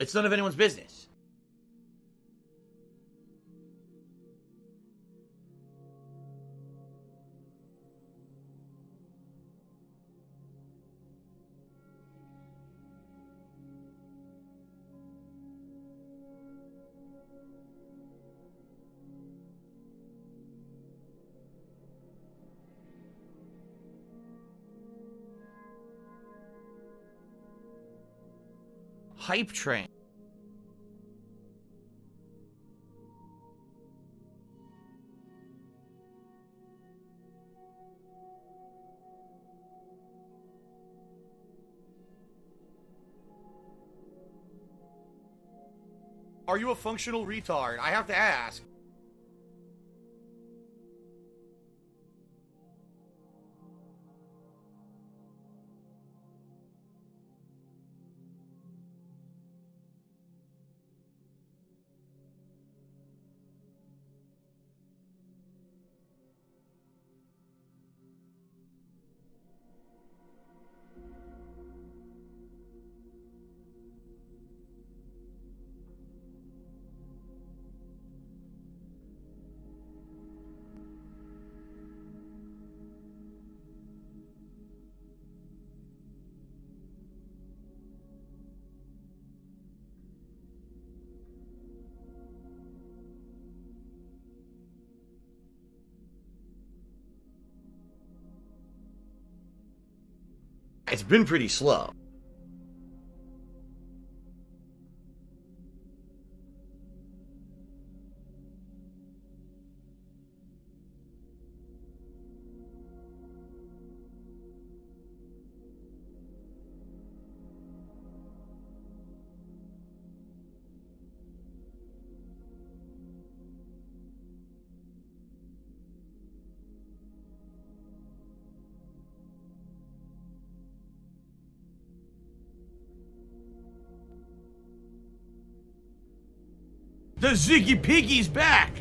It's none of anyone's business. Hype train. Are you a functional retard? I have to ask. It's been pretty slow. The Ziggy Piggy's back!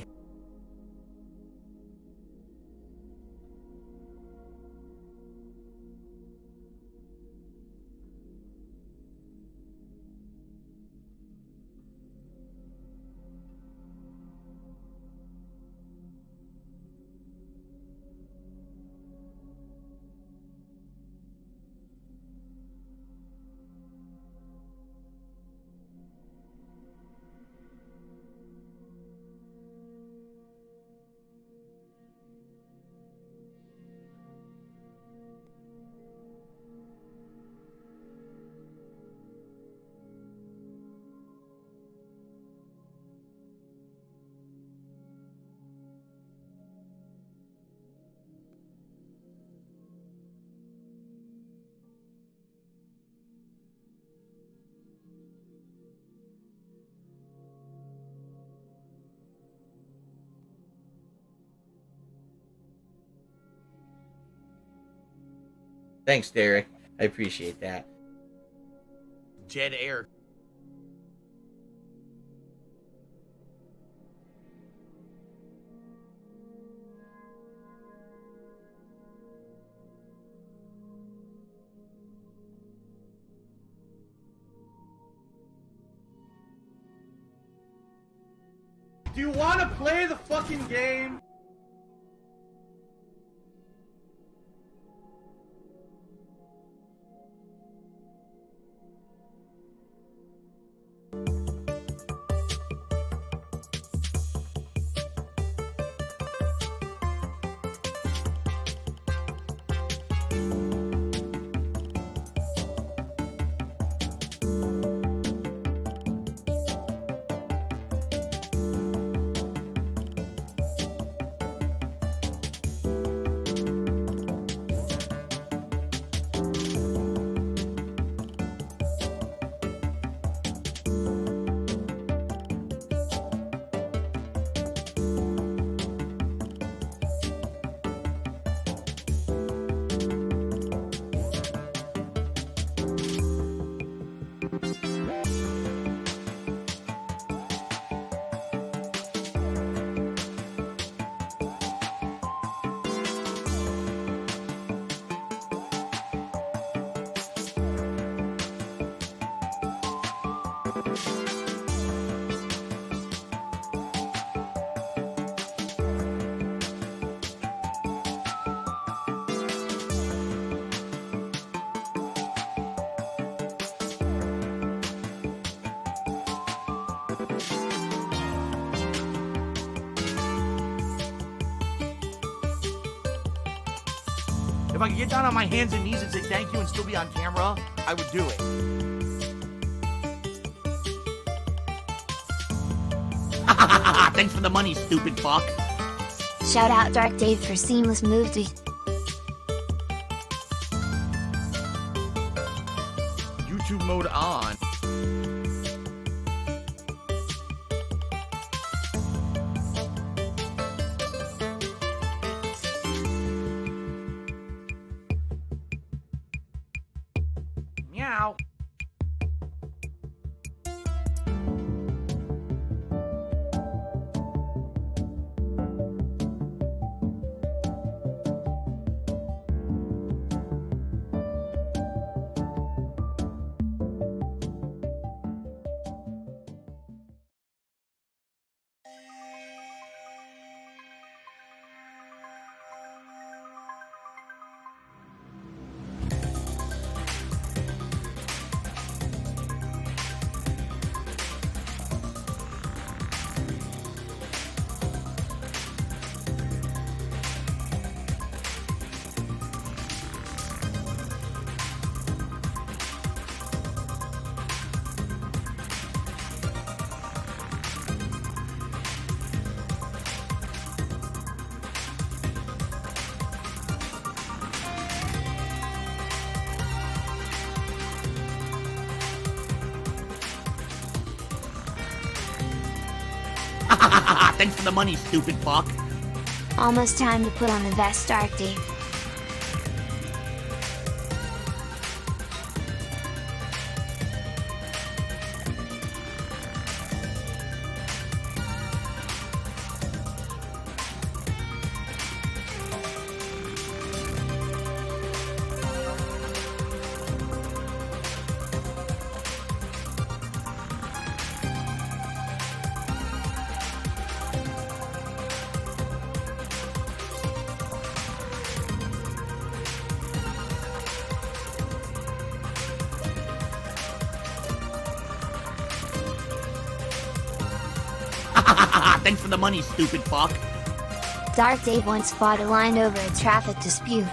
Thanks, Derek. I appreciate that. Dead air. Do you want to play the fucking game? If I could get down on my hands and knees and say thank you and still be on camera, I would do it. Thanks for the money, stupid fuck. Shout out Dark Dave for seamless move to YouTube mode on. Meow. Thanks for the money, stupid fuck. almost time to put on the vest, Dark Dave. Thanks for the money, stupid fuck. Dark Dave once fought a line over a traffic dispute.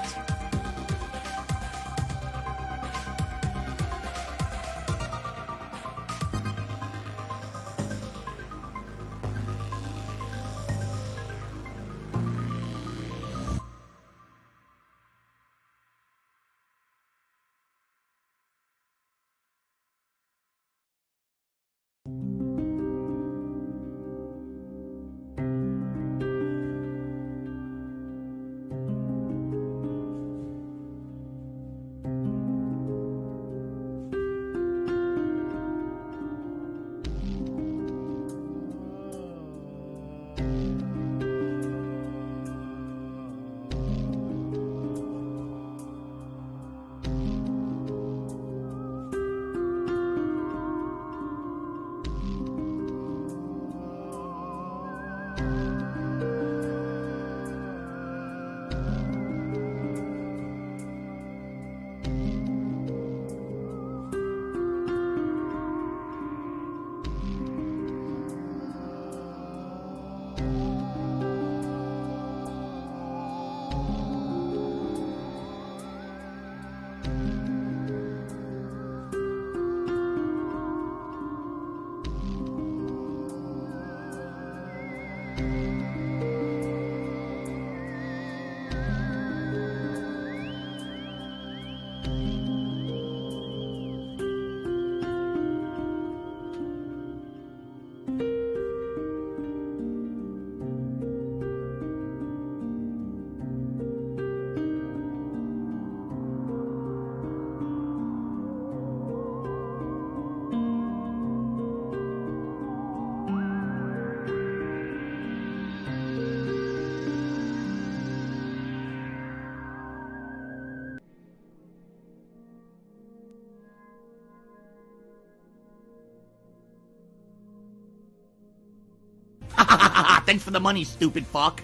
Thanks for the money, stupid fuck.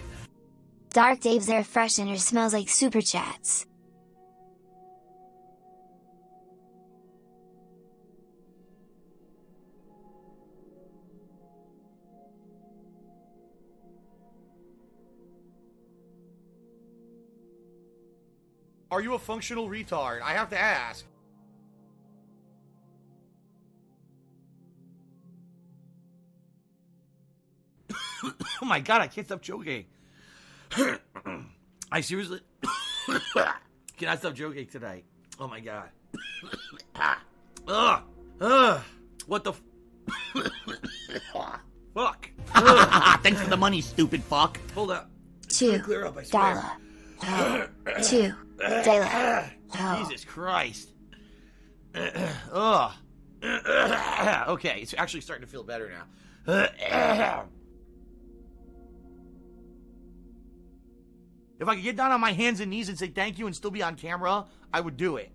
Dark Dave's air freshener smells like super chats. Are you a functional retard? I have to ask. Oh my god, I can't stop joking. I seriously cannot stop joking tonight. Oh my god. What the fuck? Thanks for the money, stupid fuck. Hold up. $2. Clear up, I swear. $2. Jesus Christ. Okay, it's actually starting to feel better now. If I could get down on my hands and knees and say thank you and still be on camera, I would do it.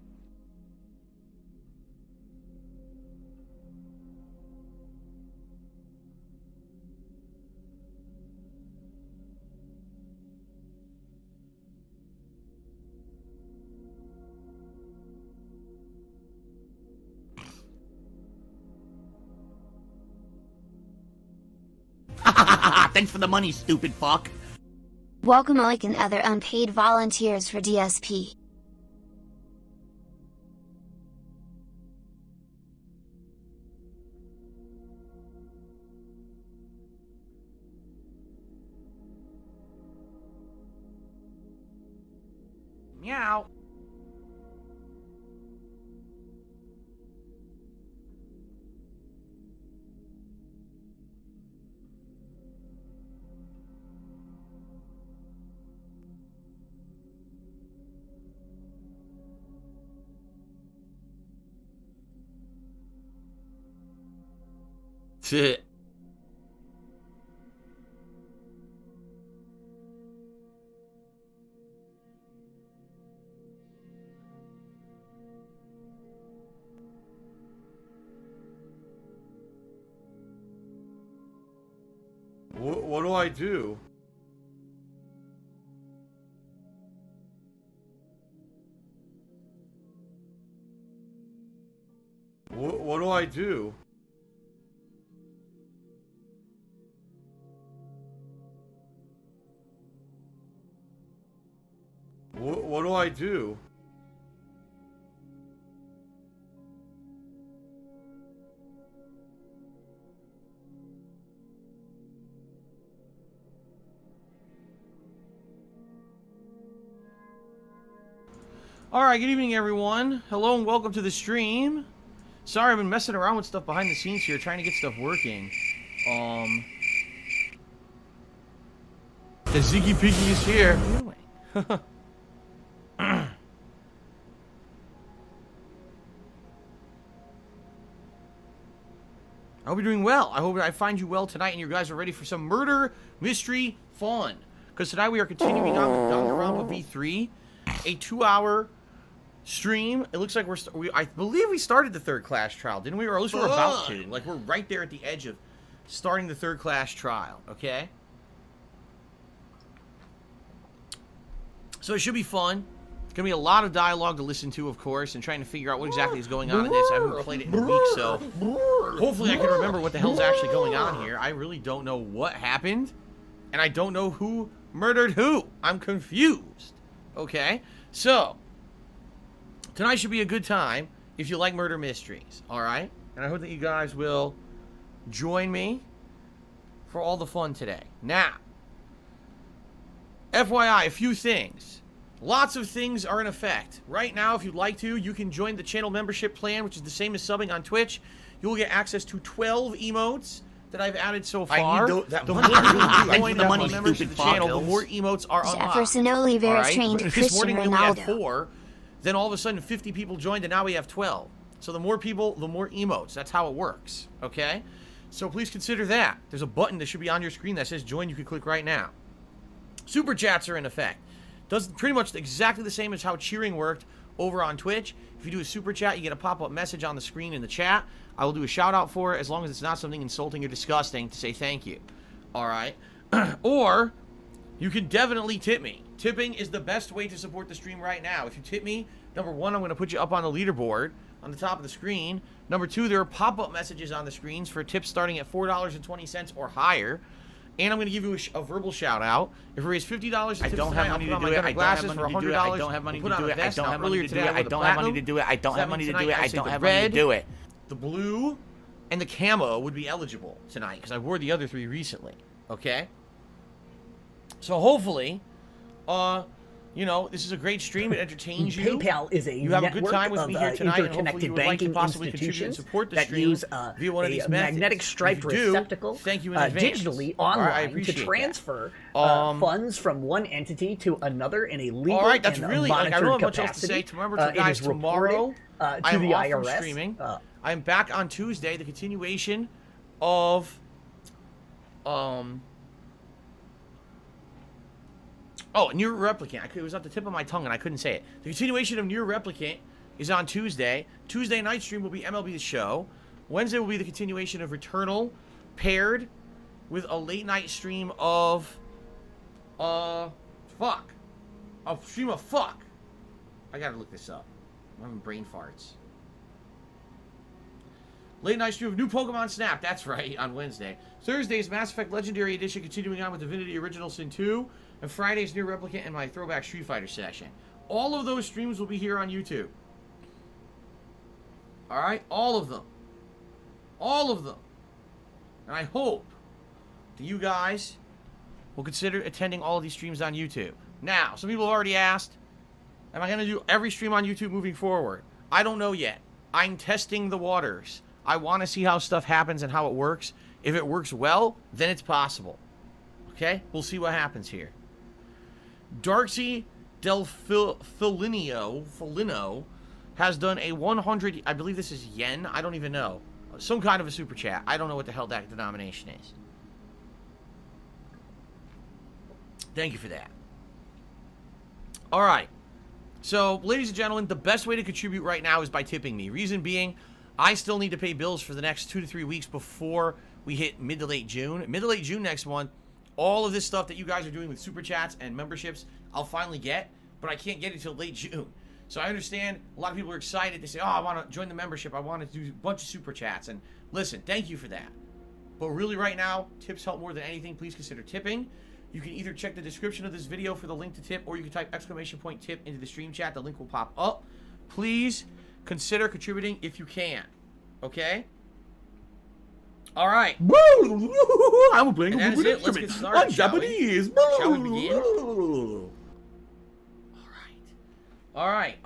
Thanks for the money, stupid fuck. Welcome like and other unpaid volunteers for DSP. Meow. Shit. What do I do? What do I do? What do I do? Alright, good evening everyone. Hello and welcome to the stream. Sorry, I've been messing around with stuff behind the scenes here, trying to get stuff working. The Ziggy Piggy is here. What are you doing? I hope you're doing well. I hope I find you well tonight and you guys are ready for some murder mystery fun. Because tonight we are continuing down the realm of V3. A 2-hour stream. It looks like I believe we started the third class trial, didn't we? Or at least we're about to. Like, we're right there at the edge of starting the third class trial, okay? So it should be fun. It's going to be a lot of dialogue to listen to, of course, and trying to figure out what exactly is going on in this. I haven't played it in a week, so hopefully I can remember what the hell's actually going on here. I really don't know what happened, and I don't know who murdered who. I'm confused. Okay? So, tonight should be a good time if you like murder mysteries, alright? And I hope that you guys will join me for all the fun today. Now, FYI, a few things. Lots of things are in effect. Right now, if you'd like to, you can join the channel membership plan, which is the same as subbing on Twitch. You'll get access to 12 emotes that I've added so far. The more you join members of the channel, the more emotes are unlocked. Jefferson Oliveira trained This morning we only had Ronaldo. 4. Then all of a sudden 50 people joined and now we have 12. So the more people, the more emotes. That's how it works. Okay? So please consider that. There's a button that should be on your screen that says join. You can click right now. Super chats are in effect. Does pretty much exactly the same as how cheering worked over on Twitch. If you do a super chat, you get a pop-up message on the screen in the chat. I will do a shout out for it as long as it's not something insulting or disgusting to say thank you. Alright? Or you can definitely tip me. Tipping is the best way to support the stream right now. If you tip me, number 1, I'm going to put you up on the leaderboard on the top of the screen. Number 2, there are pop-up messages on the screens for tips starting at $4.20 or higher. And I'm going to give you a verbal shout out. If we raise $50 I don't have money to do it. I don't have money to do it. I don't have money to do it. I don't have money to do it. I don't have money to do it. I don't have money to do it. I don't have money to do it. The blue and the camo would be eligible tonight because I wore the other 3 recently. Okay? So hopefully, you know, this is a great stream. It entertains you. PayPal is a you have a network good time with of me here tonight, and hopefully interconnected you would like to banking possibly contribute and institutions support the that stream use via one of these methods. magnetic striped If you do, receptacle thank you in advance. digitally All right, I online to appreciate transfer that. funds from one entity to another in a legal All right, that's and really like, I monitored don't have much else to capacity. say. Remember, It guys, is reported, tomorrow to I am the off IRS. from streaming. I'm back on Tuesday, the continuation of oh, Near Replicant. It was at the tip of my tongue and I couldn't say it. The continuation of Near Replicant is on Tuesday. Tuesday night stream will be MLB The Show. Wednesday will be the continuation of Returnal, paired with a late night stream of fuck. A stream of fuck. I gotta look this up. I'm having brain farts. Late night stream of new Pokemon Snap. That's right, on Wednesday. Thursday's Mass Effect Legendary Edition, continuing on with Divinity Original Sin 2. And Friday's Near Replicant and my Throwback Street Fighter session. All of those streams will be here on YouTube. Alright? All of them. All of them. And I hope that you guys will consider attending all of these streams on YouTube. Now, some people have already asked, am I going to do every stream on YouTube moving forward? I don't know yet. I'm testing the waters. I want to see how stuff happens and how it works. If it works well, then it's possible. Okay? We'll see what happens here. Darcy Del Filino has done a 100, I believe this is yen, I don't even know. Some kind of a super chat. I don't know what the hell that denomination is. Thank you for that. Alright. So, ladies and gentlemen, the best way to contribute right now is by tipping me. Reason being, I still need to pay bills for the next 2 to 3 weeks before we hit mid to late June. Mid to late June next month, all of this stuff that you guys are doing with super chats and memberships, I'll finally get, but I can't get it until late June. So I understand a lot of people are excited. They say, oh, I want to join the membership. I want to do a bunch of super chats. And listen, thank you for that. But really right now, tips help more than anything. Please consider tipping. You can either check the description of this video for the link to tip, or you can type !tip into the stream chat. The link will pop up. Please consider contributing if you can. Okay? All right. I'm playing and that is it. Let's get started, I'm Japanese. Shall we begin? All right.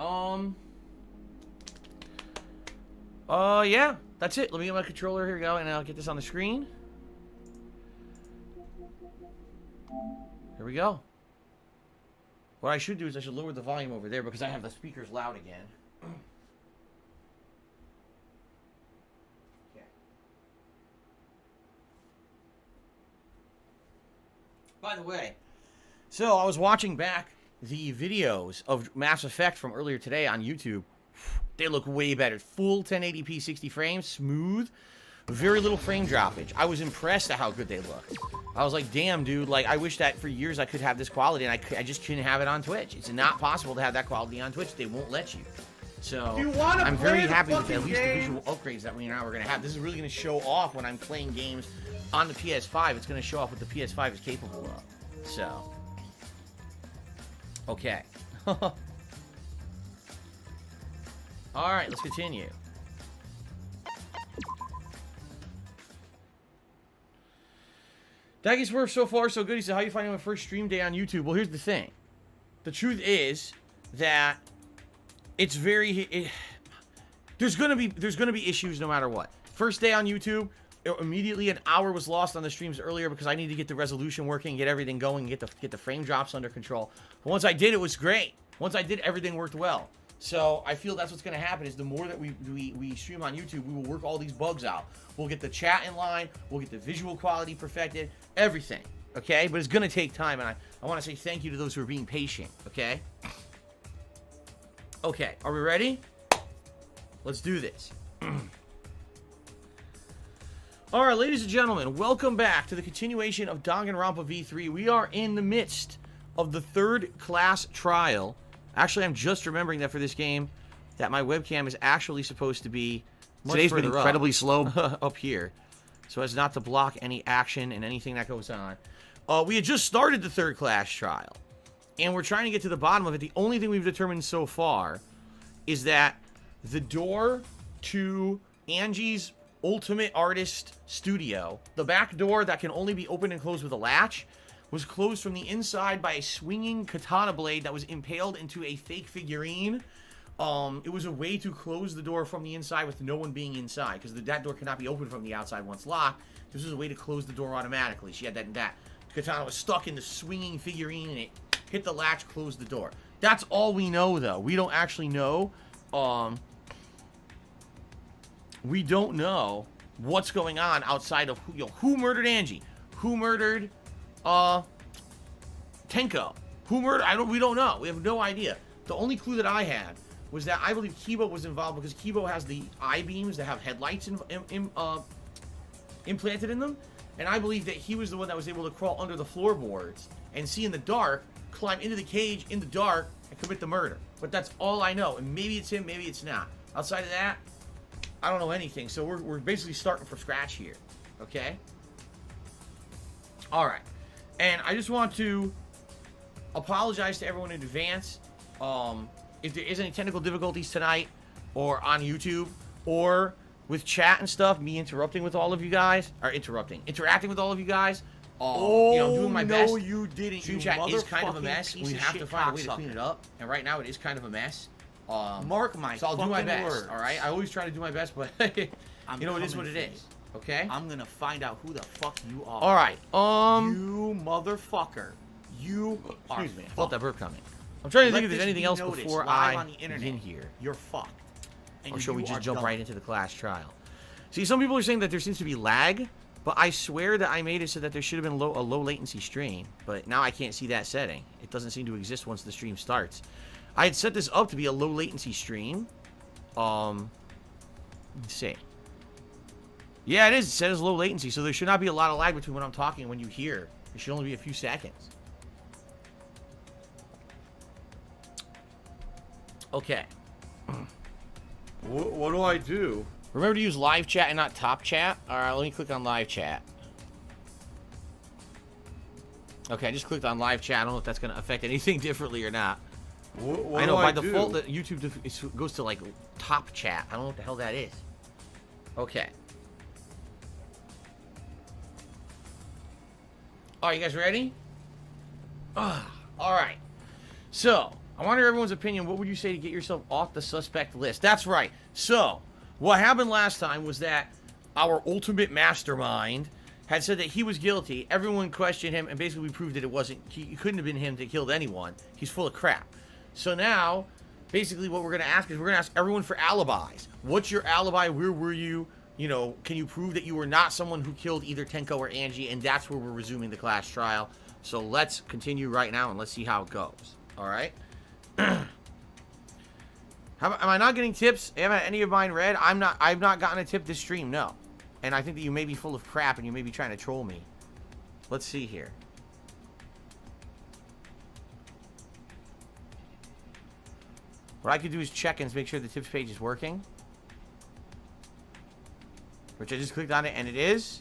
Yeah. That's it. Let me get my controller. Here we go, and I'll get this on the screen. Here we go. What I should do is I should lower the volume over there because I have the speakers loud again. By the way, so I was watching back the videos of Mass Effect from earlier today on YouTube. They look way better. Full 1080p 60 frames, smooth, very little frame droppage. I was impressed at how good they looked. I was like, damn, dude, like, I wish that for years I could have this quality, and I just couldn't have it on Twitch. It's not possible to have that quality on Twitch. They won't let you. So, I'm very happy with at least the visual upgrades that we now are going to have. This is really going to show off when I'm playing games on the PS5. It's going to show off what the PS5 is capable of. So, okay. Alright, let's continue. Daggy Swerve, so far so good. He said, how are you finding my first stream day on YouTube? Well, here's the thing. The truth is that it's very... there's gonna be issues no matter what. First day on YouTube, immediately an hour was lost on the streams earlier because I need to get the resolution working, get everything going, get the frame drops under control. But once I did, it was great. Once I did, everything worked well. So I feel that's what's going to happen is the more that we stream on YouTube, we will work all these bugs out. We'll get the chat in line. We'll get the visual quality perfected. Everything. Okay? But it's going to take time. And I want to say thank you to those who are being patient. Okay? Okay. Are we ready? Let's do this. All right, ladies and gentlemen, welcome back to the continuation of Danganronpa V3. We are in the midst of the third class trial. Actually, I'm just remembering that for this game, that my webcam is actually supposed to be much Today's been further incredibly up, slow. up here. so as not to block any action and anything that goes on. We had just started the third class trial, and we're trying to get to the bottom of it. The only thing we've determined so far is that the door to Angie's Ultimate Artist Studio, the back door that can only be opened and closed with a latch, was closed from the inside by a swinging katana blade that was impaled into a fake figurine. It was a way to close the door from the inside with no one being inside, because that door cannot be opened from the outside once locked. This was a way to close the door automatically. She had that katana was stuck in the swinging figurine, and it hit the latch, closed the door. That's all we know, though. We don't actually know. We don't know what's going on outside of who murdered Angie, who murdered Tenko, we don't know. We have no idea. The only clue that I had was that I believe Kibo was involved, because Kibo has the eye beams that have headlights implanted in them, and I believe that he was the one that was able to crawl under the floorboards and see in the dark, climb into the cage in the dark, and commit the murder. But that's all I know, and maybe it's him, maybe it's not. Outside of that, I don't know anything, so we're basically starting from scratch here, okay? All right, and I just want to apologize to everyone in advance. If there is any technical difficulties tonight, or on YouTube, or with chat and stuff, me interrupting with all of you guys, or interacting with all of you guys, doing my best. No, you didn't. Stream chat is kind of a mess. We have to find a way to clean it up, and right now it is kind of a mess. Mark my so I'll do my best. words. All right, I always try to do my best, but it is what it is. Okay. I'm gonna find out who the fuck you are. All right. You motherfucker. You are. Excuse me. I felt that burp coming. I'm trying to think if there's anything else before I on the internet. begin here. You're fucked. Or should we just jump right into the class trial? See, some people are saying that there seems to be lag, but I swear that I made it so that there should have been a low latency stream, but now I can't see that setting. It doesn't seem to exist once the stream starts. I had set this up to be a low latency stream. Let's see. Yeah, it is. It says low latency, so there should not be a lot of lag between when I'm talking and when you hear. It should only be a few seconds. Okay. What do I do? Remember to use live chat and not top chat. All right, let me click on live chat. Okay, I just clicked on live chat. I don't know if that's going to affect anything differently or not. What I know do by I default do? that YouTube goes to like top chat. I don't know what the hell that is. Okay. All right, you guys ready? All right. So, I want to hear everyone's opinion. What would you say to get yourself off the suspect list? That's right. So, what happened last time was that our ultimate mastermind had said that he was guilty. Everyone questioned him, and basically we proved that he couldn't have been him that killed anyone. He's full of crap. So now, basically what we're going to ask is we're going to ask everyone for alibis. What's your alibi? Where were you? You know, can you prove that you were not someone who killed either Tenko or Angie? And that's where we're resuming the class trial. So let's continue right now and let's see how it goes. All right? Am I not getting tips? Have any of mine read? I've not gotten a tip this stream, no. And I think that you may be full of crap and you may be trying to troll me. Let's see here. What I could do is check and make sure the tips page is working. Which I just clicked on it and it is.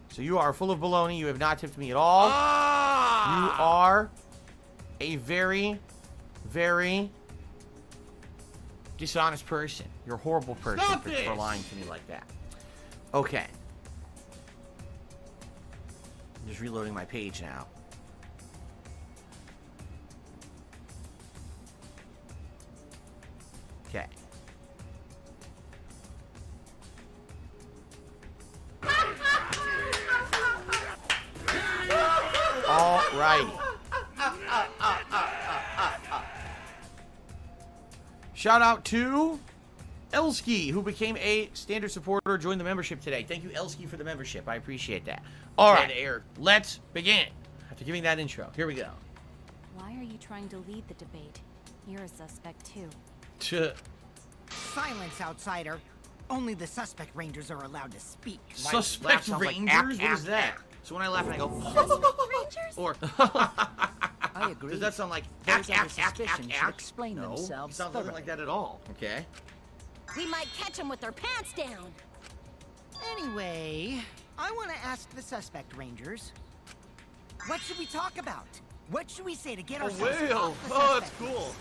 So you are full of baloney. You have not tipped me at all. You are a very, very dishonest person. You're a horrible person for lying to me like that. Okay. I'm just reloading my page now. Okay. Alrighty. Shout out to Elski, who became a standard supporter, joined the membership today. Thank you, Elski, for the membership. I appreciate that. All right, let's begin. After giving that intro, here we go. Why are you trying to lead the debate? You're a suspect too. Silence, outsider. Only the suspect rangers are allowed to speak. Suspect rangers? What is that? So when I laugh and I go, Rangers? Or I agree. does that sound like Those under suspicion should explain No, it themselves sounds nothing like that at all. Okay. We might catch them with their pants down. Anyway, I want to ask the suspect rangers. What should we talk about? What should we say to get ourselves off the Oh, that's suspect? cool.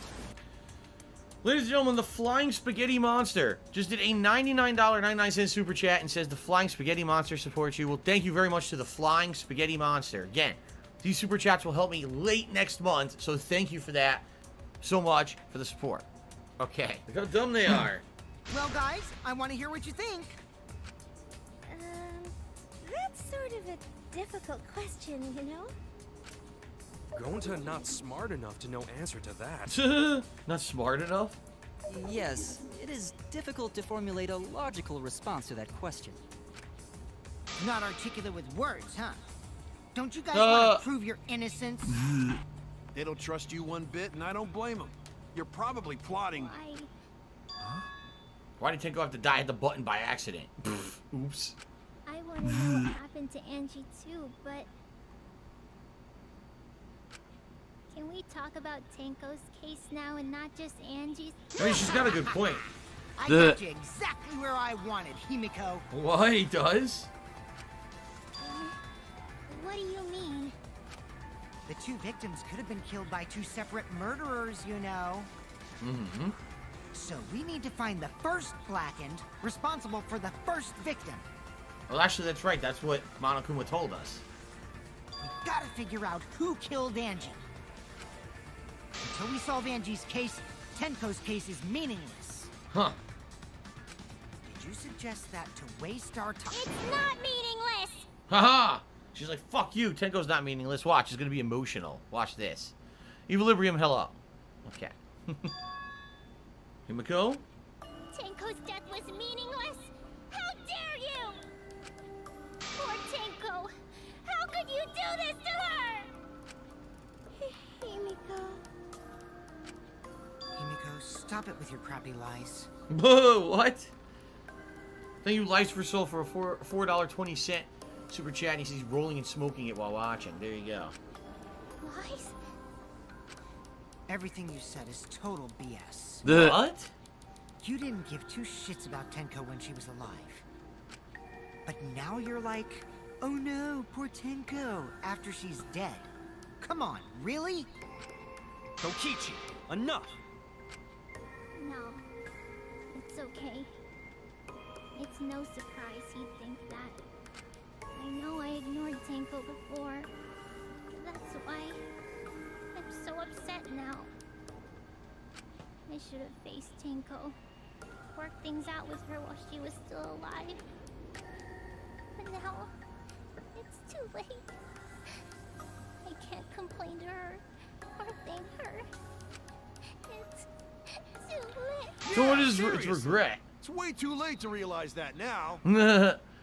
Ladies and gentlemen, the Flying Spaghetti Monster just did a $99.99 super chat and says the Flying Spaghetti Monster supports you. Well, thank you very much to the Flying Spaghetti Monster. Again, these super chats will help me late next month, so thank you for that so much for the support. Okay, look how dumb they are. Well, guys, I want to hear what you think. That's sort of a difficult question, you know? Gonta not smart enough to know answer to that. Not smart enough? Yes, it is difficult to formulate a logical response to that question. Not articulate with words, huh? Don't you guys want to prove your innocence? They don't trust you one bit, and I don't blame them. You're probably plotting. Why did Tenko have to die at the button by accident? Oops. I want to know what happened to Angie too, but... Can we talk about Tenko's case now and not just Angie's? I mean, she's got a good point. I got you exactly where I wanted, Himiko. Why he does? What do you mean? The two victims could have been killed by two separate murderers, you know. Mm-hmm. So we need to find the first Blackened responsible for the first victim. Well, actually, that's right. That's what Monokuma told us. We gotta figure out who killed Angie. Until we solve Angie's case, Tenko's case is meaningless. Huh. Did you suggest that to waste our time? It's not meaningless! Haha! She's like, fuck you. Tenko's not meaningless. Watch, it's gonna be emotional. Watch this. Equilibrium, hello. Okay. Himiko? Tenko's death was meaningless? How dare you! Poor Tenko! How could you do this to her? Himiko... Himiko, stop it with your crappy lies. What? Thank you, Lights for Soul, for a $4.20 super chat. And he says he's rolling and smoking it while watching. There you go. Lies? Everything you said is total BS. What? You didn't give two shits about Tenko when she was alive. But now you're like, oh no, poor Tenko, after she's dead. Come on, really? Kokichi, enough! No. It's okay. It's no surprise he'd think that. I know I ignored Tenko before. That's why I'm so upset now. I should have faced Tenko. Worked things out with her while she was still alive. But now, it's too late. I can't complain to her or thank her. It's too late. So what is it's regret? It's way too late to realize that now.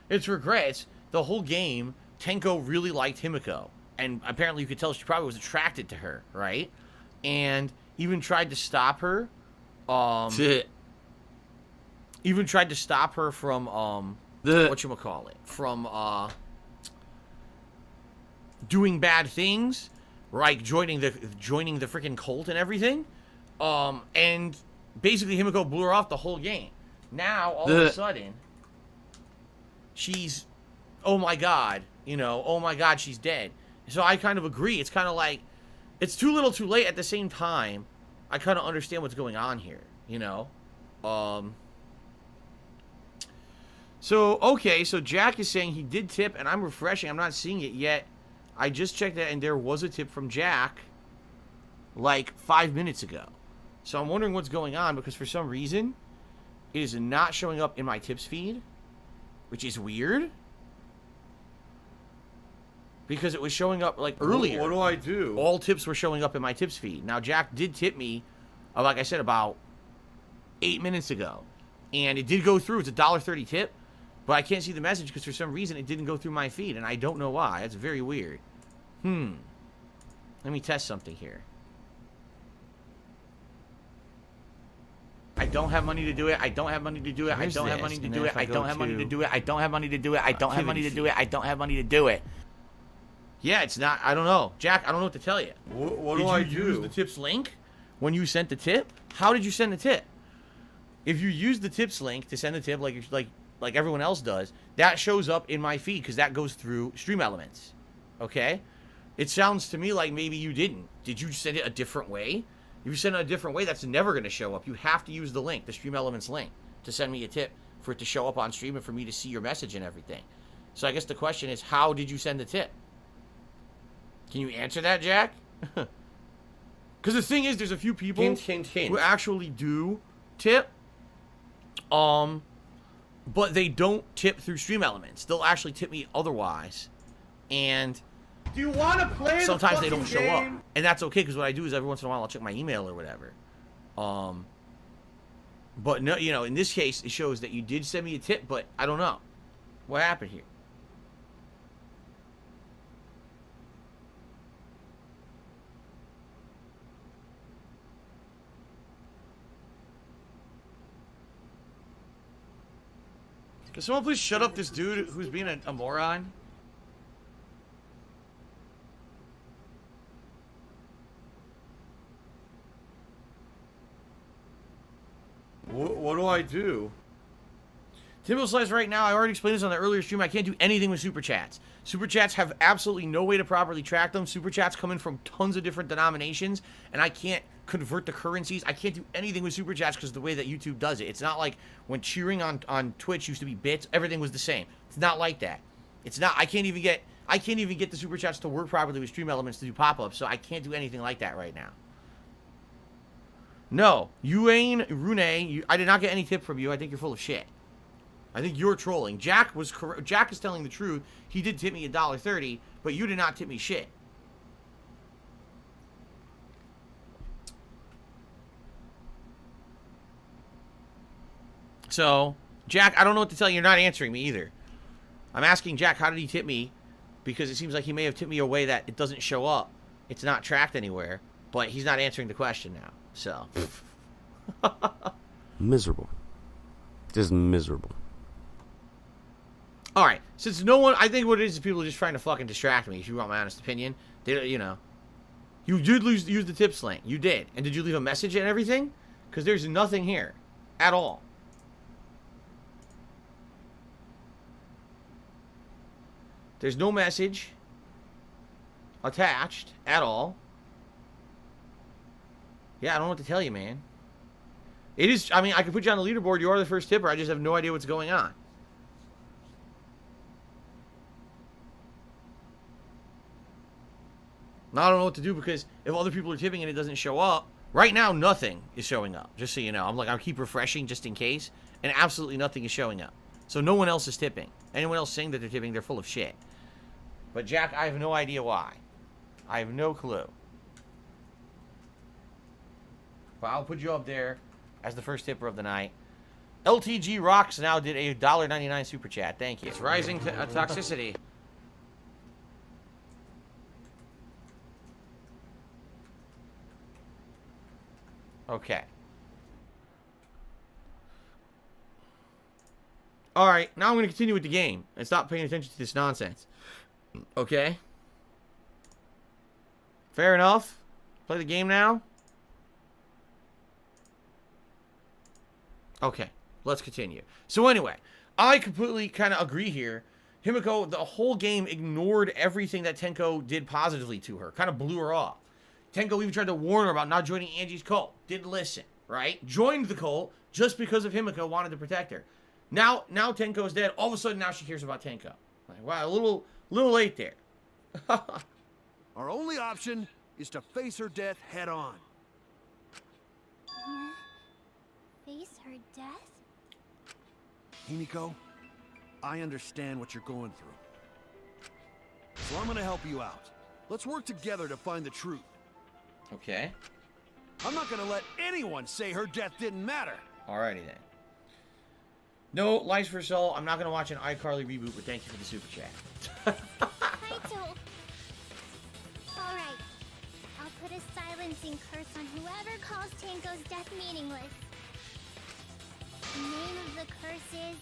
It's regrets. The whole game, Tenko really liked Himiko. And apparently you could tell she probably was attracted to her, right? And even tried to stop her. Even tried to stop her from, whatchamacallit? From, doing bad things. Like joining the freaking cult and everything. And basically Himiko blew her off the whole game. Now, all of a sudden, she's, oh my god, you know, oh my god, she's dead. So I kind of agree. It's kind of like, it's too little too late. At the same time, I kind of understand what's going on here, you know? So, okay, so Jack is saying he did tip, and I'm refreshing. I'm not seeing it yet. I just checked that, and there was a tip from Jack, like, 5 minutes ago. So I'm wondering what's going on, because for some reason, it is not showing up in my tips feed, which is weird. Because it was showing up, like, earlier. What do I do? All tips were showing up in my tips feed. Now, Jack did tip me, like I said, about 8 minutes ago. And it did go through. It's a $1.30 tip. But I can't see the message because for some reason it didn't go through my feed. And I don't know why. That's very weird. Let me test something here. I don't have money to do it. I don't have money to do it. I don't have money to do it. I don't have money to do it. I don't have money to do it. I don't have money to do it. I don't have money to do it. Yeah, it's not. I don't know. Jack, I don't know what to tell you. What do I do? Did you use the tips link when you sent the tip? How did you send the tip? If you use the tips link to send the tip, like like everyone else does, that shows up in my feed because that goes through Stream Elements. Okay? It sounds to me like maybe you didn't. Did you send it a different way? If you send it a different way, that's never going to show up. You have to use the link, the Stream Elements link, to send me a tip for it to show up on stream and for me to see your message and everything. So I guess the question is, how did you send the tip? Can you answer that, Jack? Because the thing is, there's a few people who actually do tip, but they don't tip through Stream Elements. They'll actually tip me otherwise, and do you want to play? Sometimes they don't show up, and that's okay because what I do is every once in a while I'll check my email or whatever. But no, you know, in this case, it shows that you did send me a tip, but I don't know what happened here. Can someone please shut up this dude who's being a moron? What do I do? Timbo says right now, I already explained this on the earlier stream, I can't do anything with Super Chats. Super Chats have absolutely no way to properly track them. Super Chats come in from tons of different denominations, and I can't convert the currencies. I can't do anything with Super Chats because of the way that YouTube does it. It's not like when cheering on Twitch used to be bits, everything was the same. It's not like that. It's not, I can't even get the Super Chats to work properly with Stream Elements to do pop-ups, so I can't do anything like that right now. No, Yuane Rune, I did not get any tip from you. I think you're full of shit. I think you're trolling. Jack is telling the truth. He did tip me $1.30, but you did not tip me shit. So, Jack, I don't know what to tell you. You're not answering me either. I'm asking Jack, how did he tip me? Because it seems like he may have tipped me a way that it doesn't show up. It's not tracked anywhere. But he's not answering the question now. So. Miserable. Just miserable. Alright. Since no one... I think what it is people are just trying to fucking distract me, if you want my honest opinion. They, you know. You did use the tips link. You did. And did you leave a message and everything? Because there's nothing here. At all. There's no message attached at all. Yeah, I don't know what to tell you, man. It is, I mean, I can put you on the leaderboard. You are the first tipper. I just have no idea what's going on. Now I don't know what to do because if other people are tipping and it doesn't show up, right now nothing is showing up. Just so you know. I keep refreshing just in case, and absolutely nothing is showing up. So no one else is tipping. Anyone else saying that they're tipping, they're full of shit. But Jack, I have no idea why. I have no clue. But I'll put you up there as the first tipper of the night. LTG Rocks now did a $1.99 super chat. Thank you. It's rising to toxicity. Okay. Alright, now I'm going to continue with the game and stop paying attention to this nonsense. Okay? Fair enough. Play the game now. Okay, let's continue. So anyway, I completely kind of agree here. Himiko, the whole game ignored everything that Tenko did positively to her. Kind of blew her off. Tenko even tried to warn her about not joining Angie's cult. Didn't listen, right? Joined the cult just because of Himiko wanted to protect her. Now Tenko's dead. All of a sudden, now she cares about Tenko. Like, wow, a little late there. Our only option is to face her death head on. Face her death? Himiko, I understand what you're going through. So I'm gonna help you out. Let's work together to find the truth. Okay. I'm not gonna let anyone say her death didn't matter. Alrighty then. No, Lies for Soul. I'm not gonna watch an iCarly reboot, but thank you for the super chat. Alright. I'll put a silencing curse on whoever calls Tenko's death meaningless. The name of the curse is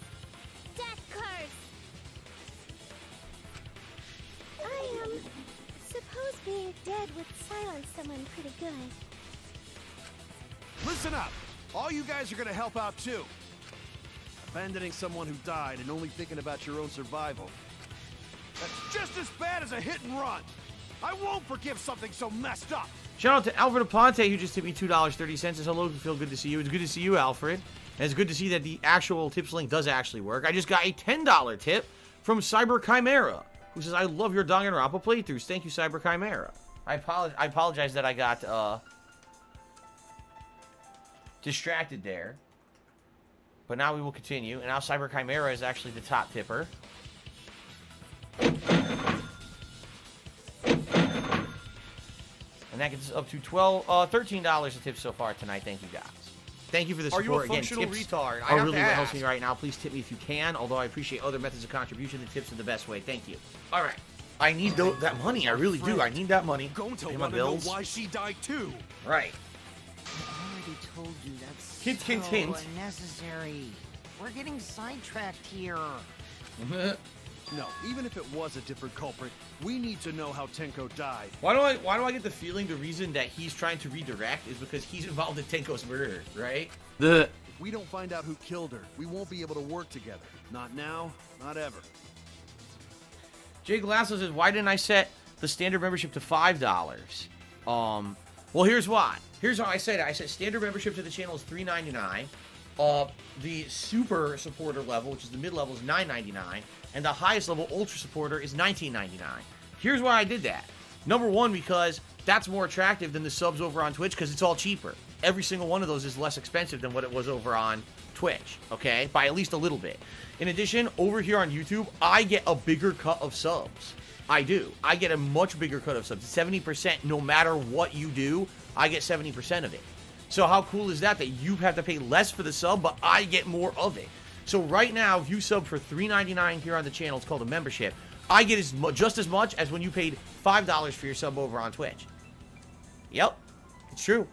Death Curse. I suppose being dead would silence someone pretty good. Listen up. All you guys are gonna help out too. Abandoning someone who died and only thinking about your own survival. That's just as bad as a hit and run. I won't forgive something so messed up. Shout out to Alfred Aponte, who just tipped me $2.30. Says, hello, Phil, good to see you. It's good to see you, Alfred. And it's good to see that the actual tips link does actually work. I just got a $10 tip from Cyber Chimera, who says, I love your Danganronpa playthroughs. Thank you, Cyber Chimera. I apologize that I got distracted there. But now we will continue. And now Cyber Chimera is actually the top tipper. And that gets us up to $13 a tip so far tonight. Thank you, guys. Thank you for the support. Are you a functional retard? Are really what helps me right now. Please tip me if you can. Although I appreciate other methods of contribution, the tips are the best way. Thank you. All right. I need that money. I really do. I need that money. Going to pay my want to know bills. why she died too. Right. I already told you that's Hint, hint, hint. unnecessary. We're getting sidetracked here. No, even if it was a different culprit, we need to know how Tenko died. Why do I get the feeling the reason that he's trying to redirect is because he's involved in Tenko's murder, right? If we don't find out who killed her, we won't be able to work together. Not now, not ever. Jay Glasso says, why didn't I set the standard membership to $5? Well, here's why. Here's how I said it. I said standard membership to the channel is $3.99. The super supporter level, which is the mid level, is $9.99. And the highest level ultra supporter is $19.99. Here's why I did that. Number one, because that's more attractive than the subs over on Twitch because it's all cheaper. Every single one of those is less expensive than what it was over on Twitch, okay? By at least a little bit. In addition, over here on YouTube, I get a bigger cut of subs. I do. I get a much bigger cut of subs. 70%, no matter what you do, I get 70% of it. So how cool is that you have to pay less for the sub, but I get more of it? So right now, if you sub for $3.99 here on the channel, it's called a membership, I get just as much as when you paid $5 for your sub over on Twitch. Yep, it's true.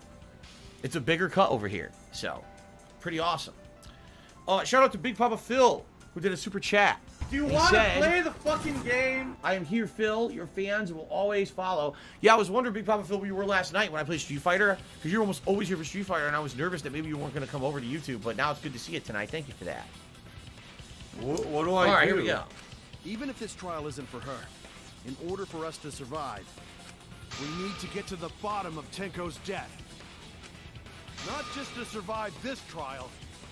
It's a bigger cut over here. So, pretty awesome. Shout out to Big Papa Phil, who did a super chat. Do you want to play the fucking game? I am here, Phil. Your fans will always follow. Yeah, I was wondering, Big Papa Phil, where you were last night when I played Street Fighter, because you're almost always here for Street Fighter, and I was nervous that maybe you weren't going to come over to YouTube, but now it's good to see you tonight. Thank you for that. What do I do? All right, here we go. Even if this trial isn't for her, in order for us to survive, we need to get to the bottom of Tenko's death. Not just to survive this trial,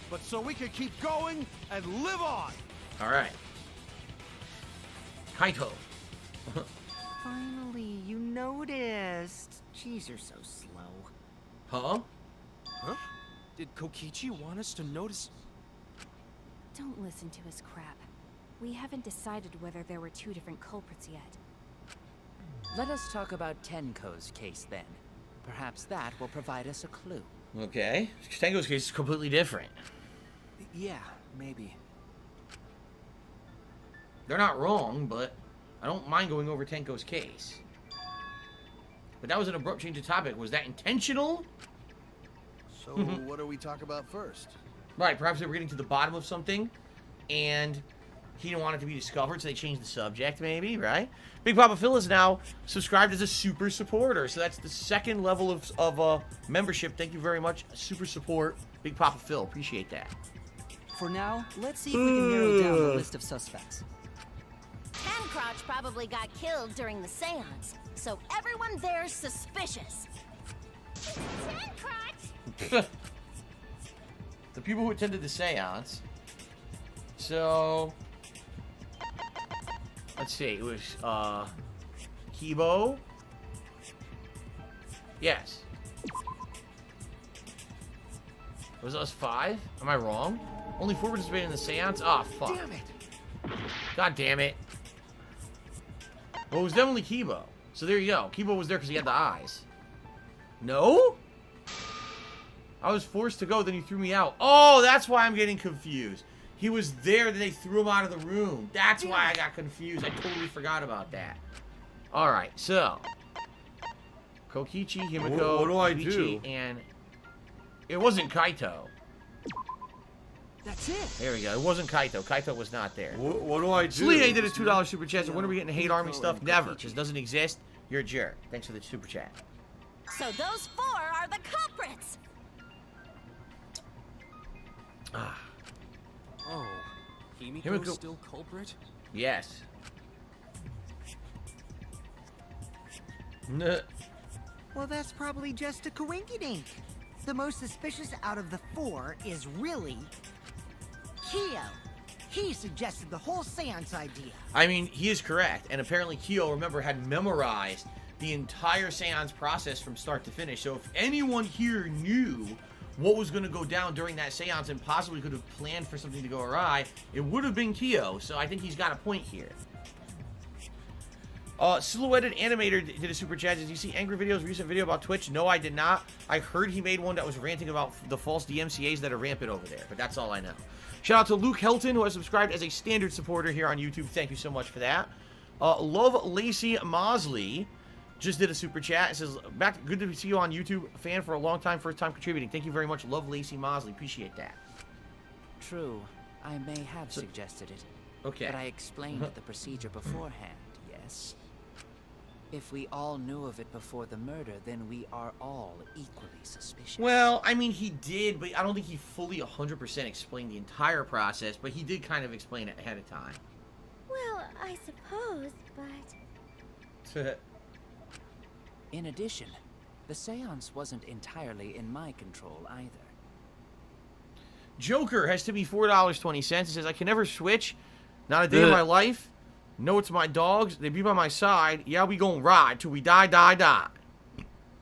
but so we can keep going and live on. All right. Kaito. Finally, you noticed. Jeez, you're so slow. Huh? Huh? Did Kokichi want us to notice? Don't listen to his crap. We haven't decided whether there were two different culprits yet. Let us talk about Tenko's case then. Perhaps that will provide us a clue. Okay. Tenko's case is completely different. Yeah, maybe. They're not wrong, but I don't mind going over Tenko's case. But that was an abrupt change of topic. Was that intentional? So what do we talk about first? Right, perhaps they were getting to the bottom of something, and he didn't want it to be discovered, so they changed the subject, maybe, right? Big Papa Phil is now subscribed as a super supporter, so that's the second level of membership. Thank you very much. Super support, Big Papa Phil. Appreciate that. For now, let's see if we can narrow down the list of suspects. Tancrotch probably got killed during the seance, so everyone there's suspicious. Tancrotch! The people who attended the seance. So, let's see. It was Kibo. Yes. It was us 5? Am I wrong? Only 4 participated in the seance? Ah, fuck. Damn it! God damn it. Well, it was definitely Kibo. So there you go. Kibo was there because he had the eyes. No? I was forced to go, then you threw me out. Oh, that's why I'm getting confused. He was there, then they threw him out of the room. That's why I got confused. I totally forgot about that. Alright, so. Kokichi, Himiko, what do I Kokichi, do? and it wasn't Kaito. That's it. There we go. It wasn't Kaito. Kaito was not there. What do I do? Slee did a $2 super chat. So when are we getting hate army stuff? Never. It just doesn't exist. You're a jerk. Thanks for the super chat. So those 4 are the culprits. Oh, Himiko's still culprit? Yes. Well, that's probably just a coinkydink. The most suspicious out of the 4 is really Kyo. He suggested the whole seance idea. I mean, he is correct. And apparently Kyo, remember, had memorized the entire seance process from start to finish. So if anyone here knew what was going to go down during that seance and possibly could have planned for something to go awry, it would have been Kyo. So I think he's got a point here. Silhouetted Animator did a super chat. Did you see Angry Video's recent video about Twitch? No, I did not. I heard he made one that was ranting about the false DMCAs that are rampant over there, but that's all I know. Shout out to Luke Helton, who has subscribed as a standard supporter here on YouTube. Thank you so much for that. Love Lacey Mosley just did a super chat. It says, good to see you on YouTube. Fan for a long time, first time contributing. Thank you very much. Love Lacey Mosley. Appreciate that. True. I may have suggested it. Okay. But I explained the procedure beforehand, yes? If we all knew of it before the murder, then we are all equally suspicious. Well, I mean, he did, but I don't think he fully 100% explained the entire process, but he did kind of explain it ahead of time. Well, I suppose, but... In addition, the seance wasn't entirely in my control either. Joker has to be $4.20. He says, I can never switch. Not a day in my life. No, it's my dogs. They be by my side. Yeah, we gonna ride till we die, die, die.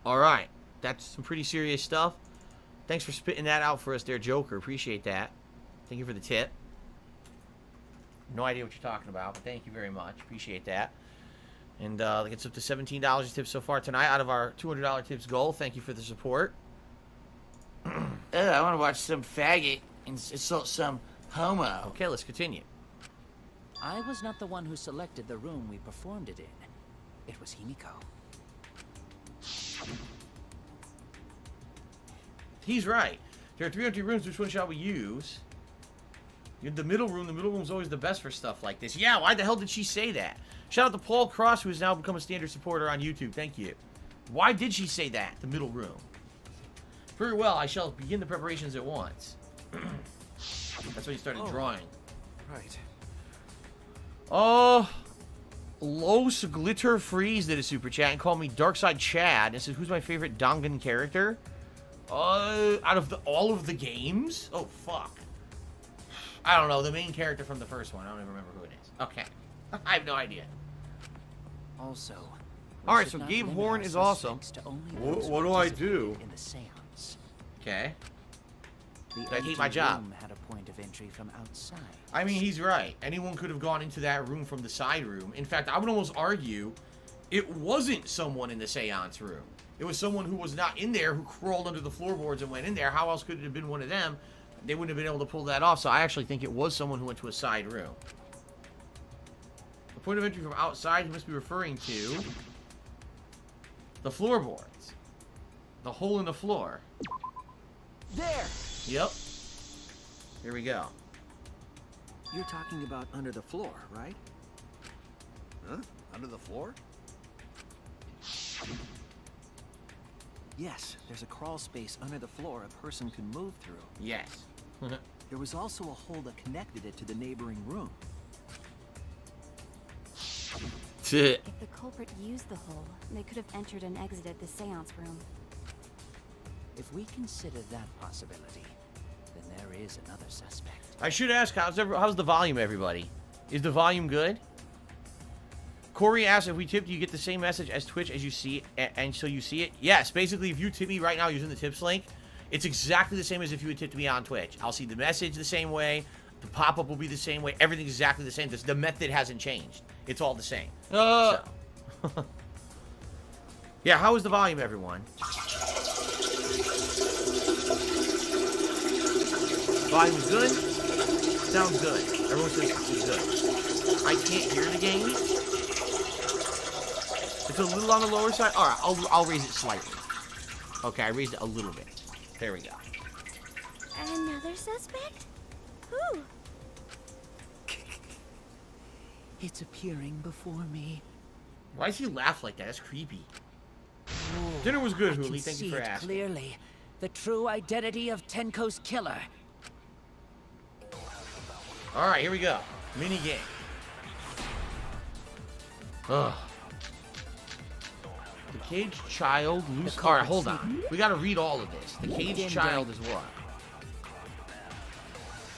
All right. That's some pretty serious stuff. Thanks for spitting that out for us there, Joker. Appreciate that. Thank you for the tip. No idea what you're talking about, but thank you very much. Appreciate that. And it's up to $17 in tips so far tonight out of our $200 tips goal. Thank you for the support. I want to watch some faggot insult some homo. Okay, let's continue. I was not the one who selected the room we performed it in. It was Himiko. He's right. There are 3 empty rooms. Which one shall we use? The middle room. The middle room's always the best for stuff like this. Yeah, why the hell did she say that? Shout out to Paul Cross, who has now become a standard supporter on YouTube. Thank you. Why did she say that? The middle room. Very well. I shall begin the preparations at once. That's when he started drawing. Right. Los Glitter Freeze did a super chat and called me Darkside Chad. And says, who's my favorite Dangan character? Out of all of the games? Oh, fuck. I don't know. The main character from the first one. I don't even remember who it is. Okay. I have no idea. Also, alright, so Gabe Horn is awesome. What do I do? In the seance. Okay. The I hate my job. Room had a point of entry from outside. I mean, he's right. Anyone could have gone into that room from the side room. In fact, I would almost argue it wasn't someone in the seance room. It was someone who was not in there who crawled under the floorboards and went in there. How else could it have been one of them? They wouldn't have been able to pull that off. So I actually think it was someone who went to a side room. The point of entry from outside, he must be referring to the floorboards. The hole in the floor. There! Yep. Here we go. You're talking about under the floor, right? Huh? Under the floor? Yes, there's a crawl space under the floor a person can move through. Yes. There was also a hole that connected it to the neighboring room. If the culprit used the hole, they could have entered and exited the seance room. If we consider that possibility, then there is another suspect. I should ask, how's the volume, everybody? Is the volume good? Corey asked, if we tip, do you get the same message as Twitch as you see it, and so you see it? Yes, basically, if you tip me right now using the tips link, it's exactly the same as if you had tipped me on Twitch. I'll see the message the same way, the pop-up will be the same way, everything's exactly the same. The method hasn't changed. It's all the same. So. Yeah, how is the volume, everyone? Volume's good? Sounds good. Everyone says it's good. I can't hear the game. It's a little on the lower side. Alright, I'll raise it slightly. Okay, I raised it a little bit. There we go. Another suspect? Who? It's appearing before me. Why does he laugh like that? That's creepy. Dinner was good, Hooli. Thank you for asking. Clearly, the true identity of Tenko's killer. Alright, here we go. Mini game. Ugh. The caged child loose. Alright, hold on. We gotta read all of this. The caged child is what?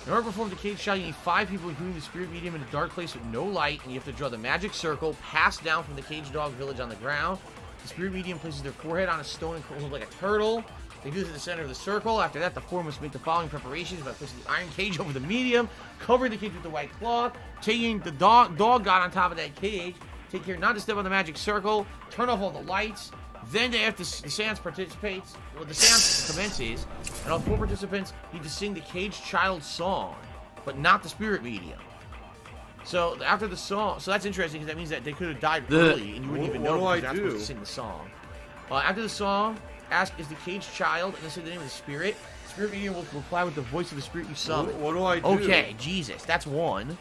In order to perform the caged child, you need 5 people, including the spirit medium, in a dark place with no light, and you have to draw the magic circle, pass down from the caged dog village on the ground. The spirit medium places their forehead on a stone and curls up like a turtle. They do this at the center of the circle. After that, the four must make the following preparations by placing the iron cage over the medium, covering the cage with the white cloth, taking the dog god on top of that cage, take care not to step on the magic circle, turn off all the lights. Then they have to, the seance participates, well, the seance commences, and all 4 participants need to sing the caged child song, but not the spirit medium. So after the song, so that's interesting because that means that they could have died early and you wouldn't even know because you're not supposed to sing the song. After the song, ask is the caged child, and then say the name of the spirit. The spirit medium will reply with the voice of the spirit you summon. What do I do? Okay, Jesus, that's 1.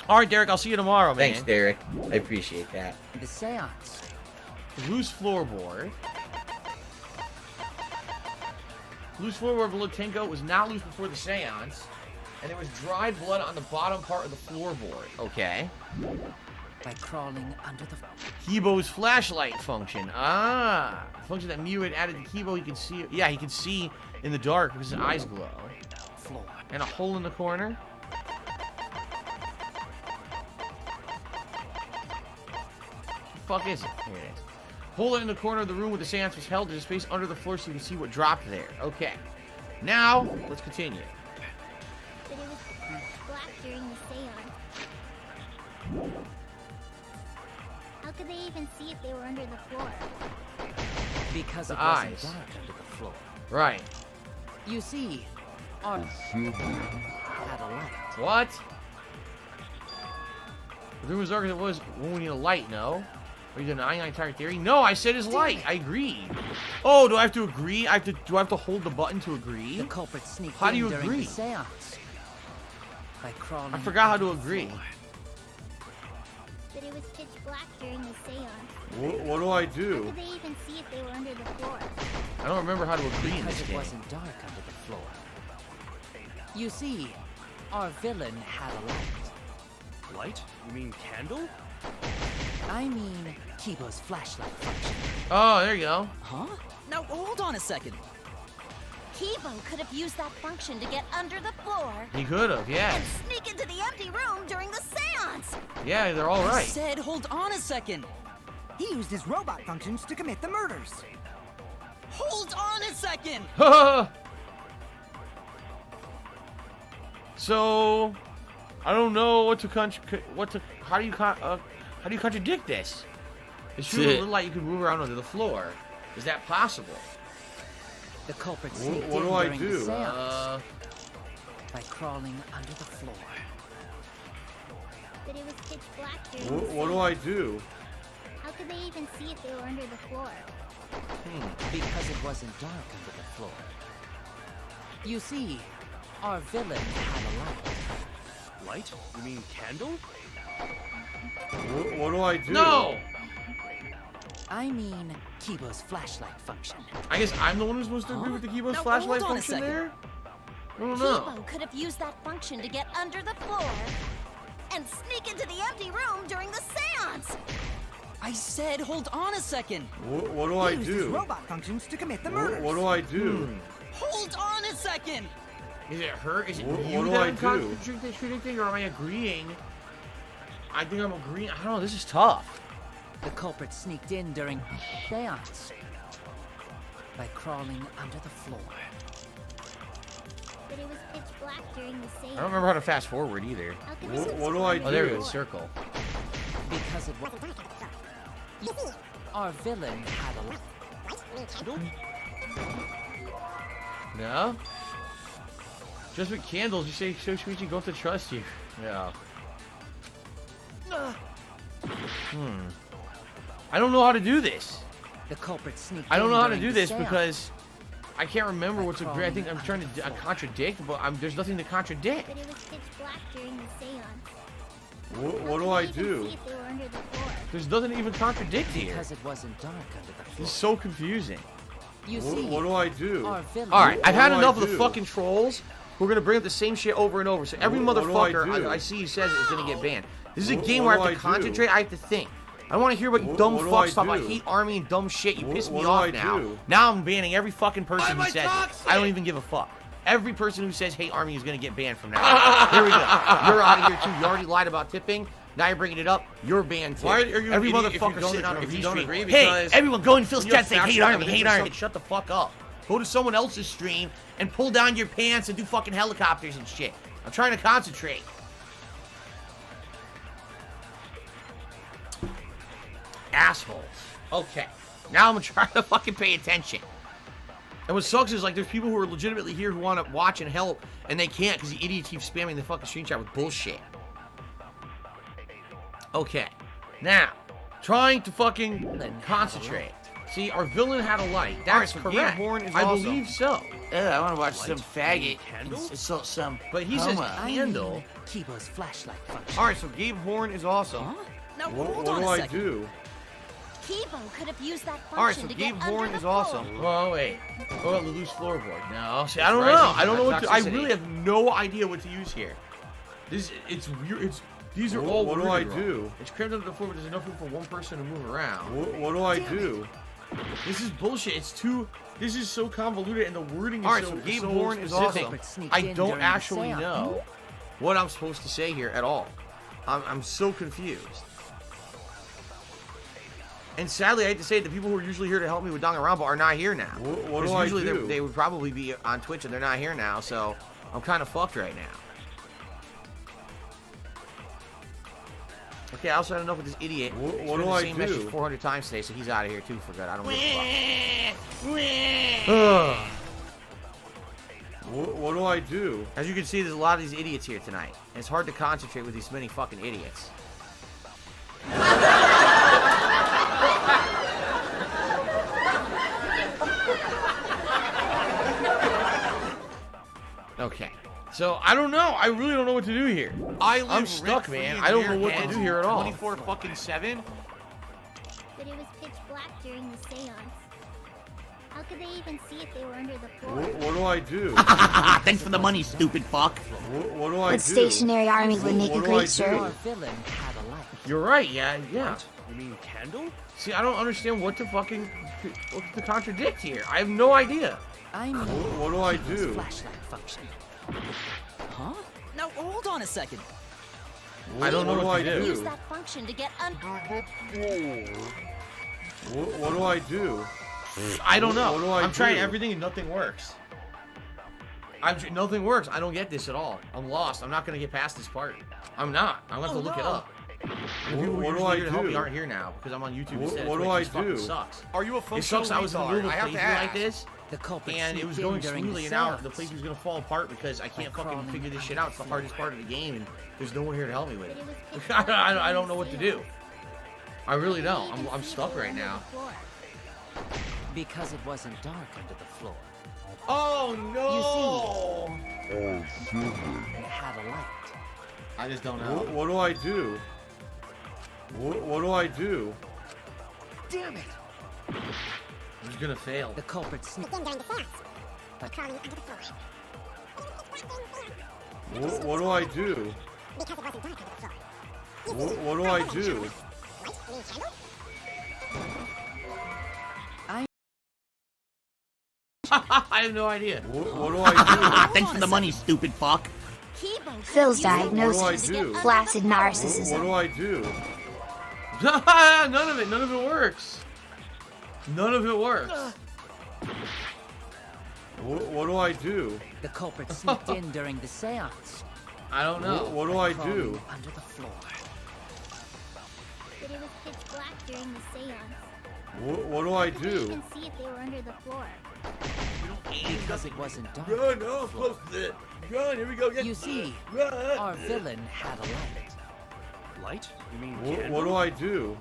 All right, Derek, I'll see you tomorrow, man. Thanks, Derek. I appreciate that. The seance. Loose floorboard. Loose floorboard below Tenko was not loose before the seance, and there was dried blood on the bottom part of the floorboard. Okay. By crawling under the... Kibo's flashlight function. Ah, function that Mew had added to Kibo. He can see. Yeah, he can see in the dark because his eyes glow. Floor. And a hole in the corner. Fuck is it? Here it is. Hole in the corner of the room where the seance was held. There's a space under the floor so you can see what dropped there. Okay. Now, let's continue. But it was black during the seance. How could they even see if they were under the floor? Because the it wasn't eyes. dark under the floor. Right. You see, our had a light. What? The room was dark as it was when we need a light, no? Are you denying my entire theory? No, I said his light. I agree. Oh, do I have to agree? Do I have to hold the button to agree? The culprit sneaked How do you in during agree? the seance. By crawling. I forgot how to agree. But it was pitch black during the seance. What do I How do? could they even see if they were under the floor? I don't remember how to agree in Because this it game. wasn't dark under the floor. You see, our villain had a light. Light? You mean candle? I mean, Kibo's flashlight function. Oh, there you go. Huh? Now, hold on a second. Kibo could have used that function to get under the floor He could have, yeah. and sneak into the empty room during the seance. Yeah, they're all I right. said, hold on a second. He used his robot functions to commit the murders. Hold on a second. So, I don't know how do you contradict this? It's true a little light you can move around under the floor. Is that possible? The culprit sneaked What in do I during the do? seance by crawling under the floor. But it was pitch black during the What do I do? How could they even see if they were under the floor? Because it wasn't dark under the floor. You see, our villain had a light. Light? You mean candle? What do I do? No! I mean, Kibo's flashlight function. I guess I'm the one who's supposed to agree with the Kibo's Now, flashlight hold on a function second. there? I don't know. Kibo could have used that function to get under the floor and sneak into the empty room during the seance. I said, hold on a second. What do I He used his do? robot functions to commit the murders. What do I do? Hold on a second. Is it her? Is it What you do that I I'm do? contradicting, or am I agreeing? I think I'm agreeing. I don't know. This is tough. The culprit sneaked in during seance by crawling under the floor. But it was pitch black during the seance. I don't remember how to fast forward either. How could they What do I Oh, there we do? go. Circle. Because it was... Our villain had a light. No? Just with candles, you say so sweet you don't have to trust you. Yeah. I don't know how to do this. The culprit sneaked I don't in know how to during do the this seance. because I can't remember what's agree. I think I'm trying to contradict, but there's nothing to contradict. But it was pitch black during the seance. What do I do? See if they were under the floor. There's nothing to even contradict here. Because it wasn't dark under the floor. This is so confusing. You see, What do I do? our villain... All right, I've had do I enough of the do? fucking trolls. who are going to bring up the same shit over and over. So every motherfucker I see who says it is going to get banned. This is a game where I have to concentrate. I have to think. I don't want to hear what you dumb fucks talk about. I hate Army and dumb shit. You piss me off now. Now I'm banning every fucking person who says it. I don't even give a fuck. Every person who says hate Army is going to get banned from now on. Here we go. You're out of here too. You already lied about tipping. Now you're bringing it up. You're banned too. Why are you every motherfucker sitting on a V-stream. Hey, everyone go and Phil's chat saying hate Army, hate Army. Shut the fuck up. Go to someone else's stream and pull down your pants and do fucking helicopters and shit. I'm trying to concentrate. Assholes. Okay. Now I'm trying to fucking pay attention. And what sucks is, like, there's people who are legitimately here who want to watch and help, and they can't because the idiots keep spamming the fucking screen chat with bullshit. Okay. Now, trying to fucking concentrate. See, our villain had a light. That's correct. I believe so. I want to watch some faggot. Some. But he says handle. Kibo's flashlight function. Alright, so Gabe Horn is awesome. Huh? Now, what do I do? Kibo could have used that function Alright, so to Gabe get Horn under is the awesome. floor. Oh, wait. What about the loose floorboard? No. See, I don't know. I don't know what to... I really have no idea what to use here. It's weird. These are all What do I do? It's crammed under the floor, but there's enough room for one person to move around. What do I do? This is bullshit. It's too... This is so convoluted, and the wording is so Gabe Horn is awesome. I don't actually know what I'm supposed to say here at all. I'm so confused. And sadly, I hate to say it, the people who are usually here to help me with Danganronpa are not here now. What do I do? Usually they would probably be on Twitch, and they're not here now, so I'm kind of fucked right now. Okay, I also had enough with this idiot. What do I do? Same message 400 times today, so he's out of here too for good. I don't give a fuck. What do I do? As you can see, there's a lot of these idiots here tonight. And it's hard to concentrate with these many fucking idiots. Okay. So, I don't know. I really don't know what to do here. I'm stuck, man. I don't know what to do here at all. 24 fucking 7? But it was pitch black during the seance. How could they even see if they were under the floor? What do I do? Thanks for the money, stupid fuck. What do I do? But stationary army would make a great shirt. You're right, yeah. What? You mean candle? See, I don't understand what to contradict here. I have no idea. What do I do? Flashlight function. Huh? Now hold on a second. I don't know what I to do. Use that function to get under the floor. What do I do? I don't know. What do I I'm trying do? everything and nothing works. Nothing works. I don't get this at all. I'm lost. I'm not going to get past this part. I'm not. I'm going to have to look it up. What do I here to help me do? aren't here now because I'm on YouTube instead. What do I fucking do? sucks. Are you a It functional sucks. I was in the retard? middle of a I have to playthrough like ask. this, The culprit and it was sneaked going in during smoothly, the and now seance. the playthrough is going to fall apart because I can't fucking figure this shit out. It's the hardest part of the game, and there's no one here to help me with it. I don't know what to do. I really don't. I'm stuck right now. Because it wasn't dark under the floor. Oh no! It had a light. I just don't know. What do I do? What do I do? Damn it! Who's gonna fail? The culprit sneaked in during the seance. But crawling under the floor. What do I do? Because it wasn't dark under the floor. What do I do? I have no idea. What do I do? Thanks for the money, stupid fuck. Phil's diagnosis, flaccid narcissism. What do I do? None of it works. None of it works. What do I do? The culprit sneaked in during the seance. I don't know. What do I do? Under the floor. But it was pitch black during the seance. What do I How could they do? even see if they were under the floor? Because it wasn't dark. Run, no, close to it. Run, here we go. You see, our villain had a light. Light? You mean candle? What do I do?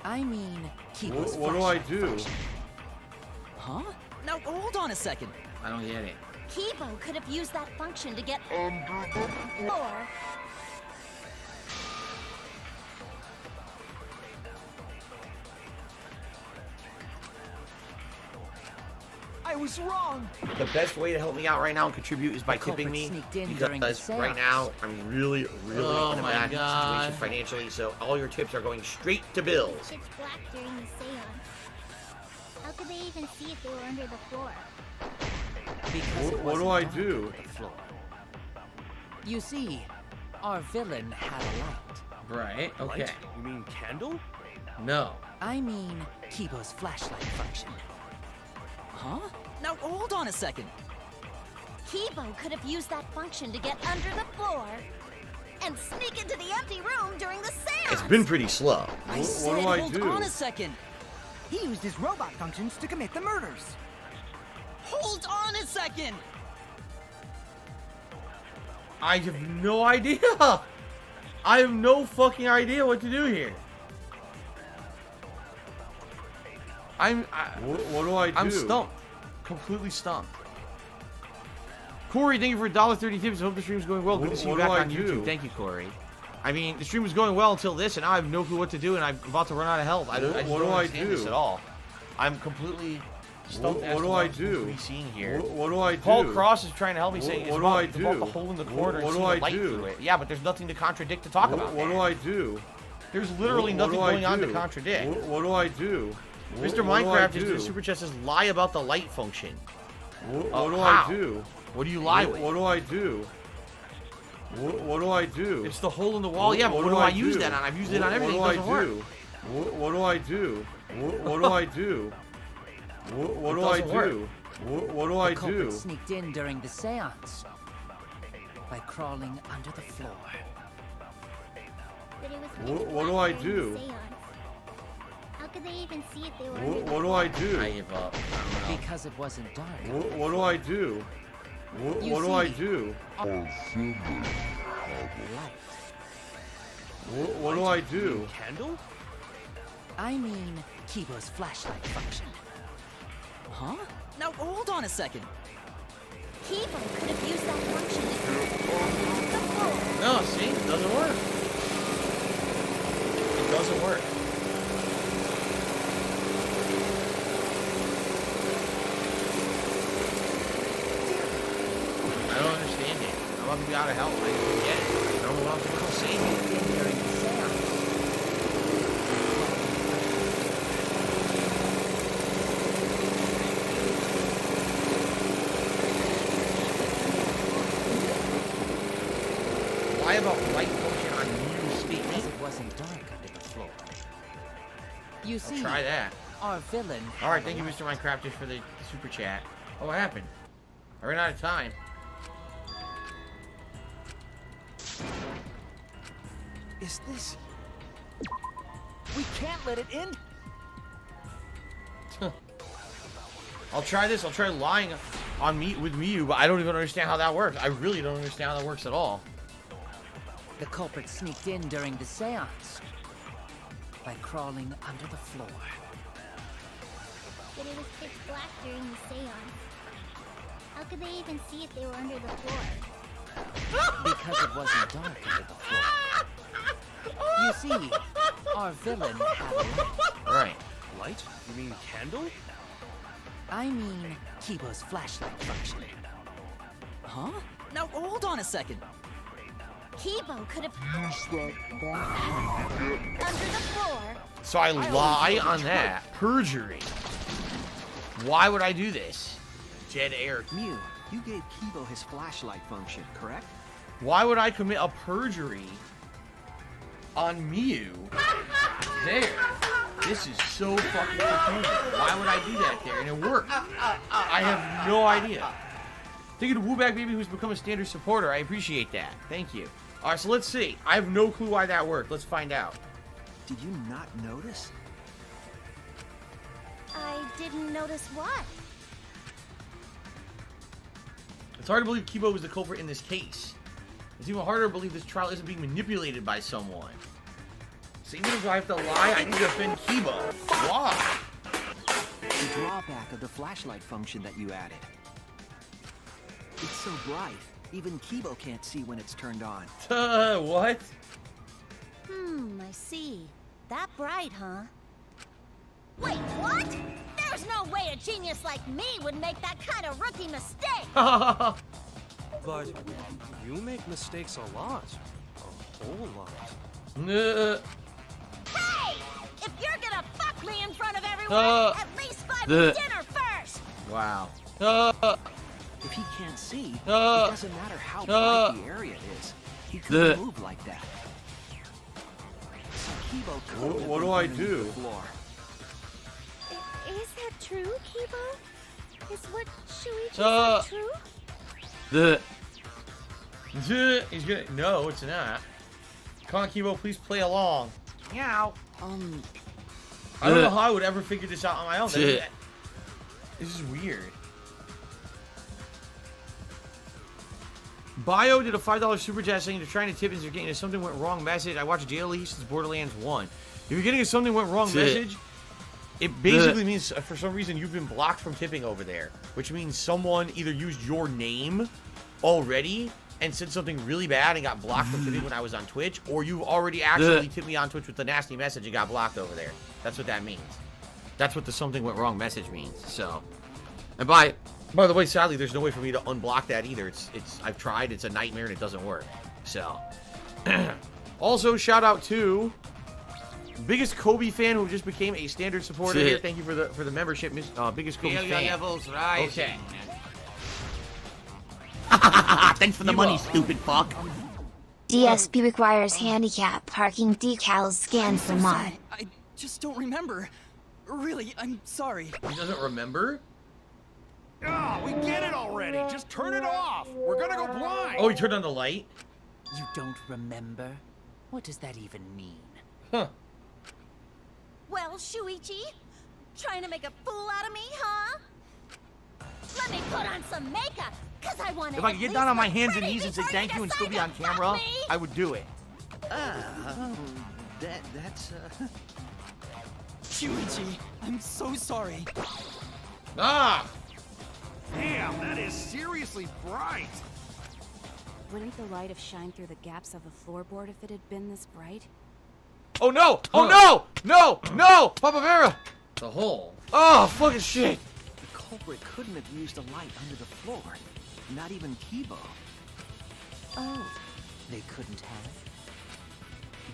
I mean, Kibo's What do I flashlight do? function. Huh? Now hold on a second. I don't get it. Kibo could have used that function to get under the floor. I was wrong. The best way to help me out right now and contribute is by tipping me, because right now I'm really in a bad situation financially, so all your tips are going straight to bills. It's black during the seance. How could they even see if they were under the floor? What do I do? You see, our villain had a light. Right, okay. Light? You mean candle? No. I mean Kibo's flashlight function. Huh? Now hold on a second. Kibo could have used that function to get under the floor and sneak into the empty room during the seance. It's been pretty slow. I said, what do I hold do? on a second. He used his robot functions to commit the murders. Hold on a second. I have no idea. I have no fucking idea what to do here. What do I do? I'm stumped. Completely stumped. Corey, thank you for $1.30 tips. I hope the stream's going well. Good to see you back on YouTube. Thank you, Corey. I mean, the stream was going well until this, and now I have no clue what to do, and I'm about to run out of help. I just don't understand this at all. I'm completely stumped. What do I do? Be seeing here. What do I do? Paul Cross is trying to help me saying it's about the hole in the corner and What do seeing I the light do? through it. Yeah, but there's nothing to contradict to talk about. What do I do? There's literally nothing going on to contradict. What do I do? Mr. Minecraft is doing super chat says lie about the light function. What do I do? What do you lie with? What do I do? What do I do? It's the hole in the wall. Yeah, but what do I use that on? I've used it on everything. It doesn't work. What do I do? What do I do? What do I do? What do I The culprit do? sneaked in during the seance by crawling under the floor. But it was What do I during do? the seance. How could they even see if they were under the What do I do? I give up. Because it wasn't dark. What do I do? What do I do? What do I do? Candle? I mean Kibo's flashlight function. Huh? Now hold on a second. Kibo could have used that function to the floor. No, see? It doesn't work. It doesn't work. I don't understand it. I'm about to be out of help. I don't get it. I don't know what I'm supposed to say during the seance. Why about light function on new statement? Because it wasn't dark under the floor. You see, Try that. our villain. All right, thank you, Mr. Minecraft, for the super chat. Oh, what happened? I ran out of time. Is this... We can't let it end? I'll try this. I'll try lying on with Miyu, but I don't even understand how that works. I really don't understand how that works at all. The culprit sneaked in during the seance by crawling under the floor. But it was pitch black during the seance. How could they even see if they were under the floor? Because it wasn't dark under the floor. You see, our villain had a light. Right. Light? You mean candle? I mean Kibo's flashlight function. Huh? Now hold on a second. Kibo could have used that under the floor. So I lie on that. Perjury. Why would I do this? Dead air. Mew, you gave Kibo his flashlight function, correct? Why would I commit a perjury on Miyu? There. This is so fucking confusing. Why would I do that there? And it worked. I have no idea. Thank you to Wooback Baby, who's become a standard supporter. I appreciate that. Thank you. All right, so let's see. I have no clue why that worked. Let's find out. Did you not notice? I didn't notice what. It's hard to believe Kibo was the culprit in this case. It's even harder to believe this trial isn't being manipulated by someone. So even if I have to lie, I need to offend Kibo. Why? The drawback of the flashlight function that you added. It's so bright, even Kibo can't see when it's turned on. What? I see. That bright, huh? Wait, what? There's no way a genius like me would make that kind of rookie mistake. But you make mistakes a lot. A whole lot. Hey! If you're gonna fuck me in front of everyone, at least buy me dinner first! Wow. If he can't see, it doesn't matter how bright the area is. He couldn't move like that. So Kibo couldn't What do I do? Is that true, Kibo? Is what Shuichi said true? He's gonna. No, it's not. Come on, Kibo, please play along. Meow. I don't know how I would ever figure this out on my own. This is weird. Bio did a $5 super chat saying they're trying to tip and you're getting a something went wrong message. I watched JLE since Borderlands 1. If you're getting a something went wrong message, it basically means for some reason you've been blocked from tipping over there, which means someone either used your name already and said something really bad and got blocked from tipping when I was on Twitch, or you've already actually tipped me on Twitch with a nasty message and got blocked over there. That's what that means. That's what the something went wrong message means. So, and by the way, sadly, there's no way for me to unblock that either. I've tried. It's a nightmare and it doesn't work. So, also shout out to biggest Kobe fan who just became a standard supporter here. Thank you for the membership, biggest Kobe fan. Levels rising. Okay. Thanks for the money, stupid fuck. DSP requires handicap parking decals scanned for mod. I just don't remember. Really, I'm sorry. He doesn't remember? Oh, we get it already. Just turn it off. We're gonna go blind. Oh, he turned on the light? You don't remember? What does that even mean? Huh. Well, Shuichi, trying to make a fool out of me, huh? Let me put on some makeup, cause I want to. If I could get down on my hands and knees and say thank you and still be on camera, I would do it. That's Shuichi, I'm so sorry. Ah! Damn, that is seriously bright. Wouldn't the light have shined through the gaps of the floorboard if it had been this bright? Oh no! Oh no! No! No! Papa Vera! The hole. Oh, fucking shit! The culprit couldn't have used a light under the floor. Not even Kibo. Oh, they couldn't have?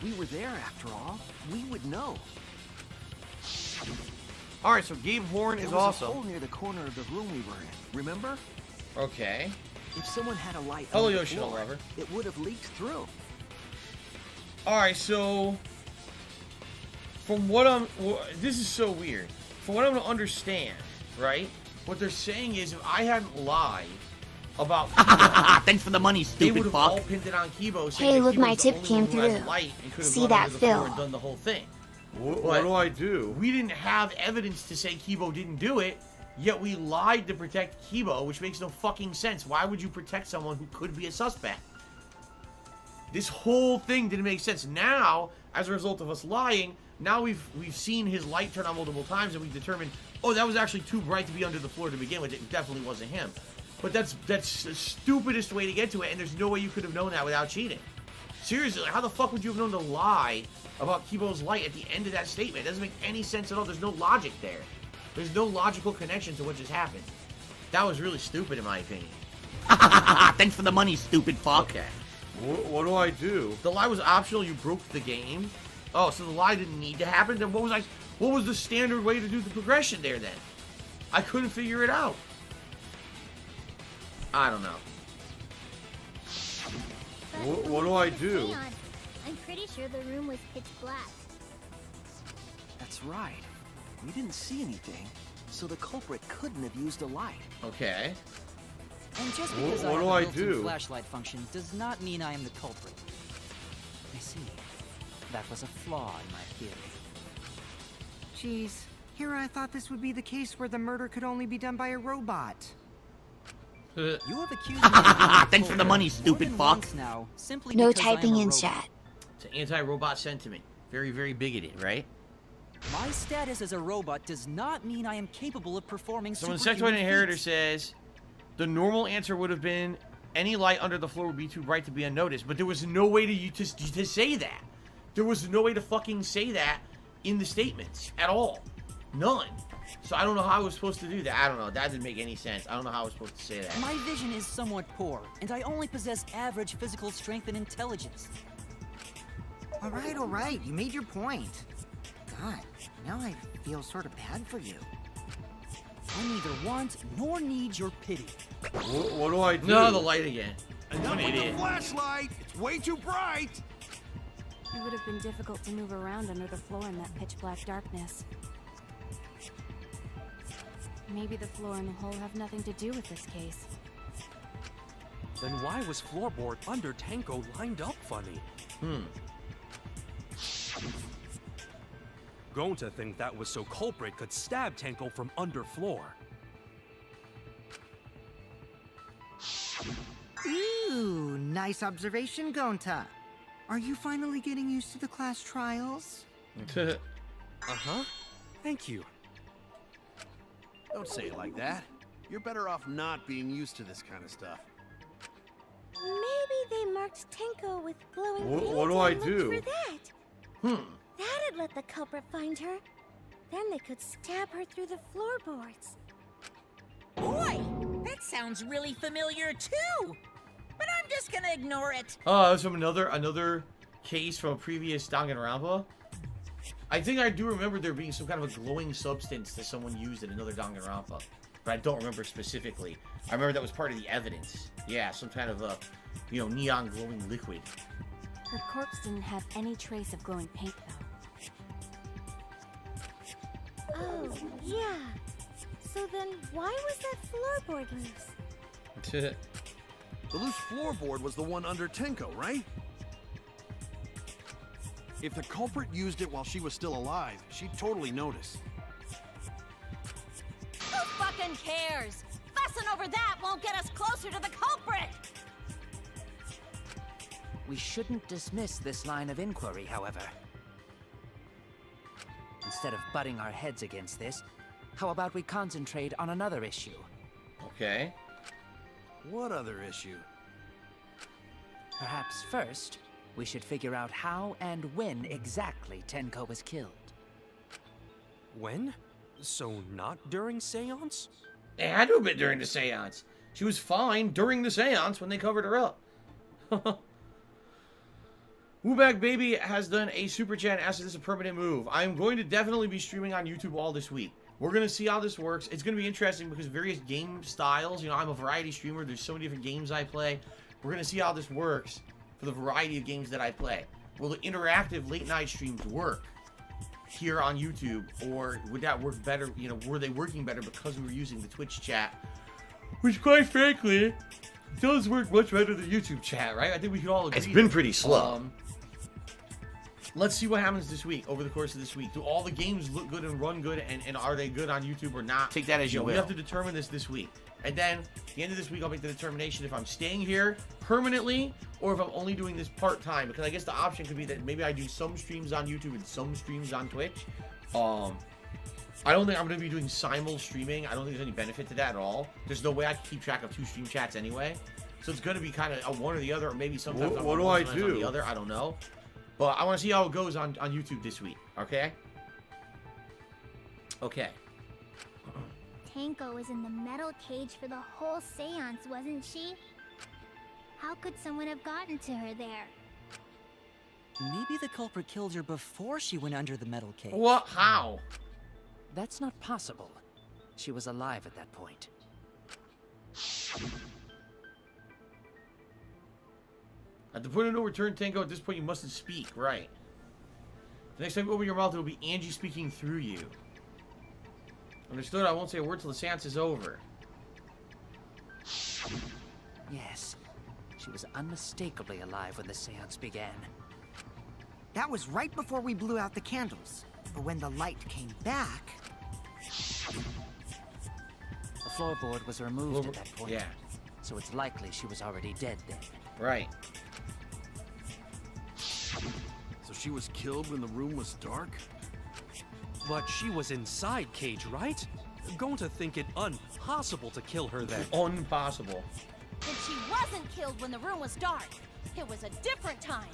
We were there after all. We would know. Alright, so Gabe Horn is There was awesome. a hole near the corner of the room we were in. Remember? Okay. If someone had a light Hello, under the Yoshino floor, lover. it would have leaked through. Alright, so from what this is so weird. From what I'm gonna understand, right? What they're saying is if I hadn't lied about thanks for the money, they would stupid have all fuck. pinned it on Kibo saying Hey, that look, Kibo's my the tip only came one who has through. light and could have See gone that under the floor fill? and done the whole thing. What do I do? We didn't have evidence to say Kibo didn't do it, yet we lied to protect Kibo, which makes no fucking sense. Why would you protect someone who could be a suspect? This whole thing didn't make sense. Now, as a result of us lying, now we've seen his light turn on multiple times and we've determined, oh, that was actually too bright to be under the floor to begin with. It definitely wasn't him. But that's the stupidest way to get to it, and there's no way you could have known that without cheating. Seriously, like, how the fuck would you have known to lie about Kibo's light at the end of that statement? It doesn't make any sense at all. There's no logic there. There's no logical connection to what just happened. That was really stupid in my opinion. Thanks for the money, stupid fuck. Okay. What do I do? The lie was optional. You broke the game. Oh, so the lie didn't need to happen? Then what was the standard way to do the progression there then? I couldn't figure it out. I don't know. What do I do? Hang on. I'm pretty sure the room was pitch black. That's right. We didn't see anything, so the culprit couldn't have used a light. Okay. And just because What I do have I a built-in do? flashlight function does not mean I am the culprit. I see. That was a flaw in my theory. Jeez, here I thought this would be the case where the murder could only be done by a robot. You have accused me of Thanks for the money, stupid more than fuck. once now, simply No because I am typing a in robot. chat. It's an anti-robot sentiment. Very, very bigoted, right? My status as a robot does not mean I am capable of performing So when superhuman Sectoid Inheritor feats. says, the normal answer would have been any light under the floor would be too bright to be unnoticed, but there was no way to say that. There was no way to fucking say that in the statements at all. None. So I don't know how I was supposed to do that. I don't know. That didn't make any sense. I don't know how I was supposed to say that. My vision is somewhat poor, and I only possess average physical strength and intelligence. All right. You made your point. God, now I feel sort of bad for you. I neither want nor need your pity. What do I do? No, the light again. Enough with the flashlight! It's way too bright! It would have been difficult to move around under the floor in that pitch-black darkness. Maybe the floor and the hole have nothing to do with this case. Then why was floorboard under Tenko lined up funny? Going to think that was so culprit could stab Tenko from underfloor. Ooh, nice observation, Gonta. Are you finally getting used to the class trials? Uh-huh. Thank you. Don't say it like that. You're better off not being used to this kind of stuff. Maybe they marked Tenko with glowing paint What do I and do? looked for that. That'd let the culprit find her. Then they could stab her through the floorboards. Boy, that sounds really familiar too. But I'm just gonna ignore it. Oh, that's from another case from a previous Danganronpa. I think I do remember there being some kind of a glowing substance that someone used in another Danganronpa, but I don't remember specifically. I remember that was part of the evidence. Yeah, some kind of a, neon glowing liquid. Her corpse didn't have any trace of glowing paint, though. Oh, yeah. So then why was that floorboard loose? The loose floorboard was the one under Tenko, right? If the culprit used it while she was still alive, she'd totally notice. Who fucking cares? Fussing over that won't get us closer to the culprit! We shouldn't dismiss this line of inquiry, however. Instead of butting our heads against this, how about we concentrate on another issue? Okay. What other issue? Perhaps first, we should figure out how and when exactly Tenko was killed. When? So not during seance? It had to have been during the seance. She was fine during the seance when they covered her up. Wooback Baby has done a super chat and asked if this is a permanent move. I'm going to definitely be streaming on YouTube all this week. We're going to see how this works. It's going to be interesting because various game styles, I'm a variety streamer. There's so many different games I play. We're going to see how this works for the variety of games that I play. Will the interactive late night streams work here on YouTube, or would that work better? Were they working better because we were using the Twitch chat, which quite frankly does work much better than YouTube chat, right? I think we could all agree. It's been pretty slow. Let's see what happens this week, over the course of this week. Do all the games look good and run good, and are they good on YouTube or not? Take that as you will. We have to determine this week. And then, at the end of this week, I'll make the determination if I'm staying here permanently or if I'm only doing this part-time. Because I guess the option could be that maybe I do some streams on YouTube and some streams on Twitch. I don't think I'm going to be doing simul streaming. I don't think there's any benefit to that at all. There's no way I can keep track of 2 stream chats anyway. So it's going to be kind of a one or the other, or maybe sometimes what do I on do? the other. I don't know. But I want to see how it goes on YouTube this week, okay? Okay. Tenko was in the metal cage for the whole seance, wasn't she? How could someone have gotten to her there? Maybe the culprit killed her before she went under the metal cage. What? How? That's not possible. She was alive at that point. At the point of no return, Tenko, at this point you mustn't speak, right? The next time you open your mouth, it will be Angie speaking through you. Understood? I won't say a word till the seance is over. Yes. She was unmistakably alive when the seance began. That was right before we blew out the candles. But when the light came back... The floorboard was removed at that point. Yeah. So it's likely she was already dead then. Right. So she was killed when the room was dark? But she was inside cage, right? Going to think it impossible to kill her then. Impossible. And she wasn't killed when the room was dark. It was a different time.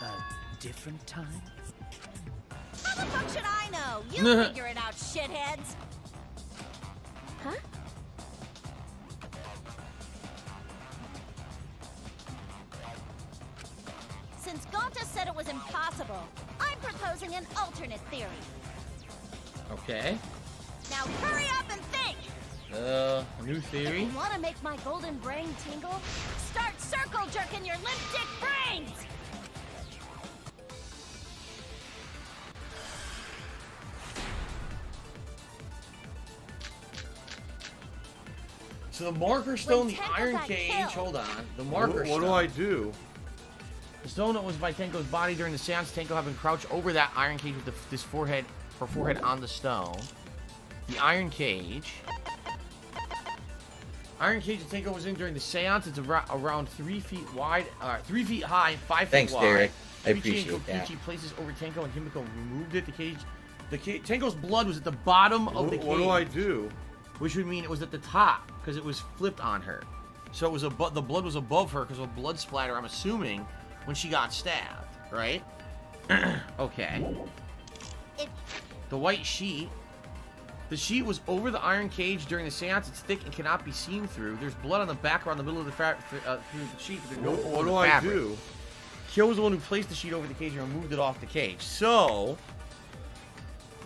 A different time? How the fuck should I know? You figure it out, shitheads! Huh? Since Gonta said it was impossible, I'm proposing an alternate theory. Okay. Now hurry up and think! A new theory? If you want to make my golden brain tingle, start circle jerking your limp dick brains! So the marker stone, the iron cage, hold on. The marker stone. What do I do? The stone that was by Tenko's body during the seance, Tenko had been crouched over that iron cage with her forehead on the stone. The iron cage. Iron cage that Tenko was in during the seance, it's around 3 feet wide, 3 feet high, 5 feet Thanks, wide. Derek. I Shuichi appreciate and that. Kokichi places over Tenko and Himiko removed it. The cage, Tenko's blood was at the bottom of the cage. What do I do? Which would mean it was at the top because it was flipped on her. So it was the blood was above her because of a blood splatter, I'm assuming, when she got stabbed, right? Okay. The white sheet. The sheet was over the iron cage during the seance. It's thick and cannot be seen through. There's blood on the background in the middle of the through the sheet. But there's no What do I do? Kyo was the one who placed the sheet over the cage and removed it off the cage. So,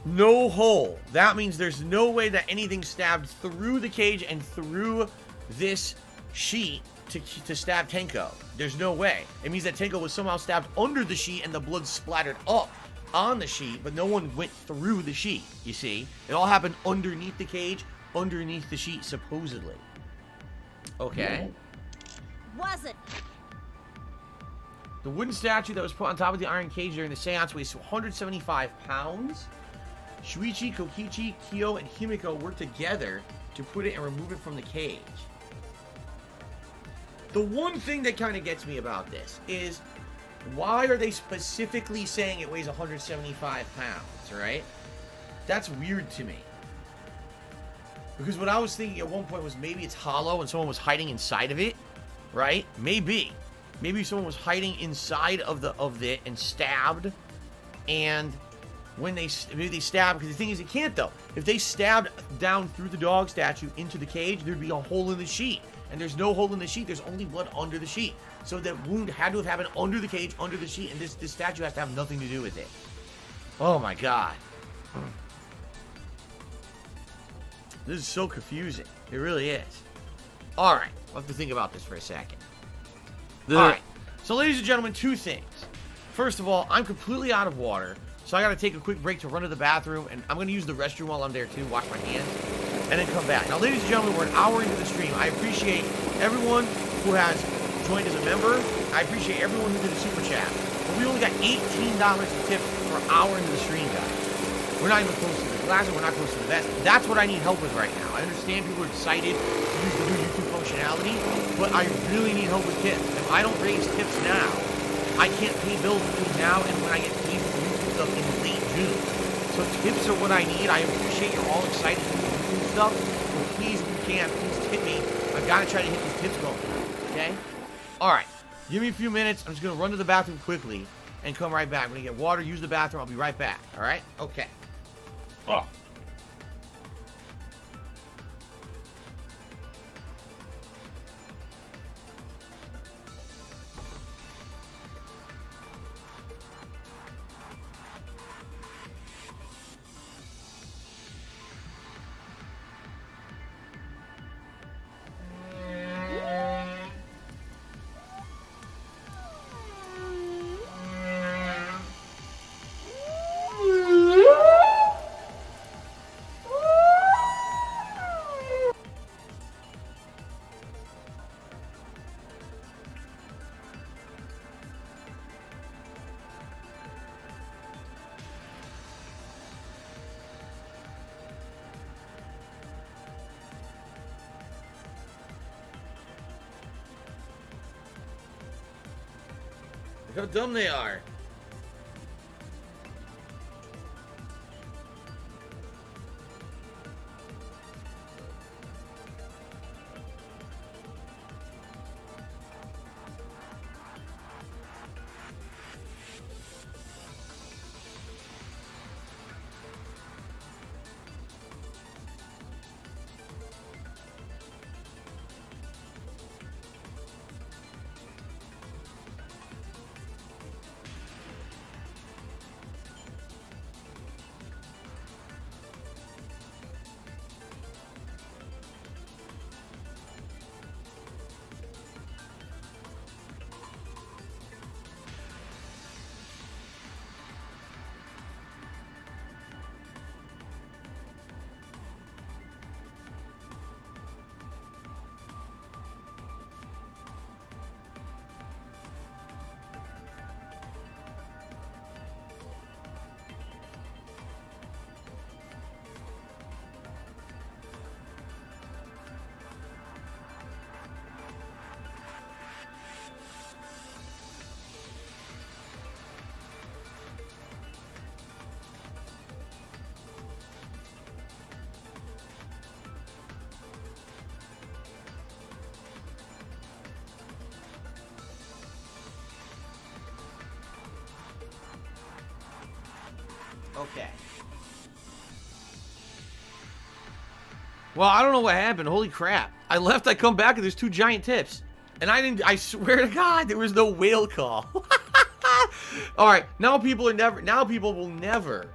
no hole. That means there's no way that anything stabbed through the cage and through this sheet to stab Tenko. There's no way. It means that Tenko was somehow stabbed under the sheet and the blood splattered up on the sheet, but no one went through the sheet, you see? It all happened underneath the cage, underneath the sheet, supposedly. Okay. Wasn't. The wooden statue that was put on top of the iron cage during the seance weighs 175 pounds. Shuichi, Kokichi, Kyo, and Himiko worked together to put it and remove it from the cage. The one thing that kind of gets me about this is, why are they specifically saying it weighs 175 pounds, right? That's weird to me. Because what I was thinking at one point was maybe it's hollow and someone was hiding inside of it, right? Maybe. Maybe someone was hiding inside of it and stabbed, and when they stabbed, because the thing is, it can't though. If they stabbed down through the dog statue into the cage, there'd be a hole in the sheet. And there's no hole in the sheet, there's only blood under the sheet. So that wound had to have happened under the cage, under the sheet, and this statue has to have nothing to do with it. Oh my god. This is so confusing. It really is. Alright, we'll have to think about this for a second. Alright, so ladies and gentlemen, two things. First of all, I'm completely out of water, so I gotta take a quick break to run to the bathroom, and I'm gonna use the restroom while I'm there too, wash my hands, and then come back. Now, ladies and gentlemen, we're an hour into the stream. I appreciate everyone who has joined as a member. I appreciate everyone who did a super chat. But we only got $18 in tips for an hour into the stream, guys. We're not even close to the glasses. We're not close to the vest. That's what I need help with right now. I understand people are excited to use the new YouTube functionality, but I really need help with tips. If I don't raise tips now, I can't pay bills between now and when I get paid for YouTube stuff in late June. So tips are what I need. I appreciate you're all excited to do YouTube stuff. So please, if you can, please tip me. I've got to try to hit these tips going. Okay? Alright. Give me a few minutes. I'm just going to run to the bathroom quickly and come right back. I'm going to get water, use the bathroom. I'll be right back. Alright? Okay. Oh. Look how dumb they are. Okay. Well, I don't know what happened. Holy crap. I left, I come back, and there's 2 giant tips. And I swear to God, there was no whale call. Alright, now people will never,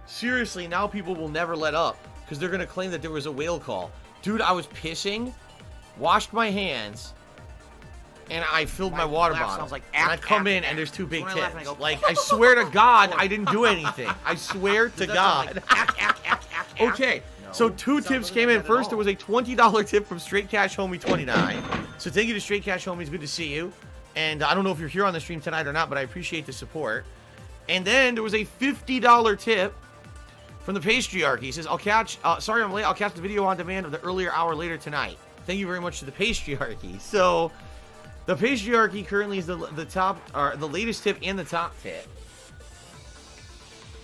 seriously, now people will never let up. Because they're going to claim that there was a whale call. Dude, I was pissing, washed my hands, and I filled my water bottle. Like and I come in, and there's 2 big tips. Like, I swear to God, I didn't do anything. I swear to God. Okay. So 2 tips came in. First, there was a $20 tip from Straight Cash Homie 29. So thank you to Straight Cash Homie. It's good to see you. And I don't know if you're here on the stream tonight or not, but I appreciate the support. And then there was a $50 tip from the Pastryarchy. He says, sorry I'm late. I'll catch the video on demand of the earlier hour later tonight. Thank you very much to the Pastryarchy. So the Pastryarchy currently is the top, or the latest tip and the top tip.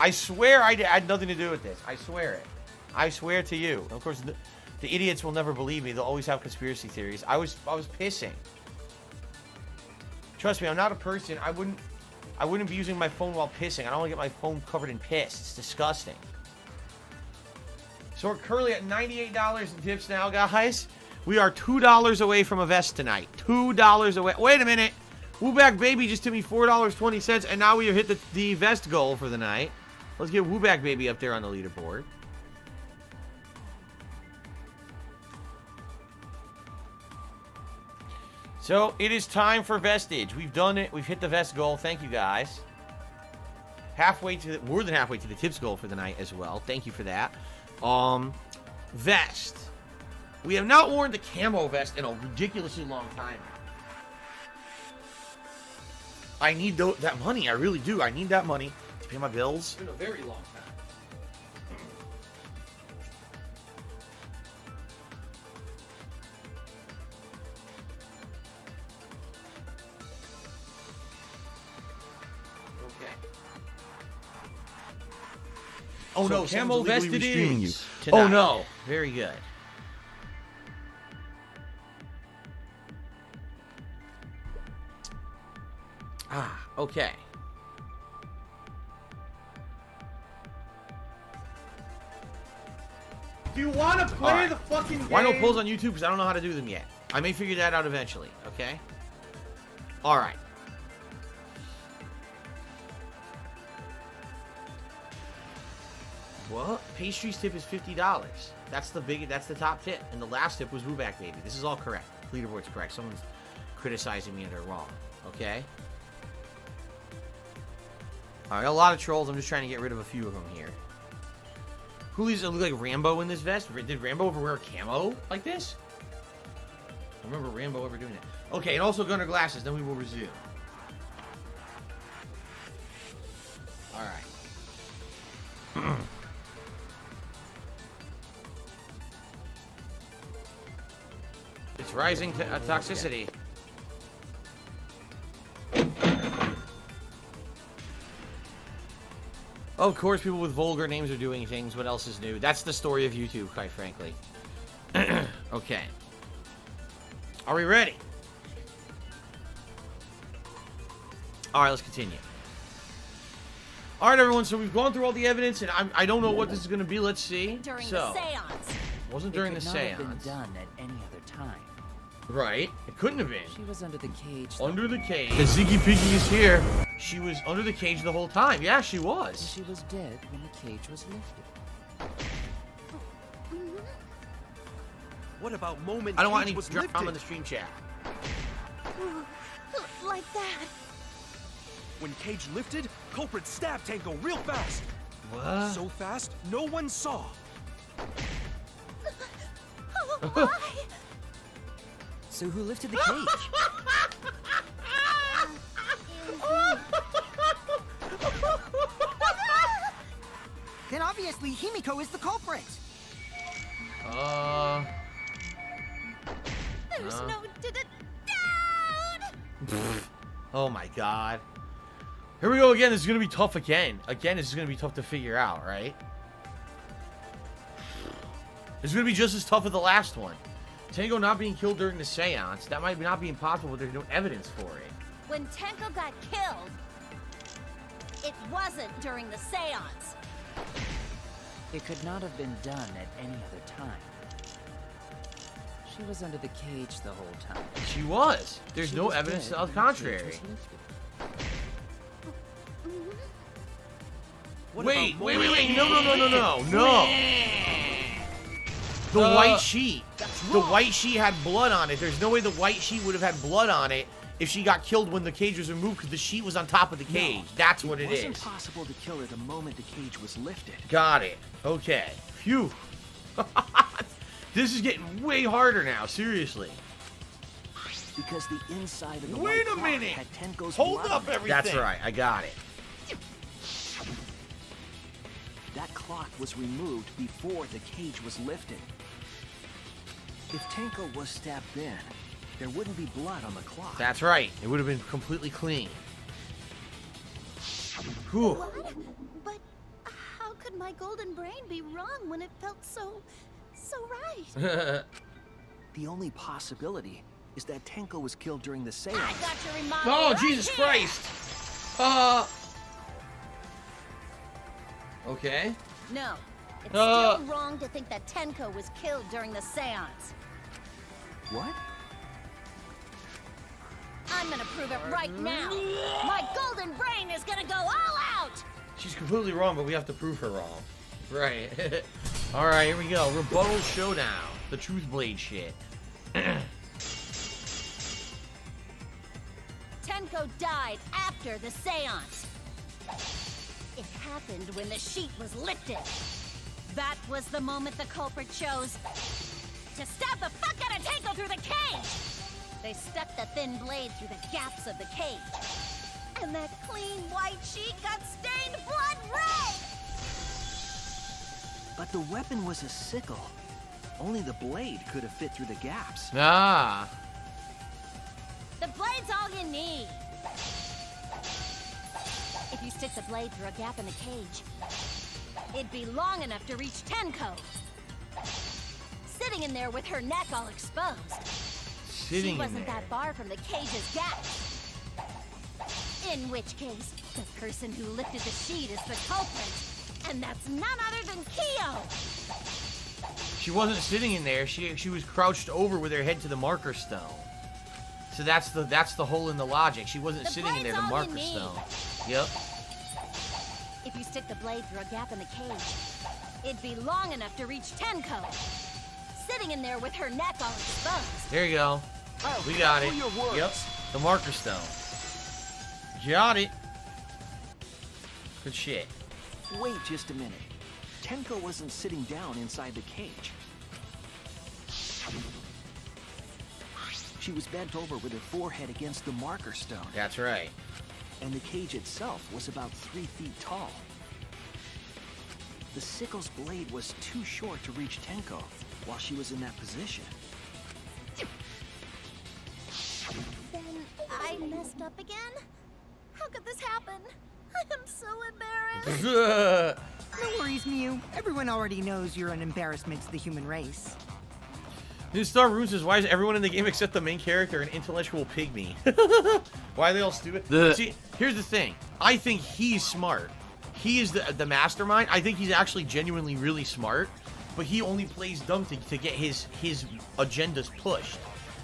I swear I had nothing to do with this. I swear it. I swear to you. Of course, the idiots will never believe me. They'll always have conspiracy theories. I was pissing. Trust me, I'm not a person. I wouldn't be using my phone while pissing. I don't want to get my phone covered in piss. It's disgusting. So we're currently at $98 in tips now, guys. We are $2 away from a vest tonight. $2 away. Wait a minute. Wooback Baby just tipped me $4.20, and now we have hit the vest goal for the night. Let's get Wooback Baby up there on the leaderboard. So, it is time for vestige. We've done it. We've hit the vest goal. Thank you, guys. More than halfway to the tips goal for the night as well. Thank you for that. Vest. We have not worn the camo vest in a ridiculously long time. I need that money. I really do. I need that money to pay my bills. It's been a very long time. Oh no, camo vested is. Oh no. Very good. Okay. Do you want to play the fucking game? Why no polls on YouTube? Because I don't know how to do them yet. I may figure that out eventually, okay? Alright. What? Pastry's tip is $50. That's the top tip. And the last tip was Wooback Baby. This is all correct. Leaderboard's correct. Someone's criticizing me and they're wrong. Okay? Alright, a lot of trolls. I'm just trying to get rid of a few of them here. Who look like Rambo in this vest? Did Rambo ever wear camo like this? I remember Rambo ever doing it. Okay, and also Gunner glasses. Then we will resume. Alright. It's rising toxicity. Of course, people with vulgar names are doing things. What else is new? That's the story of YouTube, quite frankly. Okay. Are we ready? Alright, let's continue. Alright, everyone, so we've gone through all the evidence, and I don't know what this is going to be. Let's see. During the seance. It wasn't during the seance. It could not have been done at any other time. Right. It couldn't have been. She was under the cage. Under the cage. The Ziggy Piggy is here. She was under the cage the whole time. Yeah, she was. She was dead when the cage was lifted. What about moment I don't want Cage any was drama lifted? in the stream chat. Like that. When Cage lifted, culprit stabbed Tango real fast. What? So fast, no one saw. Why? So who lifted the cage? Then obviously Himiko is the culprit. There's no doubt. Oh my god. Here we go again. This is going to be tough again. Again, this is going to be tough to figure out, right? It's going to be just as tough as the last one. Tango not being killed during the seance, that might not be impossible, but there's no evidence for it. When Tango got killed, it wasn't during the seance. It could not have been done at any other time. She was under the cage the whole time. She was. There's no evidence to the contrary. Wait. No. The white sheet. The white sheet had blood on it. There's no way the white sheet would have had blood on it if she got killed when the cage was removed, because the sheet was on top of the cage. That's what it is. It wasn't possible to kill her the moment the cage was lifted. Got it. Okay. Phew. This is getting way harder now, seriously. Because the inside of the Wait white a minute. had Tenko's Hold blood up on it. everything. That's right. I got it. That cloth was removed before the cage was lifted. If Tenko was stabbed then, there wouldn't be blood on the cloth. That's right. It would have been completely clean. Whew. What? But how could my golden brain be wrong when it felt so right? The only possibility is that Tenko was killed during the seance. I got your remodel. Oh, right Jesus here. Christ. Okay. No. It's still wrong to think that Tenko was killed during the seance. What? I'm gonna prove it right now. My golden brain is gonna go all out. She's completely wrong, but we have to prove her wrong. Right. All right, here we go. Rebuttal showdown. The truth blade shit. Tenko died after the seance. It happened when the sheet was lifted. That was the moment the culprit chose to stab the fuck out of Tenko through the cage. They stuck the thin blade through the gaps of the cage. And that clean white sheet got stained blood red! But the weapon was a sickle. Only the blade could have fit through the gaps. Ah. The blade's all you need. If you stick the blade through a gap in the cage, it'd be long enough to reach Tenko. Sitting in there with her neck all exposed. She wasn't that far from the cage's gap. In which case, the person who lifted the sheet is the culprit. And that's none other than Kyo! She wasn't sitting in there. She was crouched over with her head to the marker stone. So that's the hole in the logic. She wasn't sitting in there, the marker stone. Yep. If you stick the blade through a gap in the cage, it'd be long enough to reach Tenko. Sitting in there with her neck all exposed. There you go. We got it. Yep. The marker stone. Got it. Good shit. Wait just a minute. Tenko wasn't sitting down inside the cage. She was bent over with her forehead against the marker stone. That's right. And the cage itself was about 3 feet tall. The sickle's blade was too short to reach Tenko while she was in that position. Then I messed up again? How could this happen? I am so embarrassed. No worries, Mew. Everyone already knows you're an embarrassment to the human race. New Star Rune says, why is everyone in the game except the main character an intellectual pygmy? Why are they all stupid? See, here's the thing. I think he's smart. He is the mastermind. I think he's actually genuinely really smart, but he only plays dumb to get his agendas pushed.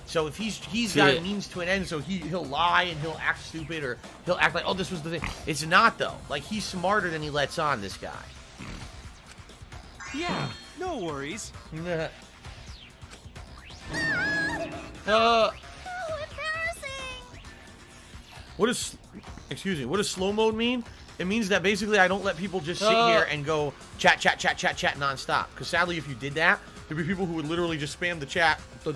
So if he's got a means to an end, so he'll lie and he'll act stupid, or he'll act like, oh, this was the thing. It's not, though. Like, he's smarter than he lets on, this guy. Yeah, no worries. How embarrassing! What does slow mode mean? It means that basically I don't let people just sit here and go chat nonstop. Because sadly, if you did that, there'd be people who would literally just spam the chat to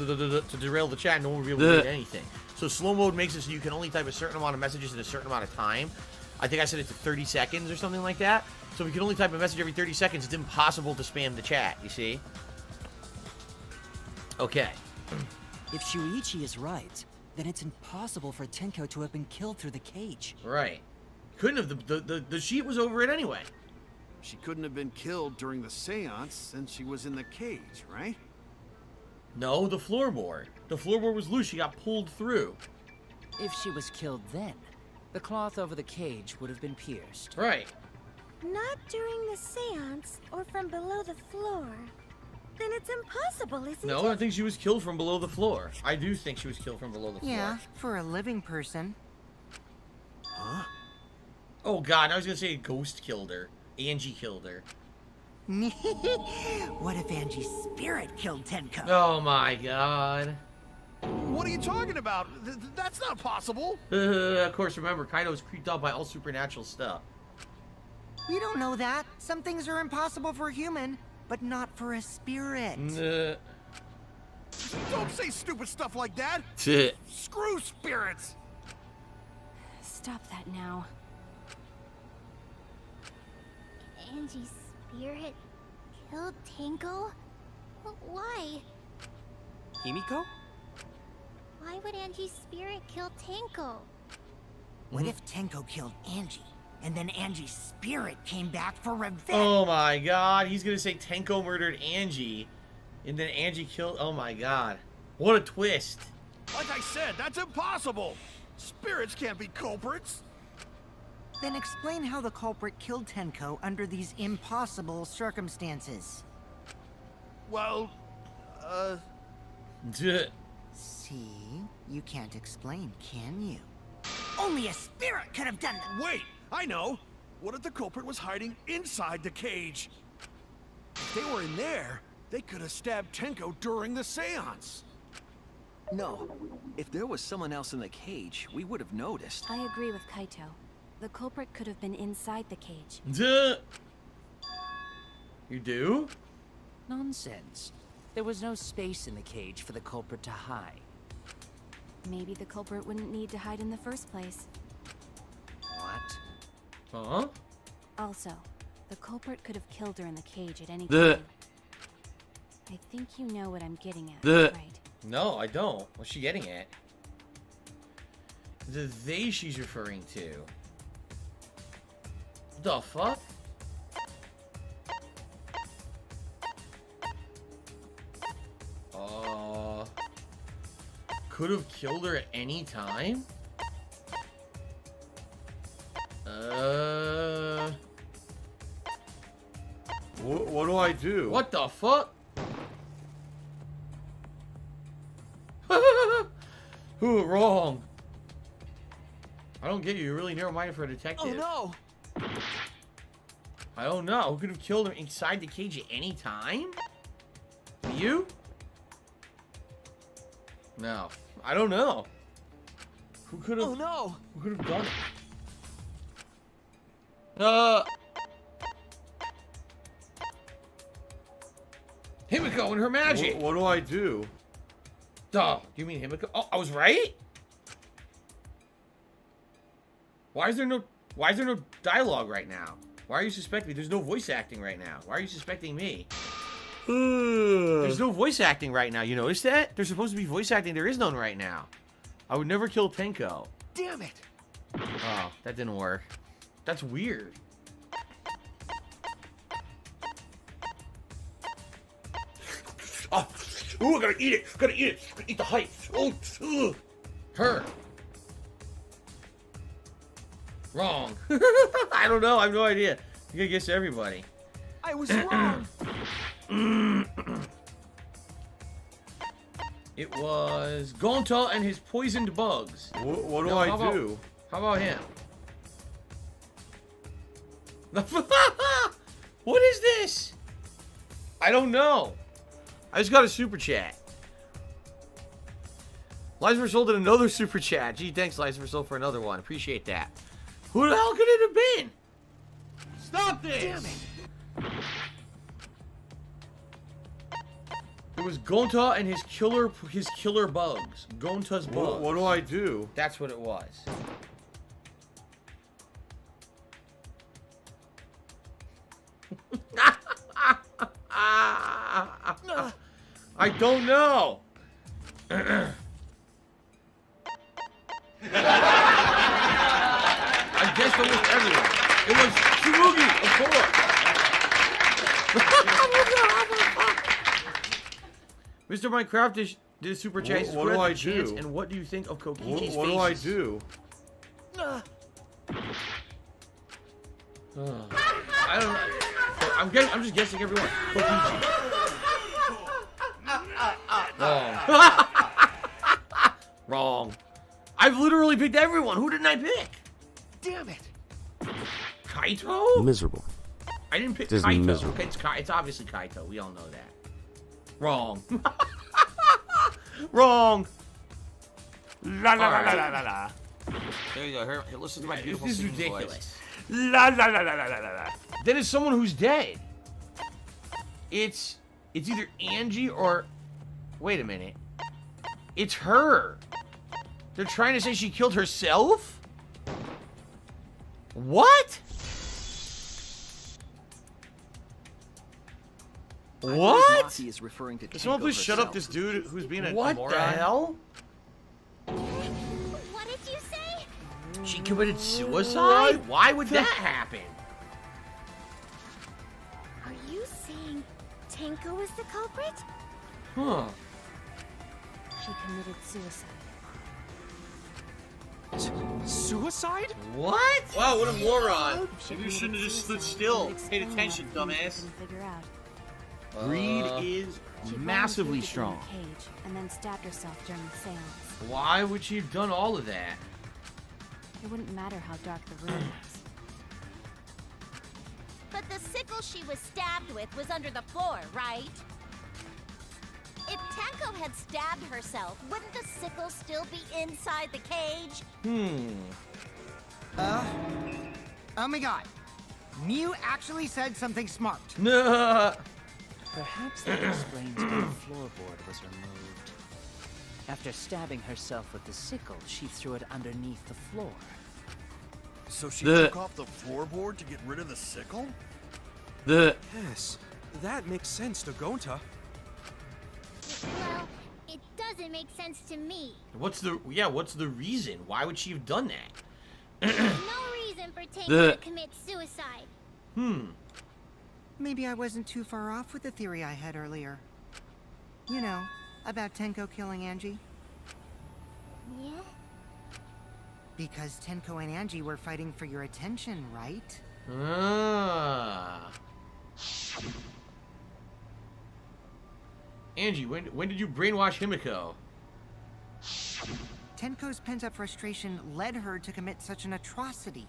derail the chat, and no one would be able to read anything. So slow mode makes it so you can only type a certain amount of messages in a certain amount of time. I think I said it's 30 seconds or something like that. So if you can only type a message every 30 seconds, it's impossible to spam the chat, you see? Okay. If Shuichi is right, then it's impossible for Tenko to have been killed through the cage. Right. Couldn't have. The sheet was over it anyway. She couldn't have been killed during the seance since she was in the cage, right? No, the floorboard. The floorboard was loose. She got pulled through. If she was killed then, the cloth over the cage would have been pierced. Right. not during the seance or from below the floor, then it's impossible, isn't it? No, I think she was killed from below the floor. I do think she was killed from below the floor. Yeah, for a living person. Huh? Oh god, I was gonna say a ghost killed her. Angie killed her. What if Angie's spirit killed Tenko? Oh my god. What are you talking about? That's not possible. Of course, remember, Kaido was creeped out by all supernatural stuff. We don't know that. Some things are impossible for a human, but not for a spirit. Don't say stupid stuff like that. Screw spirits. Stop that now. Angie's spirit killed Tenko? Why? Himiko? Why would Angie's spirit kill Tenko? What if Tenko killed Angie, and then Angie's spirit came back for revenge? Oh my god, he's gonna say Tenko murdered Angie, and then Angie killed... Oh my god. What a twist. Like I said, that's impossible. Spirits can't be culprits. Then explain how the culprit killed Tenko under these impossible circumstances. Well, See? You can't explain, can you? Only a spirit could have done that! Wait! I know! What if the culprit was hiding inside the cage? If they were in there, they could have stabbed Tenko during the seance. No. If there was someone else in the cage, we would have noticed. I agree with Kaito. The culprit could have been inside the cage. You do? Nonsense. There was no space in the cage for the culprit to hide. Maybe the culprit wouldn't need to hide in the first place. What? Huh? Also, the culprit could have killed her in the cage at any time. I think you know what I'm getting at, right? No, I don't. What's she getting at? The they she's referring to. The fuck? Could have killed her at any time? What do I do? What the fuck? Who wrong? I don't get you. You're really narrow-minded for a detective. Oh no! I don't know. Who could have killed her inside the cage at any time? You? No. I don't know. Who could have... Oh no! Who could have done it? Himiko and her magic! What do I do? Duh. You mean Himiko? Oh, I was right? Why is there no dialogue right now? Why are you suspecting me? There's no voice acting right now. Why are you suspecting me? There's no voice acting right now. You notice that? There's supposed to be voice acting. There is none right now. I would never kill Tenko. Damn it! Oh, that didn't work. That's weird. Oh, ooh, I gotta eat it. Gotta eat it. Gotta eat the height. Oh, ugh. Her. Wrong. I don't know. I have no idea. You gotta guess everybody. I was wrong. It was Gonta and his poisoned bugs. What do I do? How about him? What is this? I don't know. I just got a super chat. Liza for Soul did another super chat. Gee, thanks, Liza for Soul, for another one. Appreciate that. Who the hell could it have been? Stop this! Damn it! It was Gonta and his killer bugs. Gonta's bugs. What do I do? That's what it was. I don't know. I guessed almost everyone. It was Tsurugi, of course. Mr. Minecraft did a super chat. What do I do? And what do you think of Kokichi's What do I do? I don't know. I'm just guessing everyone. Wrong. Wrong. I've literally picked everyone. Who didn't I pick? Damn it. Kaito? Miserable. I didn't pick This is Kaito. miserable. Okay, it's obviously Kaito. We all know that. Wrong. Wrong. La la la la la la la. There you go. Here, listen to my beautiful This is singing ridiculous. voice. La la la la la la la. Then it's someone who's dead. It's either Angie or... Wait a minute. It's her. They're trying to say she killed herself? What? What? Is referring to Can someone please shut up this dude who's being a moron? What the hell? What did you say? She committed suicide? Why would that happen? Are you saying Tenko is the culprit? Huh. She committed suicide. Suicide? What? Wow, what a moron. If she Maybe you committed shouldn't have just stood suicide, still. it would Paid explain attention, why police dumbass. couldn't figure out. Greed is She massively volunteered to be in strong. the cage and then stabbed herself during the seance. Why would she have done all of that? It wouldn't matter how dark the room was. But the sickle she was stabbed with was under the floor, right? If Tenko had stabbed herself, wouldn't the sickle still be inside the cage? Oh my god. Mew actually said something smart. Perhaps that explains why the floorboard was removed. After stabbing herself with the sickle, she threw it underneath the floor. So she took off the floorboard to get rid of the sickle? Yes, that makes sense to Gonta. Well, it doesn't make sense to me. What's the reason? Why would she have done that? There's no reason for Tenko to commit suicide. Maybe I wasn't too far off with the theory I had earlier. You know, about Tenko killing Angie. Yeah? Because Tenko and Angie were fighting for your attention, right? Angie, when did you brainwash Himiko? Tenko's pent-up frustration led her to commit such an atrocity.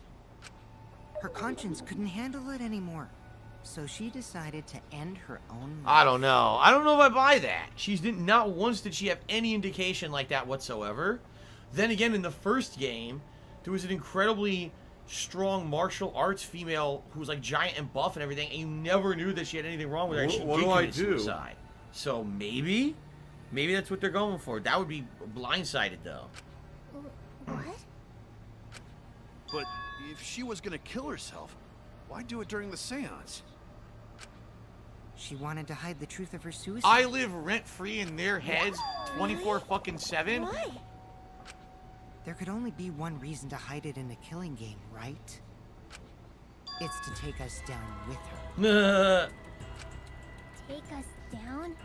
Her conscience couldn't handle it anymore. So she decided to end her own life. I don't know. I don't know if I buy that. Not once did she have any indication like that whatsoever. Then again, in the first game, there was an incredibly strong martial arts female who was like giant and buff and everything, and you never knew that she had anything wrong with her. And she What did do I commit do? suicide. So maybe that's what they're going for. That would be blindsided, though. What? But if she was gonna kill herself, why do it during the seance? She wanted to hide the truth of her suicide. I live rent-free in their heads 24/7. Why? There could only be one reason to hide it in a killing game, right? It's to take us down with her. Take us down?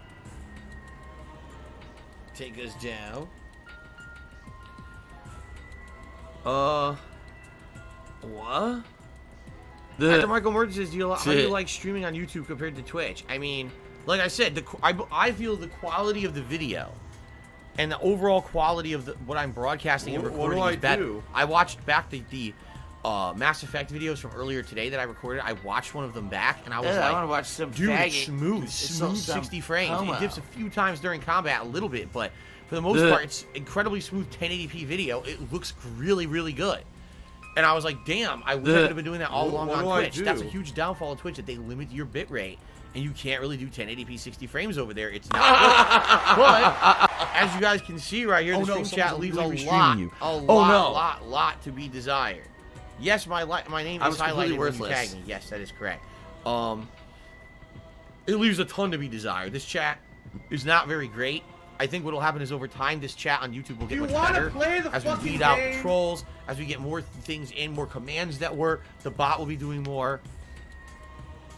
Take us down. What? After Michael Merton says, how do you like streaming on YouTube compared to Twitch? I mean, like I said, I feel the quality of the video and the overall quality of what I'm broadcasting and recording is better. I watched back the Mass Effect videos from earlier today that I recorded. I watched one of them back, and I was like, I want to watch some dude, it's faggot. smooth 60 frames. Homo. It dips a few times during combat, a little bit, but for the most part, it's incredibly smooth 1080p video. It looks really, really good. And I was like, damn, I wish I could have been doing that all along on Twitch. That's a huge downfall of Twitch, that they limit your bit rate, and you can't really do 1080p 60 frames over there. It's not good. But, as you guys can see right here, the stream chat leaves a lot to be desired. Yes, my name is highlighted when you tag me. Yes, that is correct. It leaves a ton to be desired. This chat is not very great. I think what will happen is over time, this chat on YouTube will get much better as we weed out trolls, as we get more things in, more commands that work. The bot will be doing more,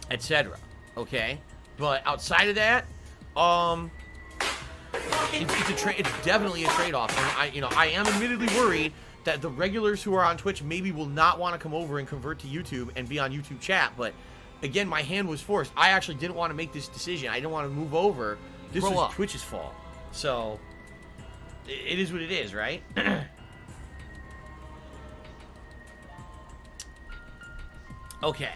etc. Okay, but outside of that, it's definitely a trade-off. And I am admittedly worried that the regulars who are on Twitch maybe will not want to come over and convert to YouTube and be on YouTube chat, but again, my hand was forced. I actually didn't want to make this decision. I didn't want to move over. This was Twitch's fault. So, it is what it is, right? Okay.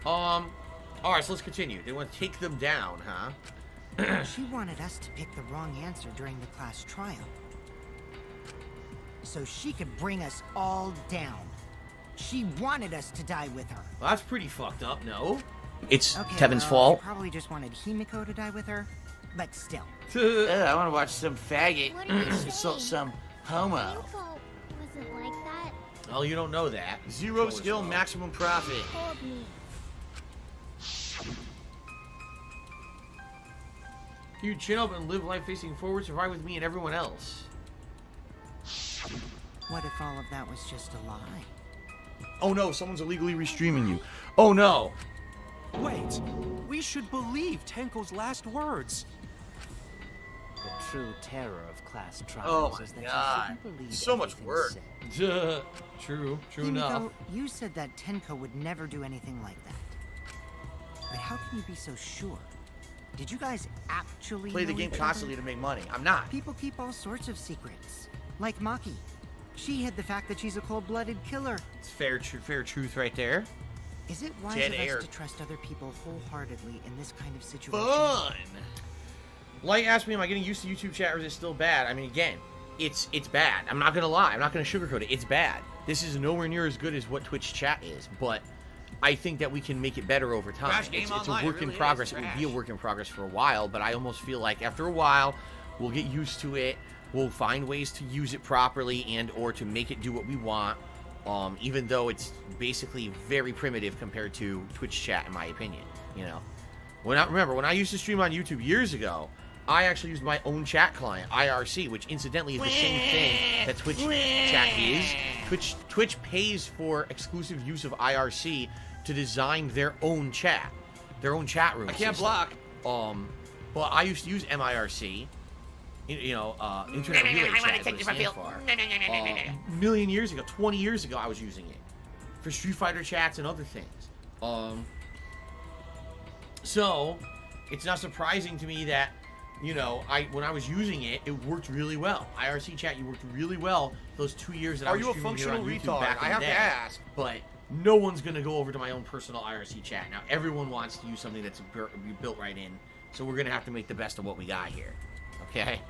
Alright, so let's continue. They want to take them down, huh? She wanted us to pick the wrong answer during the class trial, so she could bring us all down. She wanted us to die with her. Well, that's pretty fucked up, no? It's Okay, Kevin's well, fault. She probably just wanted Himiko to die with her, but still. I want to watch some faggot. What are you saying? Some homo. Himiko wasn't like that. Oh, you don't know that. Zero skill, maximum profit. She told me. You chin up and live life facing forward, survive with me and everyone else. What if all of that was just a lie? Oh no, someone's illegally restreaming you. Oh no. Wait, we should believe Tenko's last words. The true terror of class Oh trials my is that god. you shouldn't believe So much everything work. said. True Himiko, enough. you said that Tenko would never do anything like that. But how can you be so sure? Did you guys actually Play the know game each other? constantly to make money. I'm not. People keep all sorts of secrets. Like Maki. She hid the fact that she's a cold-blooded killer. It's fair truth right there. Is it wise Dead of air. us to trust other people wholeheartedly in this kind of situation? Fun. Light asked me, am I getting used to YouTube chat or is it still bad? I mean, again, it's bad. I'm not gonna lie. I'm not gonna sugarcoat it. It's bad. This is nowhere near as good as what Twitch chat is, but I think that we can make it better over time. Trash game It's online, a work it really in progress. is It will trash. be a work in progress for a while, but I almost feel like after a while, we'll get used to it. We'll find ways to use it properly and or to make it do what we want, even though it's basically very primitive compared to Twitch chat, in my opinion. You know, when I used to stream on YouTube years ago, I actually used my own chat client, IRC, which incidentally is the same thing that Twitch chat is. Twitch pays for exclusive use of IRC to design their own chat room. I can't block. But I used to use MIRC. Internet Relay Chat is what it stands for. A million years ago, 20 years ago, I was using it for Street Fighter chats and other things. So it's not surprising to me that, when I was using it, it worked really well. IRC chat, you worked really well those 2 years that I was streaming here on YouTube back in the day. I have to ask. But no one's gonna go over to my own personal IRC chat now. Everyone wants to use something that's built right in, so we're gonna have to make the best of what we got here. Okay.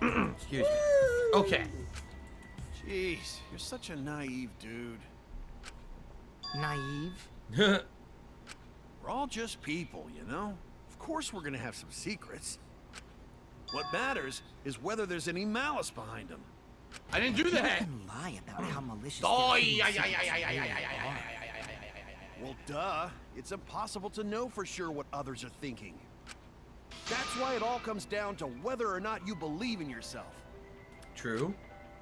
Excuse me. Okay. Jeez, you're such a naive dude. Naive? We're all just people, you know? Of course we're gonna have some secrets. What matters is whether there's any malice behind them. I didn't do that! You can lie about how malicious Well, duh. It's impossible to know for sure what others are thinking. That's why it all comes down to whether or not you believe in yourself. True.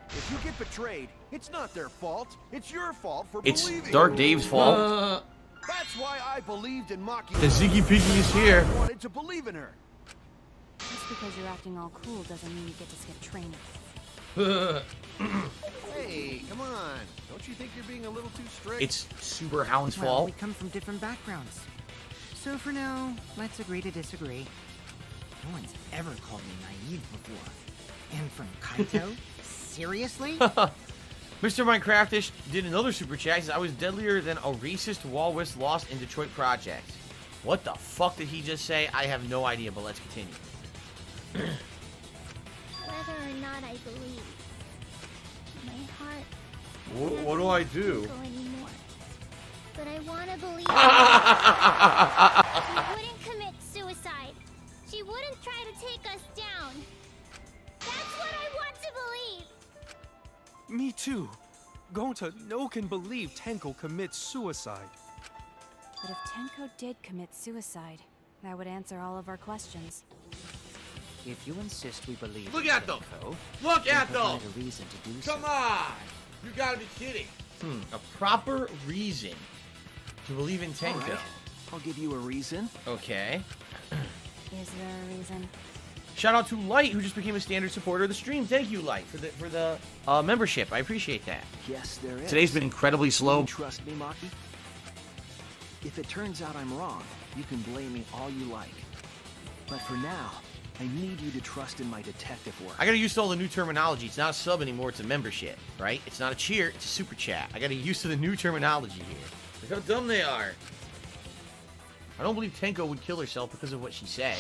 If you get betrayed, it's not their fault. It's your fault for It's believing. Dark Dave's fault. That's why I believed in Maki. The Ziggy Piggy is here. I wanted to believe in her. Just because you're acting all cool doesn't mean you get to skip training. Hey, come on. Don't you think you're being a little too strict? It's Super Hound's Well, fault. we come from different backgrounds. So for now, let's agree to disagree. No one's ever called me naive before. And from Kaito? Seriously? Mr. Minecraftish did another super chat. He says, I was deadlier than a racist walrus lost in Detroit project. What the fuck did he just say? I have no idea, but let's continue. Whether or not I believe, my heart What do I do? doesn't go anymore. But I want to believe she wouldn't commit suicide. She wouldn't try to take us down. That's what I want to believe. Me too. Gonta no can believe Tenko commits suicide. But if Tenko did commit suicide, that would answer all of our questions. If you insist we believe Look in at them. Tenko, Look then at them. provide a reason to do Come so. on! You gotta be kidding. A proper reason to believe in Tenko. All right. I'll give you a reason. Okay. Is there a reason? Shout out to Light, who just became a standard supporter of the stream. Thank you, Light, for the membership. I appreciate that. Yes, there is. Today's been incredibly slow. You trust me, Maki? If it turns out I'm wrong, you can blame me all you like. But for now, I need you to trust in my detective work. I gotta use all the new terminology. It's not a sub anymore, it's a membership, right? It's not a cheer, it's a super chat. I gotta use the new terminology here. Look how dumb they are. I don't believe Tenko would kill herself because of what she said.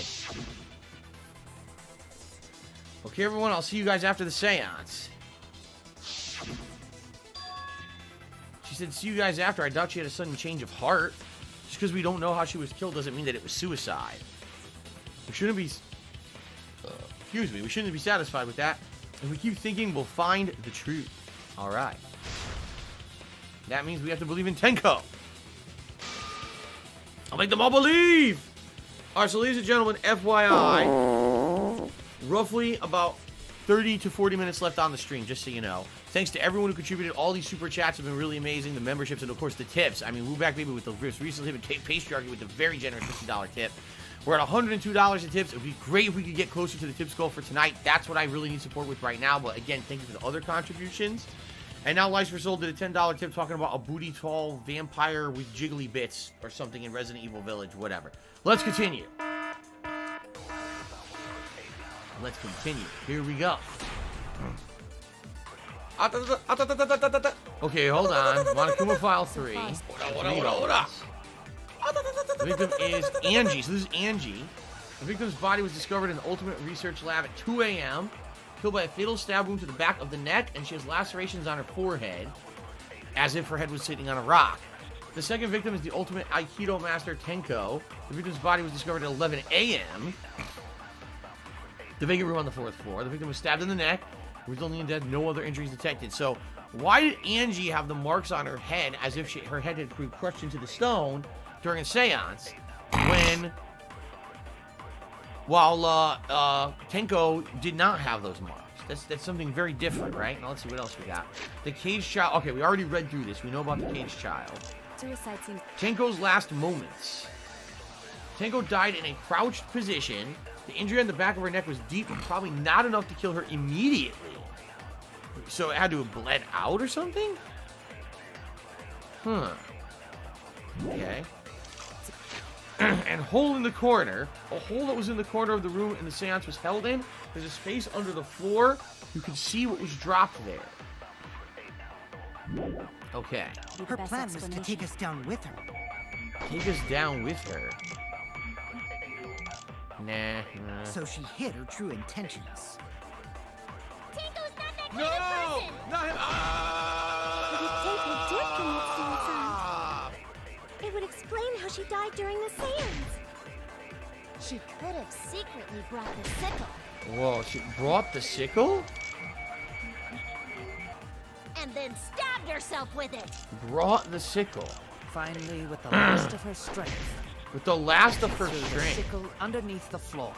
Okay, everyone, I'll see you guys after the seance. She said, see you guys after. I doubt she had a sudden change of heart. Just because we don't know how she was killed doesn't mean that it was suicide. We shouldn't be... excuse me. We shouldn't be satisfied with that. If we keep thinking, we'll find the truth. Alright. That means we have to believe in Tenko. I'll make them all believe! Alright, so ladies and gentlemen, FYI, roughly about 30 to 40 minutes left on the stream, just so you know. Thanks to everyone who contributed. All these super chats have been really amazing. The memberships and, of course, the tips. I mean, Wooback Baby with the recently hit Patriarchy with the very generous $50 tip. We're at $102 in tips. It would be great if we could get closer to the tips goal for tonight. That's what I really need support with right now. But, again, thank you for the other contributions. And now Lice for Soul did a $10 tip talking about a booty tall vampire with jiggly bits or something in Resident Evil Village, whatever. Let's continue. Let's continue. Here we go. Okay, hold on. Monokuma File 3. Hold on. The victim is Angie. So this is Angie. The victim's body was discovered in the Ultimate Research Lab at 2 a.m. Killed by a fatal stab wound to the back of the neck, and she has lacerations on her forehead, as if her head was sitting on a rock. The second victim is the Ultimate Aikido Master Tenko. The victim's body was discovered at 11 a.m. The vacant room on the 4th floor. The victim was stabbed in the neck, resulting in death. No other injuries detected. So, why did Angie have the marks on her head as if her head had been crushed into the stone during a seance, while Tenko did not have those marks? That's something very different, right? Now, let's see what else we got. The Caged Child. Okay, we already read through this. We know about the Caged Child. Suicide seems... Tenko's last moments. Tenko died in a crouched position. The injury on the back of her neck was deep, but probably not enough to kill her immediately. So it had to have bled out or something? Huh. Okay. And hole in the corner. A hole that was in the corner of the room and the seance was held in. There's a space under the floor. You can see what was dropped there. Okay. Her plan was to take us down with her. Take us down with her? Nah. So she hid her true intentions. Tenko's not that kind of person! Not him! But if Tenko did commit suicide, it would explain how she died during the seance. She could have secretly brought the sickle. Whoa, she brought the sickle? And then stabbed herself with it. Brought the sickle. Finally, with the last of her strength. With the last of her The strength. sickle underneath the floor.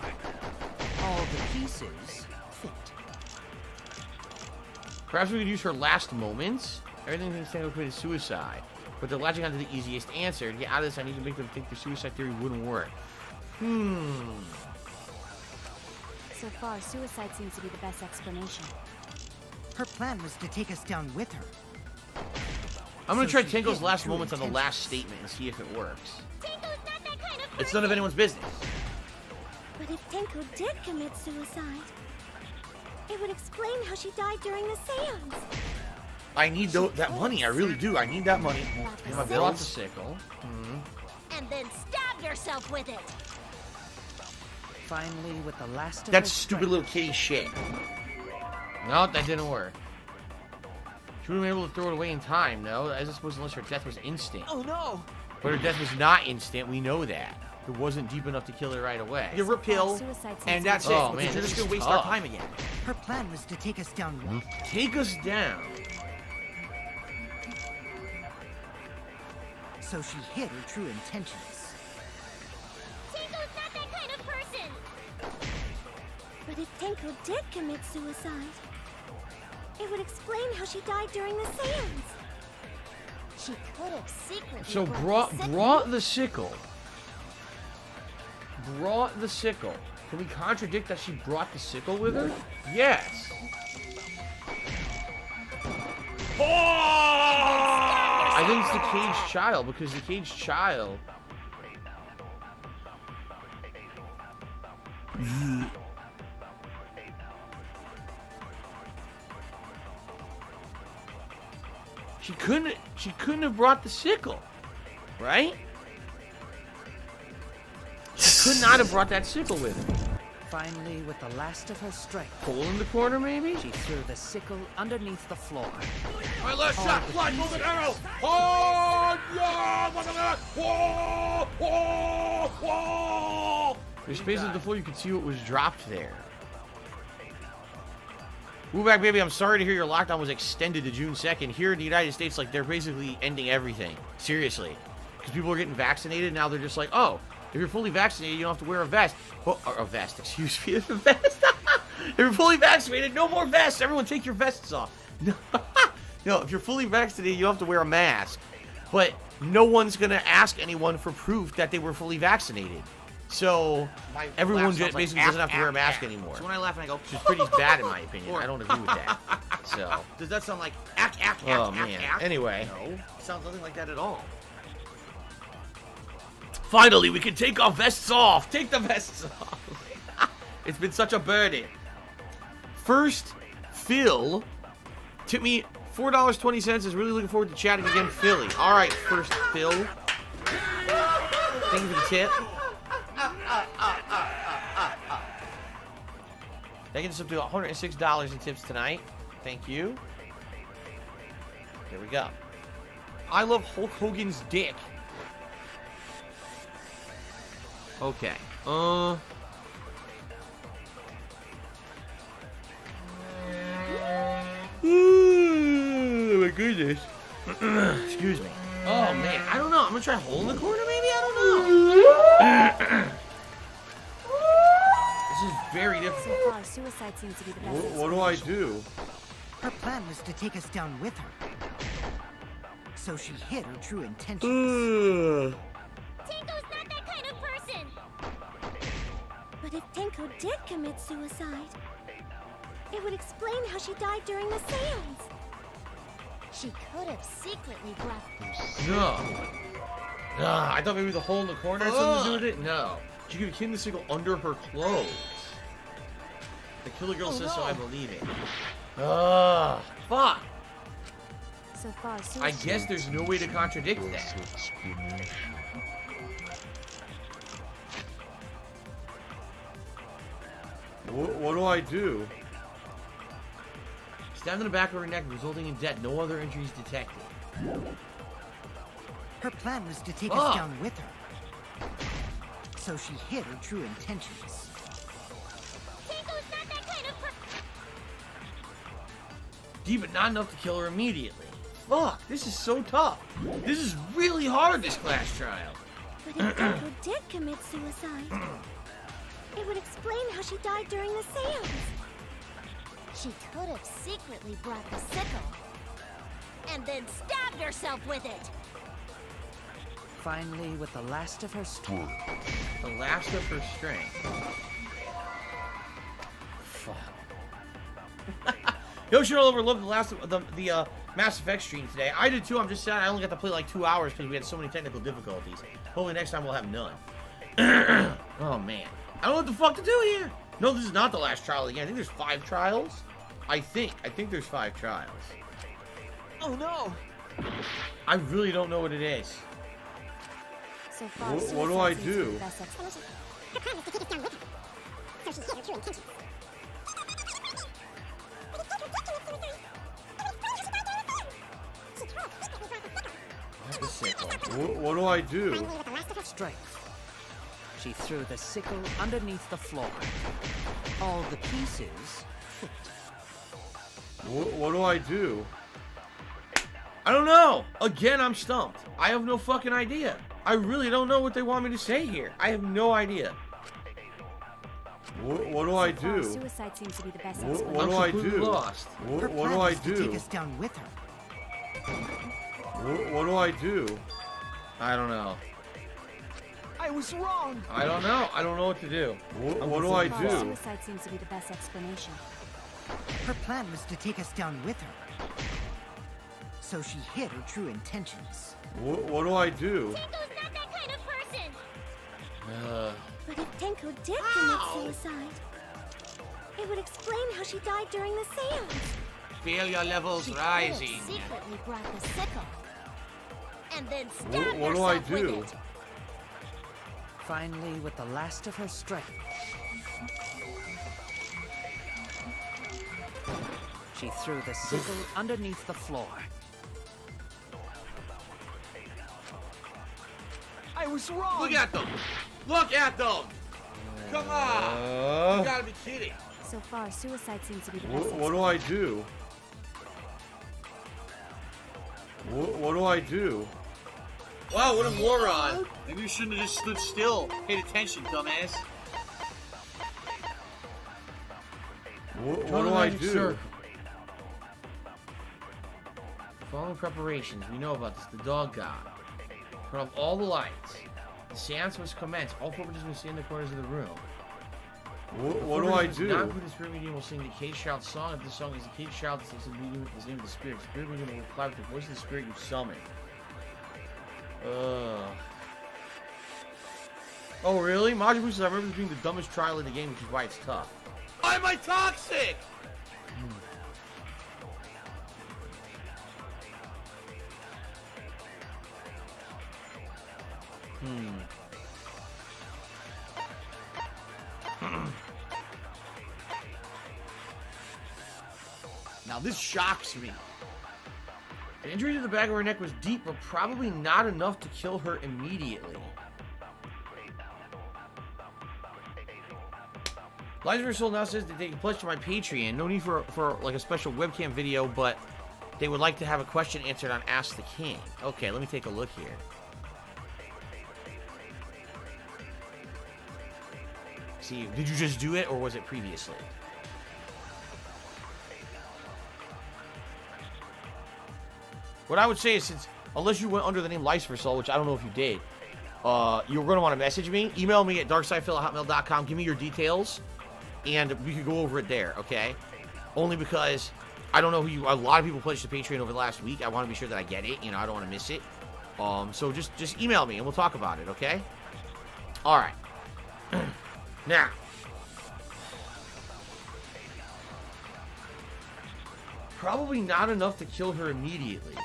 All the pieces fit. Perhaps we could use her last moments. Everything thinks Tenko committed suicide. But they're latching onto the easiest answer. To get out of this, I need to make them think the suicide theory wouldn't work. So far, suicide seems to be the best explanation. Her plan was to take us down with her. I'm gonna try Tenko's last moments on the last statement and see if it works. Tenko's not that kind of person! It's none of anyone's business. But if Tenko did commit suicide, it would explain how she died during the seance. I need that money. I really do. I need that money. I brought the sickle. And then stabbed herself with it. Finally, with the last of That's her stupid little kitty shit. No, that didn't work. She would have been able to throw it away in time, no? I suppose unless her death was instant. Oh no! But her death was not instant. We know that. It wasn't deep enough to kill her right away. You repeal, and that's it. Oh, man, You're just this gonna is waste our tough. time again. Her plan was to take us down with her. Take us down. So she hid her true intentions. Tenko's not that kind of person! But if Tenko did commit suicide, it would explain how she died during the seance. She could have secretly So brought the sickle. brought the sickle. Can we contradict that she brought the sickle with her? Yes. I I think it's the caged child, because the caged child... She couldn't have brought the sickle, right? She could not have brought that sickle with her. Finally, with the last of her strength, Hole in the corner, maybe? she threw the sickle underneath the floor. My last shot, fly, move an arrow! Oh, yeah! Whoa! Whoa! Whoa! There's spaces on the floor, you can see what was dropped there. Move back, baby. I'm sorry to hear your lockdown was extended to June 2nd. Here in the United States, like, they're basically ending everything. Seriously. Because people are getting vaccinated, now they're just like, oh, if you're fully vaccinated, you don't have to wear a vest. Oh, or a vest, excuse me. A vest. If you're fully vaccinated, no more vests. Everyone take your vests off. No, if you're fully vaccinated, you don't have to wear a mask. But no one's going to ask anyone for proof that they were fully vaccinated. So everyone just basically doesn't have to wear a mask anymore. So when I laugh and I go, which is pretty bad in my opinion. I don't agree with that. So does that sound like oh man. Anyway, no, it sounds nothing like that at all. Finally, we can take our vests off. Take the vests off. It's been such a burden. First, Phil tipped me $4.20. Is really looking forward to chatting again, Philly. All right, first Phil. Thank you for the tip. That gets us up to $106 in tips tonight. Thank you. There we go. I love Hulk Hogan's dick. Okay. Oh my goodness. Excuse me. Oh man, I don't know. I'm gonna try hole in the corner, maybe. I don't know. This is very difficult. So far, suicide seems to be the best. What do I do? Her plan was to take us down with her. So she hid her true intentions. Tenko's not that kind of person! But if Tenko did commit suicide, it would explain how she died during the seance. She could have secretly brought No. I thought maybe the hole in the corner had something to do with it. No. She could have hidden the sickle under her clothes. The killer girl says so, I believe it. Fuck. So far, I guess there's no way to contradict that. What do I do? Stabbed in the back of her neck, resulting in death. No other injuries detected. Her plan was to take us down with her. So she hid her true intentions. Tenko's not that kind of person. Deep, but not enough to kill her immediately. Fuck, this is so tough. This is really hard, this class trial. But if Tenko did commit suicide, it would explain how she died during the seance. She could have secretly brought the sickle and then stabbed herself with it. Finally, with the last of her strength. The last of her strength. Fuck. Yoshi all over loved the last of the Mass Effect stream today. I did too. I'm just sad I only got to play like 2 hours because we had so many technical difficulties. Hopefully next time we'll have none. Oh man. I don't know what the fuck to do here. No, this is not the last trial again. I think there's 5 trials. I think there's 5 trials. Oh no! I really don't know what it is. So far, what do I do? What do I do? Strength. She threw the sickle underneath the floor. All the pieces fit. What do I do? I don't know. Again, I'm stumped. I have no fucking idea. I really don't know what they want me to say here. I have no idea. What do I do? Suicide seems to be the best. What do I do? Lost. What do I do? Take us down with her. What do I do? I don't know. I was wrong. I don't know. I don't know what to do. What do I do? Suicide seems to be the best explanation. Her plan was to take us down with her. So she hid her true intentions. What do I do? Tenko's not that kind of person! But if Tenko did commit suicide, it would explain how she died during the seance. Failure levels rising. She secretly brought the sickle. And then stabbed What do I herself with do? it. Finally, with the last of her strength, she threw the sickle underneath the floor. I was wrong! Look at them! Look at them! Come on! You gotta be kidding. So far, suicide seems to be the best. What do I do? What do I do? Wow, what a moron! Maybe you shouldn't have just stood still. Paid attention, dumbass. What do I do? Following preparations, we know about this. The dog god. Turn off all the lights. The seance was commenced. All four participants stay in the corners of the room. What do I do? Non-included the spirit medium will sing the Cage Child song. If the song is the Cage Child, this is the medium with the name of the spirit. The spirit medium will reply with the voice of the spirit you summon. Oh, really? Majin Buu says, I remember this being the dumbest trial in the game, which is why it's tough. Why am I toxic? Now this shocks me. The injury to the back of her neck was deep, but probably not enough to kill her immediately. Liza Soul now says that they can pledge to my Patreon. No need for like a special webcam video, but they would like to have a question answered on Ask the King. Okay, let me take a look here. See, did you just do it, or was it previously? What I would say is, since unless you went under the name Liceversol, which I don't know if you did, you're going to want to message me. Email me at darksidephil@hotmail.com. Give me your details, and we could go over it there, okay? Only because I don't know who you. A lot of people pledged to Patreon over the last week. I want to be sure that I get it. You know, I don't want to miss it. So just email me and we'll talk about it, okay? All right. Now. Probably not enough to kill her immediately.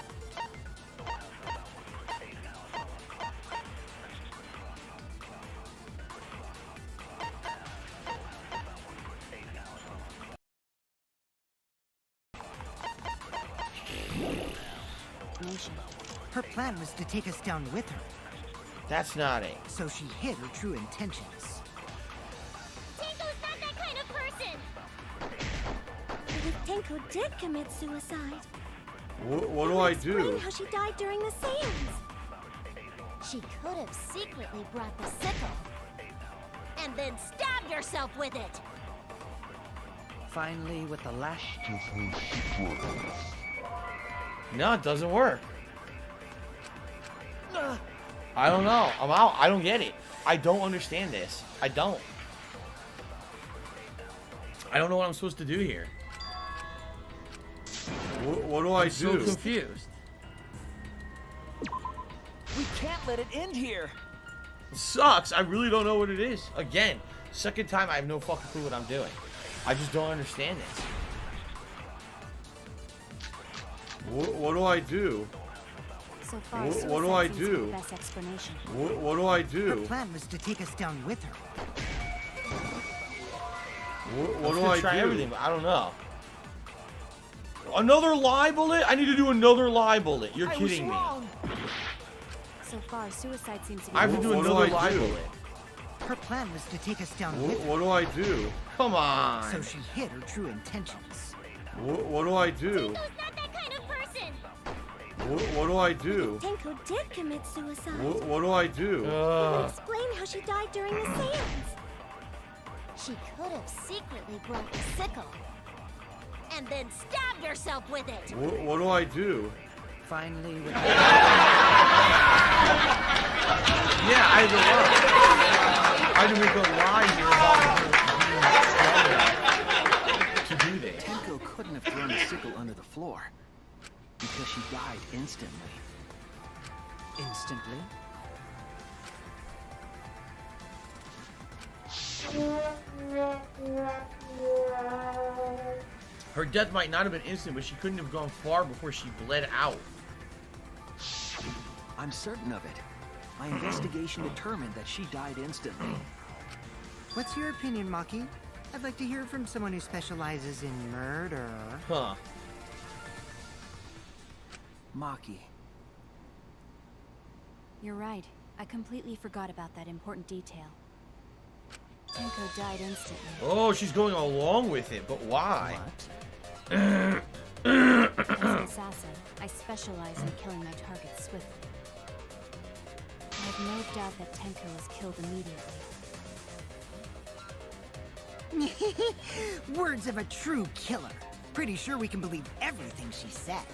Her plan was to take us down with her. That's not it. So she hid her true intentions. Tenko's not that kind of person! But if Tenko did commit suicide, What do I do? explain how she died during the seance. She could have secretly brought the sickle. And then stabbed herself with it. Finally, with the last of her strength. No, it doesn't work. I don't know. I'm out. I don't get it. I don't understand this. I don't. I don't know what I'm supposed to do here. What do I do? I'm so confused. We can't let it end here. It sucks. I really don't know what it is. Again, second time I have no fucking clue what I'm doing. I just don't understand this. What do I do? So far, What do I suicide seems to be do? the best explanation. What do I do? Her plan was to take us down with her. What do I try do? everything, but I don't know. Another lie bullet? I need to do another lie bullet. You're kidding me. So far, suicide seems to be I have to do What do another I lie do? bullet. Her plan was to take us down with her. What do I do? Come on. So she hid her true intentions. What do I do? Tenko's not that kind of person! What do I do? If Tenko did commit suicide, What do I do? it would explain how she died during the seance. She could have secretly brought the sickle. And then stabbed herself with it. What do I do? Finally, with Yeah, I had to lie. I had to make a lie here about her being stronger to do this. Tenko couldn't have thrown the sickle under the floor. because she died instantly. Instantly? Her death might not have been instant, but she couldn't have gone far before she bled out. I'm certain of it. My investigation determined that she died instantly. What's your opinion, Maki? I'd like to hear from someone who specializes in murder. Huh. Maki. You're right. I completely forgot about that important detail. Tenko died instantly. Oh, she's going along with it, but why? As an assassin, I specialize in killing my targets swiftly. I have no doubt that Tenko was killed immediately. Words of a true killer. Pretty sure we can believe everything she said.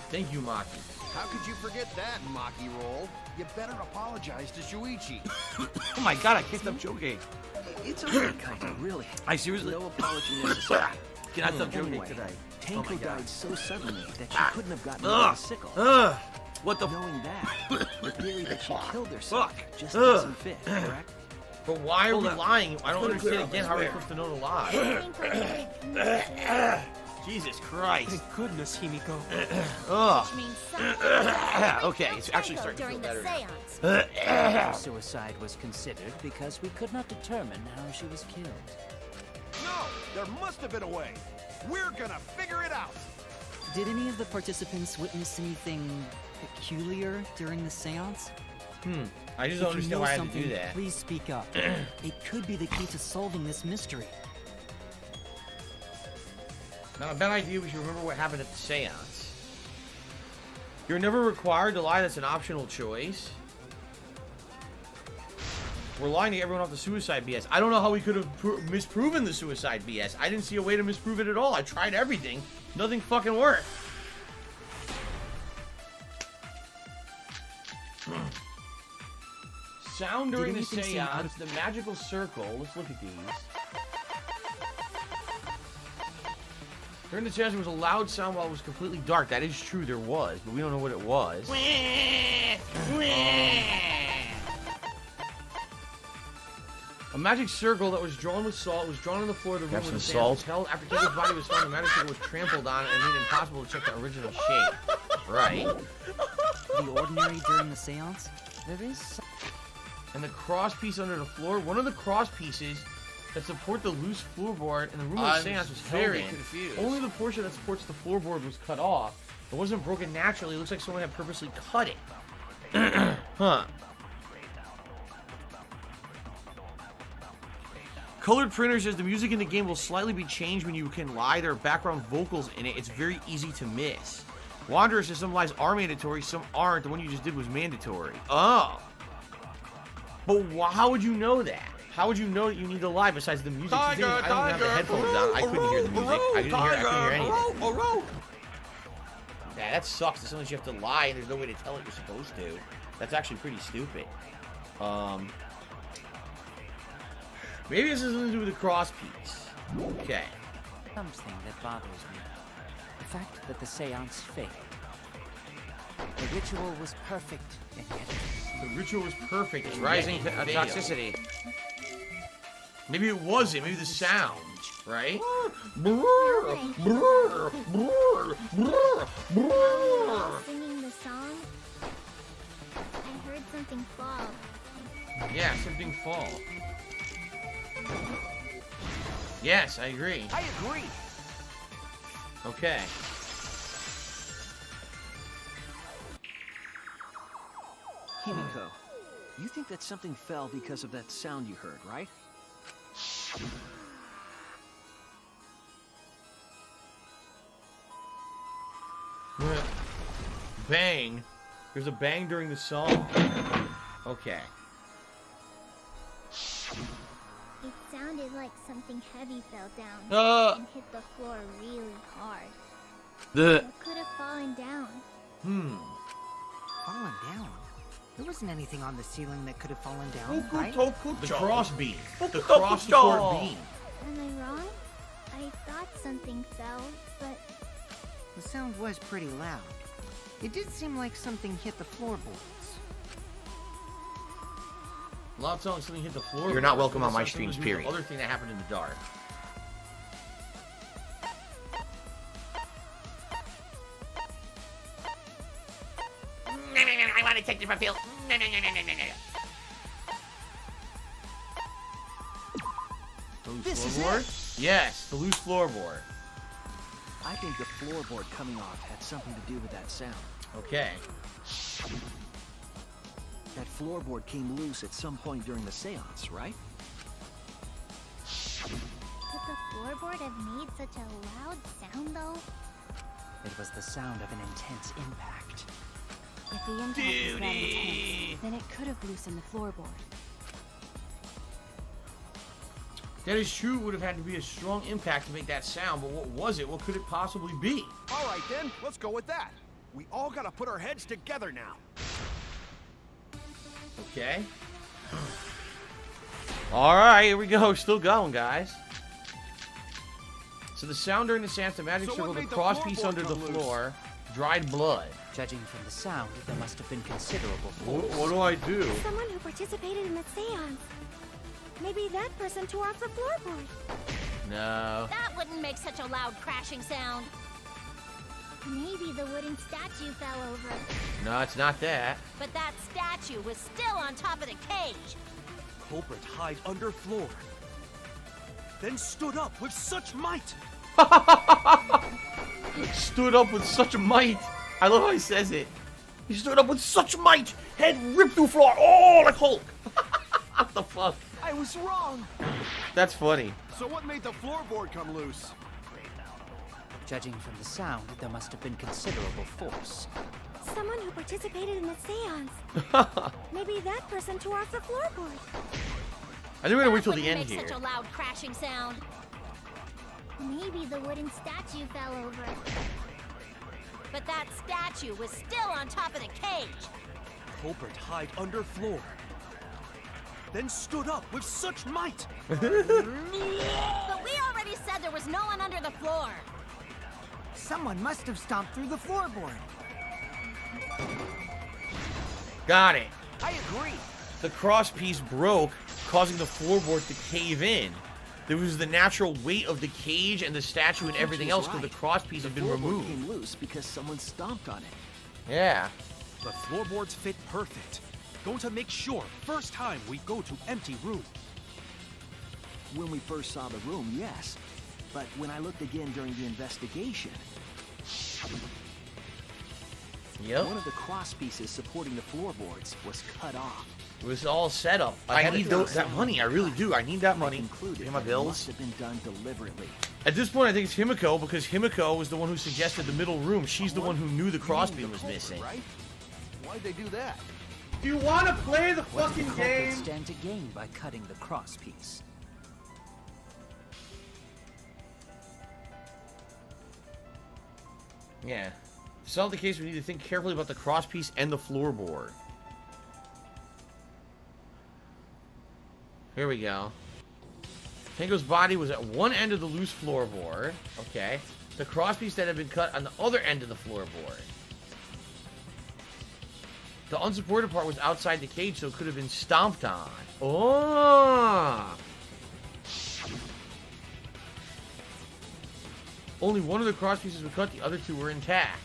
Thank you, Maki. How could you forget that, Maki roll? You better apologize to Shuichi. Oh my god, I can't stop joking. It's okay, Kaito, really. I seriously... No apology necessary. Can I stop joking Anyway, today? Tenko died so suddenly that she couldn't have gotten Ugh. a sickle. What the Knowing that, the theory that she killed herself just doesn't fit, correct? But why are we lying? I don't understand again how we're supposed to know the lie. Jesus Christ. Thank goodness, Himiko. Okay, it's actually starting to feel during better. the seance. Suicide was considered because we could not determine how she was killed. No, there must have been a way. We're gonna figure it out. Did any of the participants witness anything peculiar during the seance? I just don't If you understand know why I had to something, do that. please speak up. It could be the key to solving this mystery. Not a bad idea. We should remember what happened at the seance. You're never required to lie. That's an optional choice. We're lying to everyone off the suicide BS. I don't know how we could have misproven the suicide BS. I didn't see a way to misprove it at all. I tried everything. Nothing fucking worked. Sound during the seance, the magical circle. Let's look at these. During the seance, there was a loud sound while it was completely dark. That is true, there was, but we don't know what it was. A magic circle that was drawn with salt was drawn on the floor of the room where the seance was held. After Tenko's body was found, the magic circle was trampled on and made it impossible to check the original shape. Right. The ordinary during the seance? There is some... And the cross piece under the floor, one of the cross pieces that support the loose floorboard in the room of the seance was very held in. confused. Only the portion that supports the floorboard was cut off. It wasn't broken naturally. It looks like someone had purposely cut it. Huh. Colored Printer says the music in the game will slightly be changed when you can lie. There are background vocals in it. It's very easy to miss. Wanderer says some lies are mandatory, some aren't. The one you just did was mandatory. Oh. But how would you know that? How would you know that you need to lie besides the music? I didn't have the headphones on. I couldn't hear the music. I couldn't hear anything. Yeah, that sucks. As soon as you have to lie and there's no way to tell what you're supposed to. That's actually pretty stupid. Maybe this has something to do with the cross piece. Okay. Something that bothers me. The fact that the seance failed. The ritual was perfect, and yet... The ritual was perfect. It's rising to toxicity. Maybe it wasn't. Maybe the sound, right? Singing the song, I heard something fall. Yeah, something fall. Yes, I agree. I agree. Okay. Himiko, you think that something fell because of that sound you heard, right? Bang. There's a bang during the song. Okay. It sounded like something heavy fell down and hit the floor really hard. What could have fallen down? Fallen down? There wasn't anything on the ceiling that could have fallen down, right? The cross beam. The cross support beam. Am I wrong? I thought something fell, but... The sound was pretty loud. It did seem like something hit the floorboards. Loud song, something hit the floor. You're not welcome on my streams, period. The other thing that happened in the dark. I want to take different feel. This is Floorboard? it. Yes, the loose floorboard. I think the floorboard coming off had something to do with that sound. Okay. That floorboard came loose at some point during the seance, right? Could the floorboard have made such a loud sound, though? It was the sound of an intense impact. If the impact was that intense, then it could have loosened the floorboard. That is true. It would have had to be a strong impact to make that sound, but what was it? What could it possibly be? All right, then. Let's go with that. We all gotta put our heads together now. Okay. Alright, here we go. Still going, guys. So the sound during the seance, the magic circle, the cross piece under the floor, dried blood. Judging from the sound, there must have been considerable force. What do I do? Someone who participated in the seance. Maybe that person tore off the floorboard. No. That wouldn't make such a loud crashing sound. Maybe the wooden statue fell over. No, it's not that. But that statue was still on top of the cage. Culprit hide under floor. Then stood up with such might. Stood up with such might. I love how he says it. He stood up with such might. Head ripped through floor. Oh, like Hulk. What the fuck? I was wrong. That's funny. So what made the floorboard come loose? Judging from the sound, there must have been considerable force. Someone who participated in the seance. Maybe that person tore off the floorboard. I think we're gonna wait till the end Make here. such a loud crashing sound. Maybe the wooden statue fell over. But that statue was still on top of the cage. Culprit hide under floor. Then stood up with such might. But we already said there was no one under the floor. Someone must have stomped through the floorboard. Got it. I agree. The cross piece broke, causing the floorboard to cave in. There was the natural weight of the cage and the statue and everything else because the cross piece had been removed. The floorboard came loose because someone stomped on it. Yeah. The floorboards fit perfect. Going to make sure first time we go to empty room. When we first saw the room, yes. But when I looked again during the investigation... Yep. One of the cross pieces supporting the floorboards was cut off. It was all set up. I need that money. I really do. I need that money to pay my bills. Must have been done deliberately. At this point, I think it's Himiko because Himiko was the one who suggested the middle room. She's the one who knew the crossbeam was missing. Right? Why'd they do that? Do you want to play the What did fucking the culprit game? stand to gain by cutting the cross piece? Yeah. To solve the case, we need to think carefully about the cross piece and the floorboard. Here we go. Tango's body was at one end of the loose floorboard. Okay. The cross piece that had been cut on the other end of the floorboard. The unsupported part was outside the cage, so it could have been stomped on. Oh! Only one of the cross pieces were cut, the other two were intact.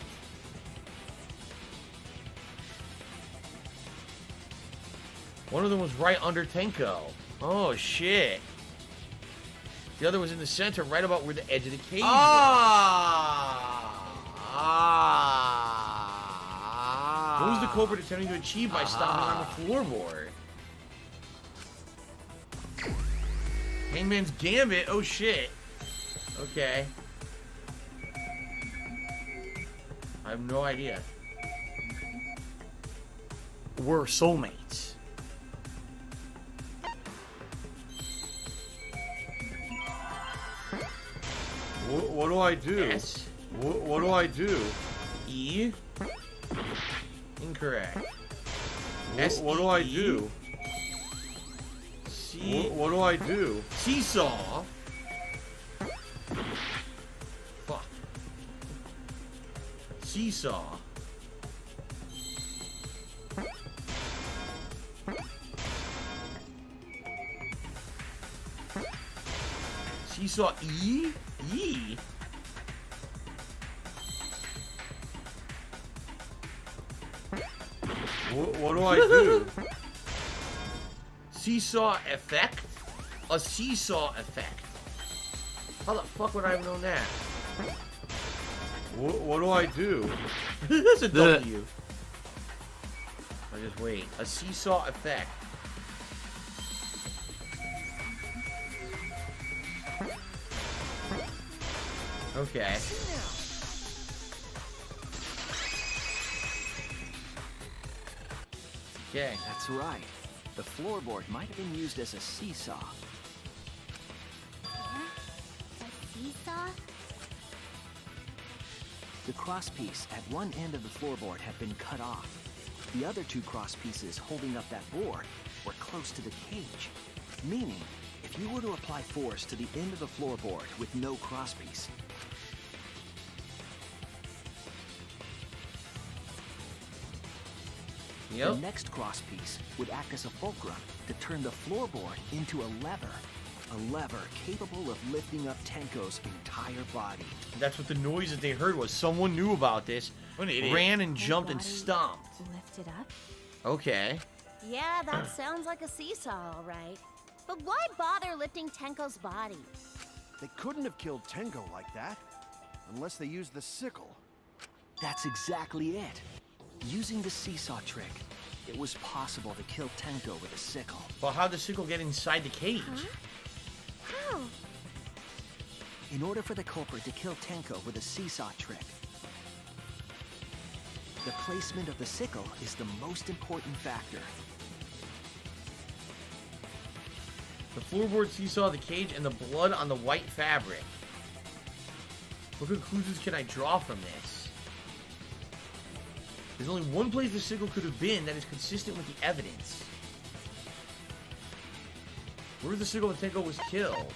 One of them was right under Tenko. Oh, shit. The other was in the center, right about where the edge of the cage was. What was the culprit attempting to achieve by stomping on the floorboard? Hangman's Gambit? Oh, shit. Okay. I have no idea. We're soulmates. What do I do? S. What do I do? E. Incorrect. What do I do? C. What do I do? Seesaw. seesaw. Seesaw E? E? What do I do? Seesaw effect? A seesaw effect. How the fuck would I have known that? What do I do? That's a W. Or just wait. A seesaw effect. Okay. Okay. That's right. The floorboard might have been used as a seesaw. A seesaw? The crosspiece at one end of the floorboard had been cut off. The other two crosspieces holding up that board were close to the cage. Meaning, if you were to apply force to the end of the floorboard with no crosspiece, the next crosspiece would act as a fulcrum to turn the floorboard into a lever. A lever capable of lifting up Tenko's entire body. That's what the noise that they heard was. Someone knew about this, ran and jumped and stomped. Lift it up? Okay. Yeah, that sounds like a seesaw, all right. But why bother lifting Tenko's body? They couldn't have killed Tenko like that. Unless they used the sickle. That's exactly it. Using the seesaw trick, it was possible to kill Tenko with a sickle. Well, how'd the sickle get inside the cage? Huh? How? In order for the culprit to kill Tenko with a seesaw trick, the placement of the sickle is the most important factor. The floorboard seesaw, the cage, and the blood on the white fabric. What conclusions can I draw from this? There's only one place the sickle could have been that is consistent with the evidence. Where was the sickle when Tenko was killed?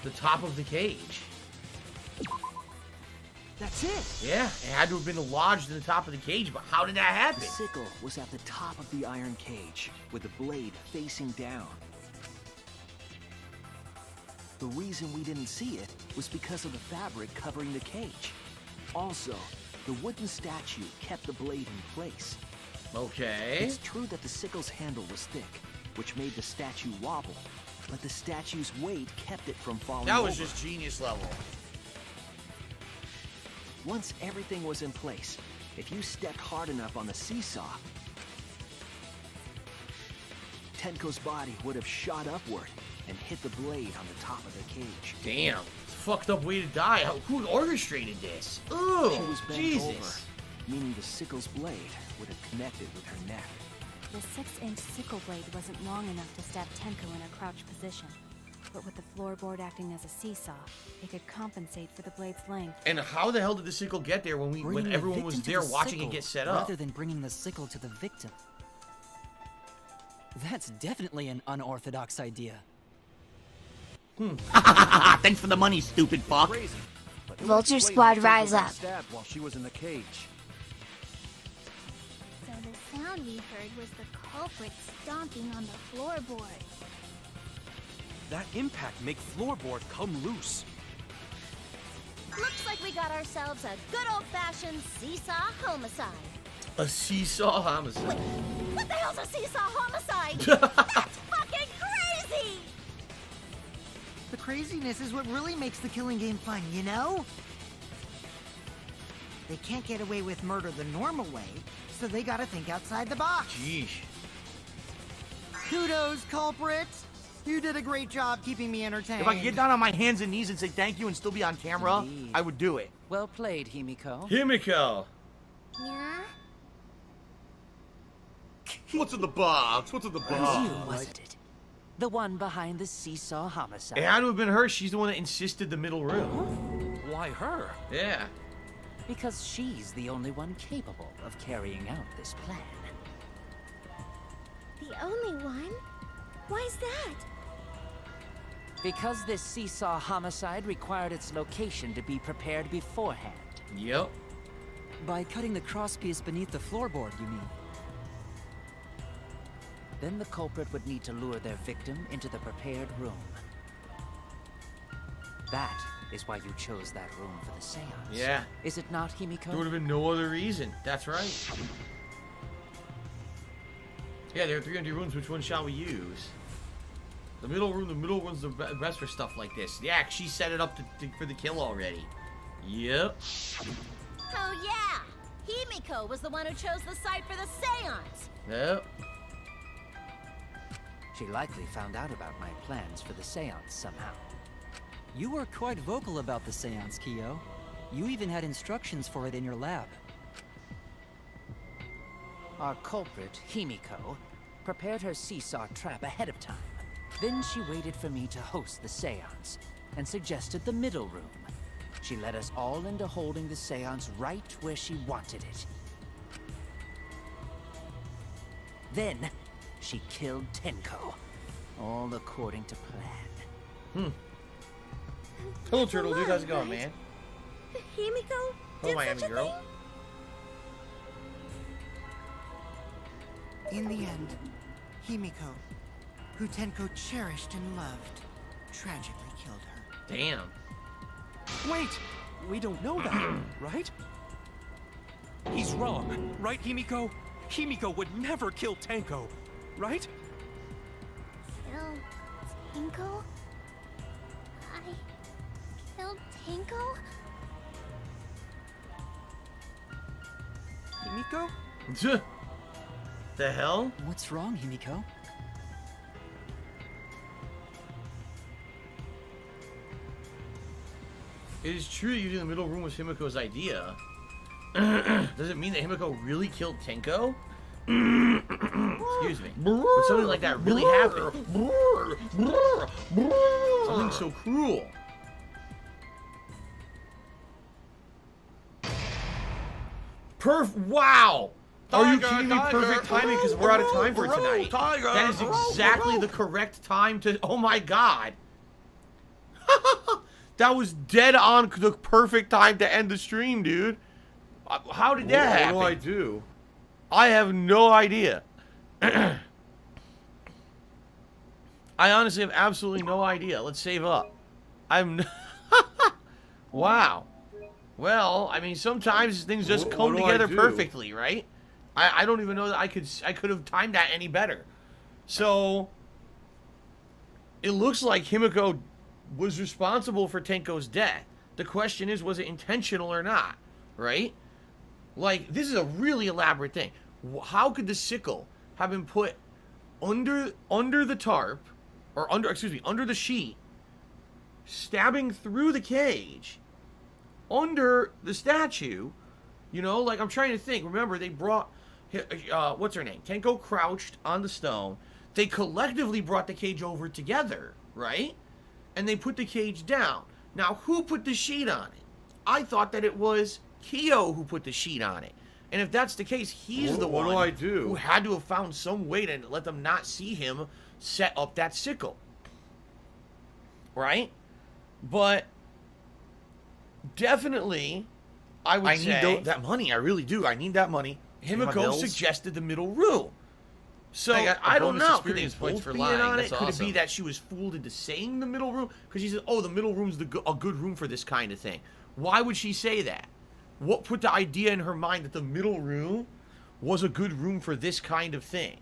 The top of the cage. That's it! Yeah, it had to have been lodged in the top of the cage, but how did that happen? The sickle was at the top of the iron cage, with the blade facing down. The reason we didn't see it was because of the fabric covering the cage. Also, the wooden statue kept the blade in place. Okay. It's true that the sickle's handle was thick, which made the statue wobble, but the statue's weight kept it from falling over. That was just genius level. Once everything was in place, if you stepped hard enough on the seesaw, Tenko's body would have shot upward and hit the blade on the top of the cage. Damn. It's a fucked up way to die. Who orchestrated this? Ooh, she was bent Jesus. over, meaning the sickle's blade would have connected with her neck. The 6-inch sickle blade wasn't long enough to stab Tenko in a crouched position. But with the floorboard acting as a seesaw, it could compensate for the blade's length. And how the hell did the sickle get there when everyone was there watching it get set up? Rather than bringing the sickle to the victim. That's definitely an unorthodox idea. Thanks for the money, stupid fuck. Crazy. Vulture Squad, rise up. Stabbed while she was in the cage. So the sound we heard was the culprit stomping on the floorboard. That impact make floorboard come loose. Looks like we got ourselves a good old-fashioned seesaw homicide. A seesaw homicide. Wait, what the hell's a seesaw homicide? That's fucking crazy! The craziness is what really makes the killing game fun, you know? They can't get away with murder the normal way, so they gotta think outside the box. Jeez. Kudos, culprit! You did a great job keeping me entertained. If I could get down on my hands and knees and say thank you and still be on camera, Indeed. I would do it. Well played, Himiko. Himiko. Yeah? What's in the box? What's in the box? You, wasn't it? The one behind the seesaw homicide. It had to have been her. She's the one that insisted the middle room. Why her? Yeah. Because she's the only one capable of carrying out this plan. The only one? Why's that? Because this seesaw homicide required its location to be prepared beforehand. Yep. By cutting the crosspiece beneath the floorboard, you mean? Then the culprit would need to lure their victim into the prepared room. That is why you chose that room for the seance. Yeah. Is it not, Himiko? There would have been no other reason. That's right. Yeah, there are 300 rooms. Which one shall we use? The middle room. The middle one's the best for stuff like this. Yeah, she set it up for the kill already. Yep. Oh yeah! Himiko was the one who chose the site for the seance! Yep. She likely found out about my plans for the seance somehow. You were quite vocal about the seance, Kyo. You even had instructions for it in your lab. Our culprit, Himiko, prepared her seesaw trap ahead of time. Then she waited for me to host the seance, and suggested the middle room. She led us all into holding the seance right where she wanted it. Then, she killed Tenko, all according to plan. Hello, Turtle Dude. How's it going, man? Himiko Oh, did Miami such a girl. In the end, Himiko, who Tenko cherished and loved, tragically killed her. Damn. Wait! We don't know that, right? He's wrong, right, Himiko? Himiko would never kill Tenko, right? Kill Tenko? I killed Tenko? Himiko? The hell? What's wrong, Himiko? It is true that using the middle room was Himiko's idea. Does it mean that Himiko really killed Tenko? Excuse me. But something like that really happened. Something so cruel. Wow! Are you kidding me? Perfect timing because we're out of time for tonight. That is exactly the correct time to... Oh my god. That was dead on the perfect time to end the stream, dude. How did that happen? What do I do? I have no idea. I honestly have absolutely no idea. Let's save up. Wow. Well, I mean, sometimes things just come together perfectly, right? I don't even know that I could have timed that any better. So it looks like Himiko was responsible for Tenko's death. The question is, was it intentional or not? Right? Like, this is a really elaborate thing. How could the sickle have been put under the tarp, or under the sheet, stabbing through the cage, under the statue? You know, like, I'm trying to think. Remember, they brought, what's her name? Tenko crouched on the stone. They collectively brought the cage over together, right? And they put the cage down. Now, who put the sheet on it? I thought that it was Kyo who put the sheet on it. And if that's the case, he's the one who had to have found some way to let them not see him set up that sickle. Right? But definitely, I would say... I need that money. I really do. I need that money. Himiko suggested the middle room. So, I don't know. Could they both be in on it? Could it be that she was fooled into saying the middle room? Because she said, oh, the middle room's a good room for this kind of thing. Why would she say that? What put the idea in her mind that the middle room was a good room for this kind of thing?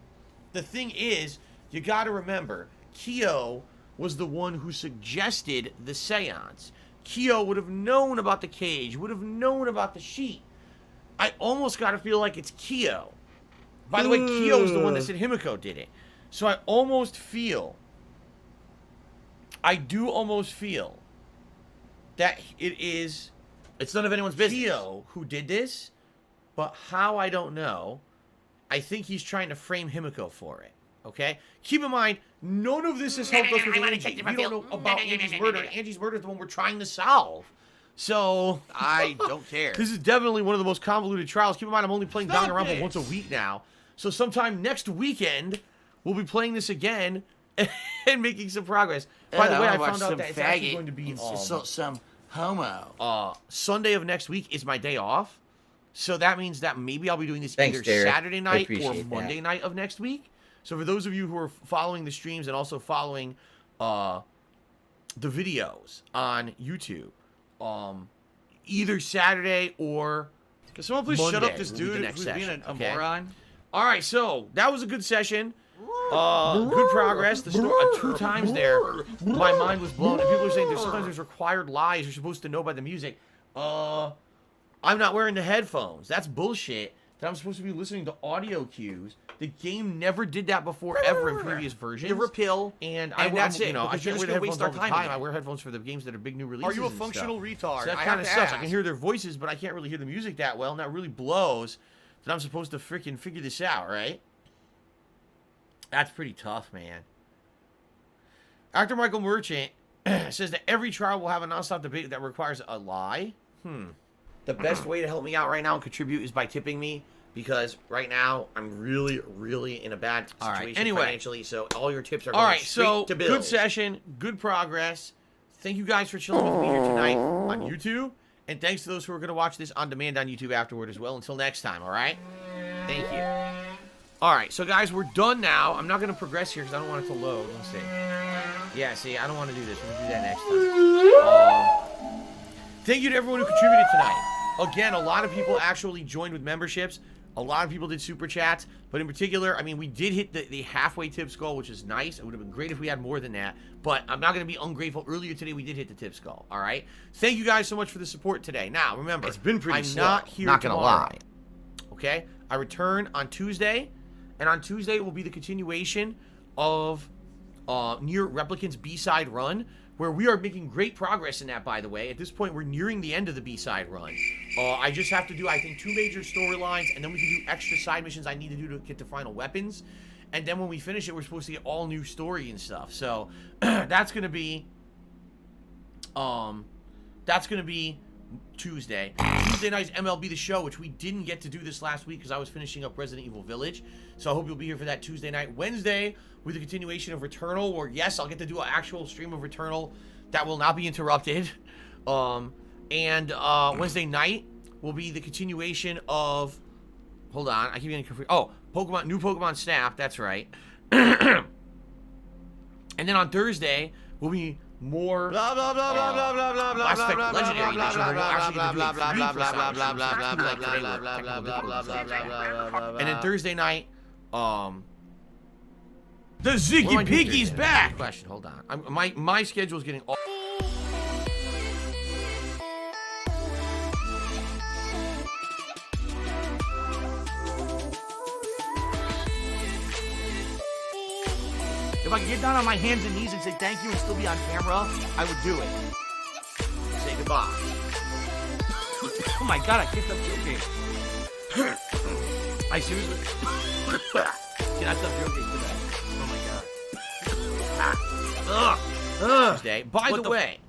The thing is, you got to remember, Kyo was the one who suggested the seance. Kyo would have known about the cage, would have known about the sheet. I almost got to feel like it's Kyo. By the way, Kyo was the one that said Himiko did it. So I do almost feel that it's none of anyone's business. Kyo who did this, but how, I don't know. I think he's trying to frame Himiko for it. Okay? Keep in mind, none of this has helped us with Angie. We don't know about Angie's murder. Angie's murder is the one we're trying to solve. So, I don't care. This is definitely one of the most convoluted trials. Keep in mind, I'm only playing Danganronpa once a week now. So sometime next weekend, we'll be playing this again and making some progress. By the way, I found out that it's actually going to be some homo. Sunday of next week is my day off. So that means that maybe I'll be doing this either Saturday night or Monday night of next week. So for those of you who are following the streams and also following the videos on YouTube, either Saturday or Can someone please Monday shut up this will be the dude next who's session, being a okay? moron? All right, so that was a good session. Good progress. The story 2 times there, my mind was blown. And people are saying sometimes there's required lies you're supposed to know by the music. I'm not wearing the headphones. That's bullshit. That I'm supposed to be listening to audio cues. The game never did that before ever in previous versions. Give her a pill, and that's it. You know, I Because you're can't just wear gonna headphones waste all our the time time. again. I wear headphones for the games that are big new releases. Are you a and functional stuff. retard? So that I kind have of to sucks. I ask. can hear their voices, but I can't really hear the music that well, and that really blows that I'm supposed to freaking figure this out, right? That's pretty tough, man. Actor Michael Merchant says that every trial will have a nonstop debate that requires a lie. The best way to help me out right now and contribute is by tipping me, because right now I'm really, really in a bad situation financially. So all your tips are going straight to bills. Good session, good progress. Thank you guys for chilling with me here tonight on YouTube, and thanks to those who are going to watch this on demand on YouTube afterward as well. Until next time, all right? Thank you. All right, so guys, we're done now. I'm not going to progress here because I don't want it to load. Let's see. Yeah, see, I don't want to do this. We're going to do that next time. Thank you to everyone who contributed tonight. Again, a lot of people actually joined with memberships. A lot of people did super chats. But in particular, I mean, we did hit the halfway tips goal, which is nice. It would have been great if we had more than that. But I'm not going to be ungrateful. Earlier today, we did hit the tips goal. All right? Thank you guys so much for the support today. Now, remember, It's been pretty I'm slow. not here Not gonna tomorrow. lie. Okay? I return on Tuesday. And on Tuesday will be the continuation of Nier Replicant's B-side run, where we are making great progress in that, by the way. At this point, we're nearing the end of the B-side run. I just have to do, I think, 2 major storylines, and then we can do extra side missions I need to do to get the final weapons. And then when we finish it, we're supposed to get all new story and stuff. So that's gonna be Tuesday. Tuesday night's MLB The Show, which we didn't get to do this last week because I was finishing up Resident Evil Village. So I hope you'll be here for that Tuesday night. Wednesday, with the continuation of Returnal, or yes, I'll get to do an actual stream of Returnal that will not be interrupted. Wednesday night will be the continuation of... Hold on, I keep getting confused. Oh, new Pokemon Snap, that's right. And then on Thursday will be more Blah blah blah blah blah blah blah blah Mass Effect blah blah Legendary blah Edition, where we'll actually blah be blah doing blah 3 blah plus blah hours, blah which blah is blah like blah today blah were blah technical blah difficulties. blah blah blah. And then Thursday night, the Ziggy Piggy's back. Question, hold on. My schedule is getting all. If I could get down on my hands and knees and say thank you and still be on camera, I would do it. Say goodbye. Oh my god, I kicked up joking. I seriously cannot stop joking today. Oh my god. Tuesday. By the way,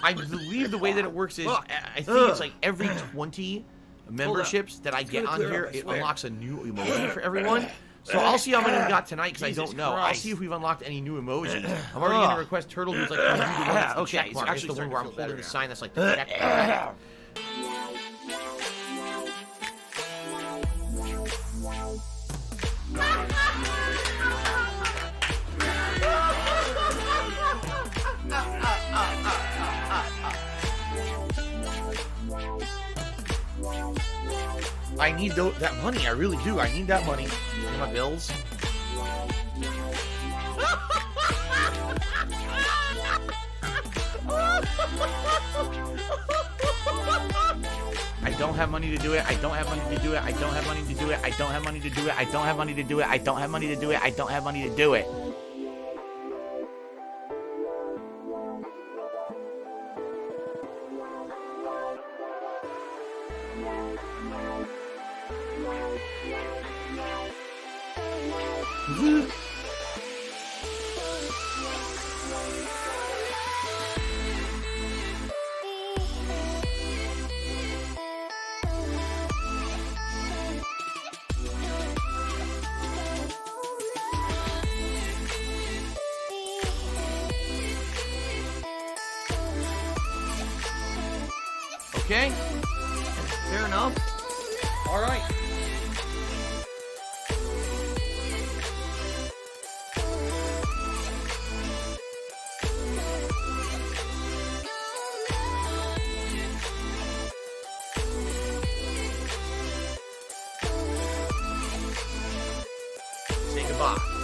I believe the way that it works is I think it's like every 20 memberships that I get on here, it unlocks a new emoji for everyone. So I'll see how many we got tonight because I don't know. I'll see if we've unlocked any new emojis. I'm already going to request Turtle Dude's like, can you do the one that's the check mark? It's the one where I'm holding the sign that's like the check mark. I need that money. I really do. I need that money for my bills. I don't have money to do it. I don't have money to do it. I don't have money to do it. I don't have money to do it. I don't have money to do it. I don't have money to do it. I don't have money to do it. Okay, fair enough. All right. Say goodbye.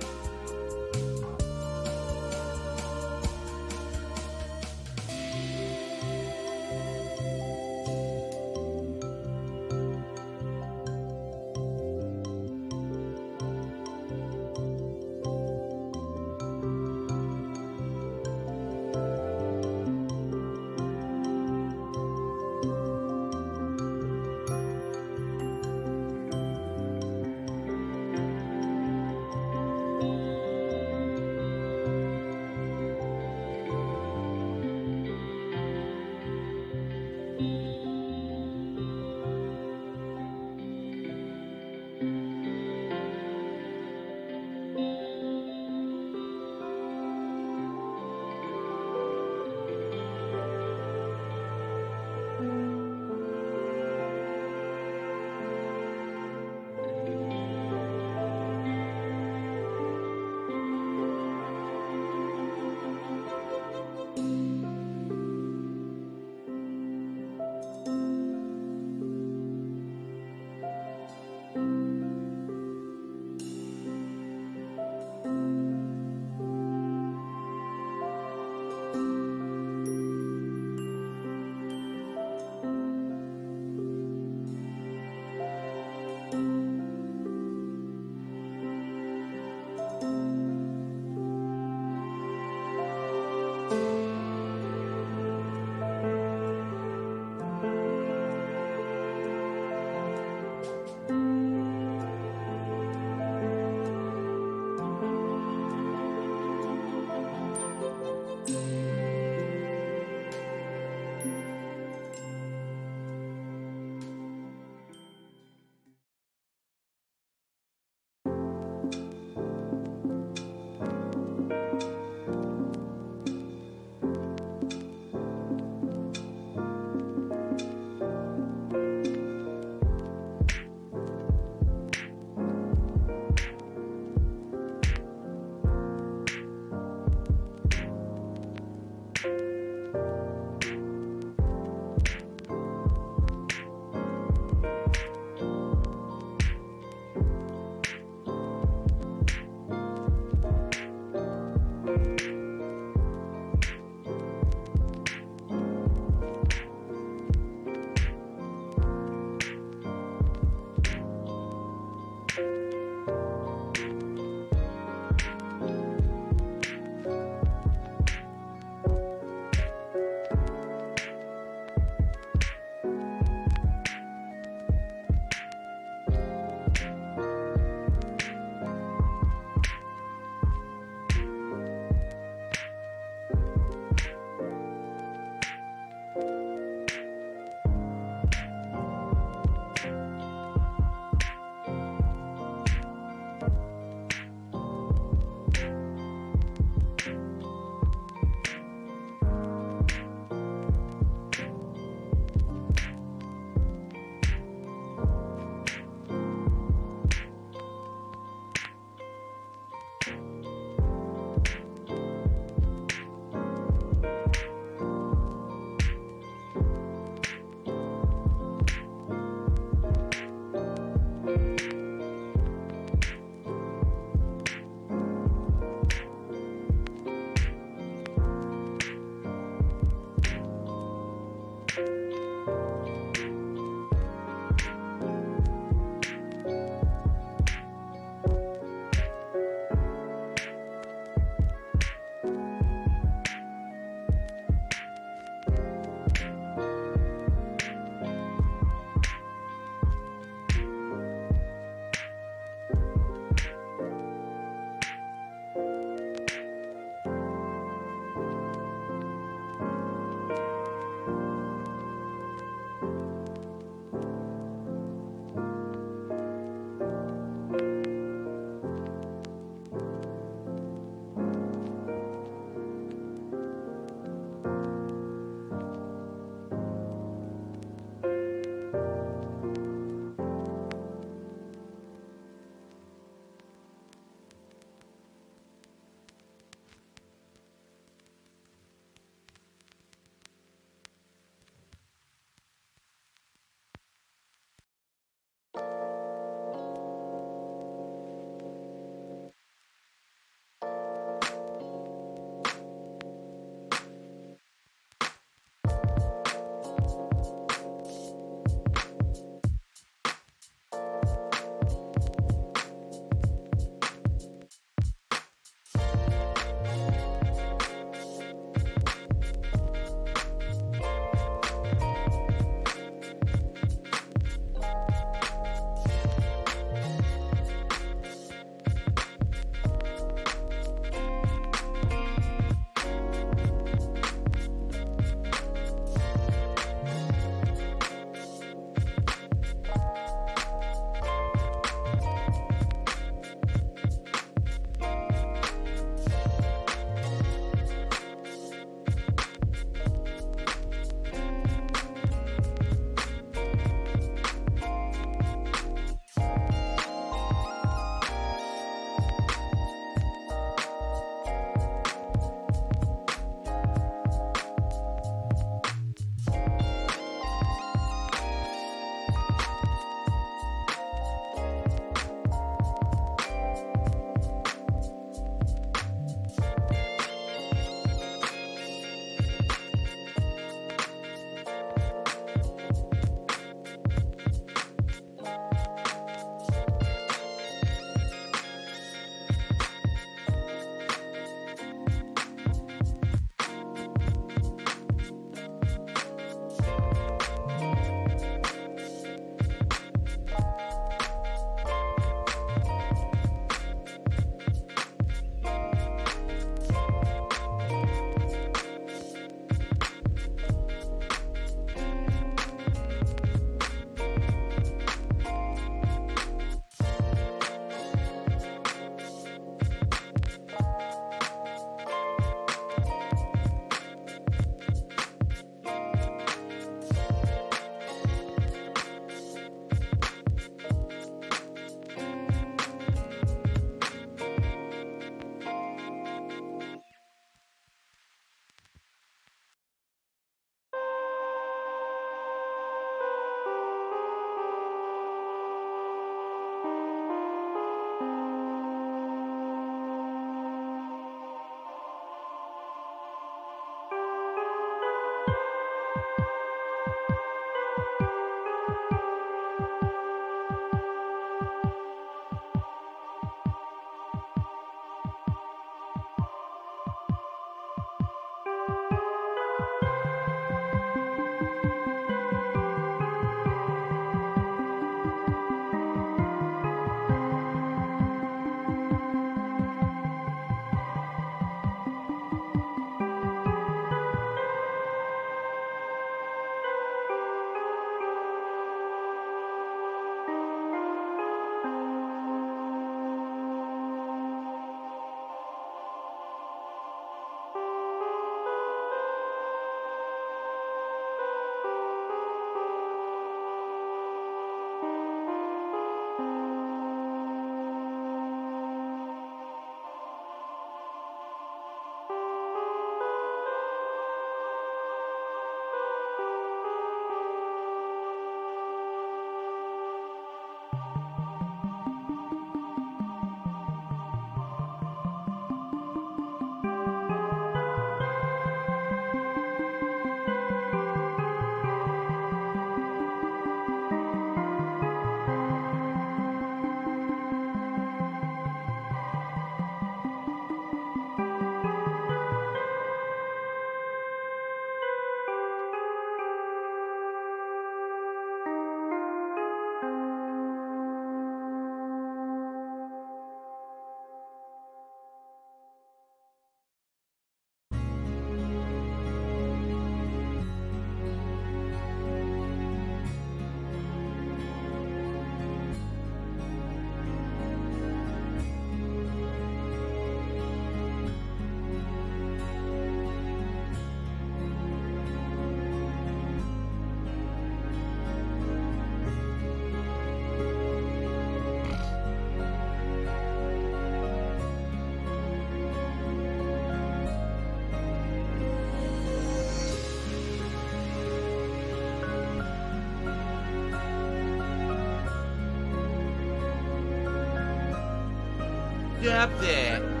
Stop that.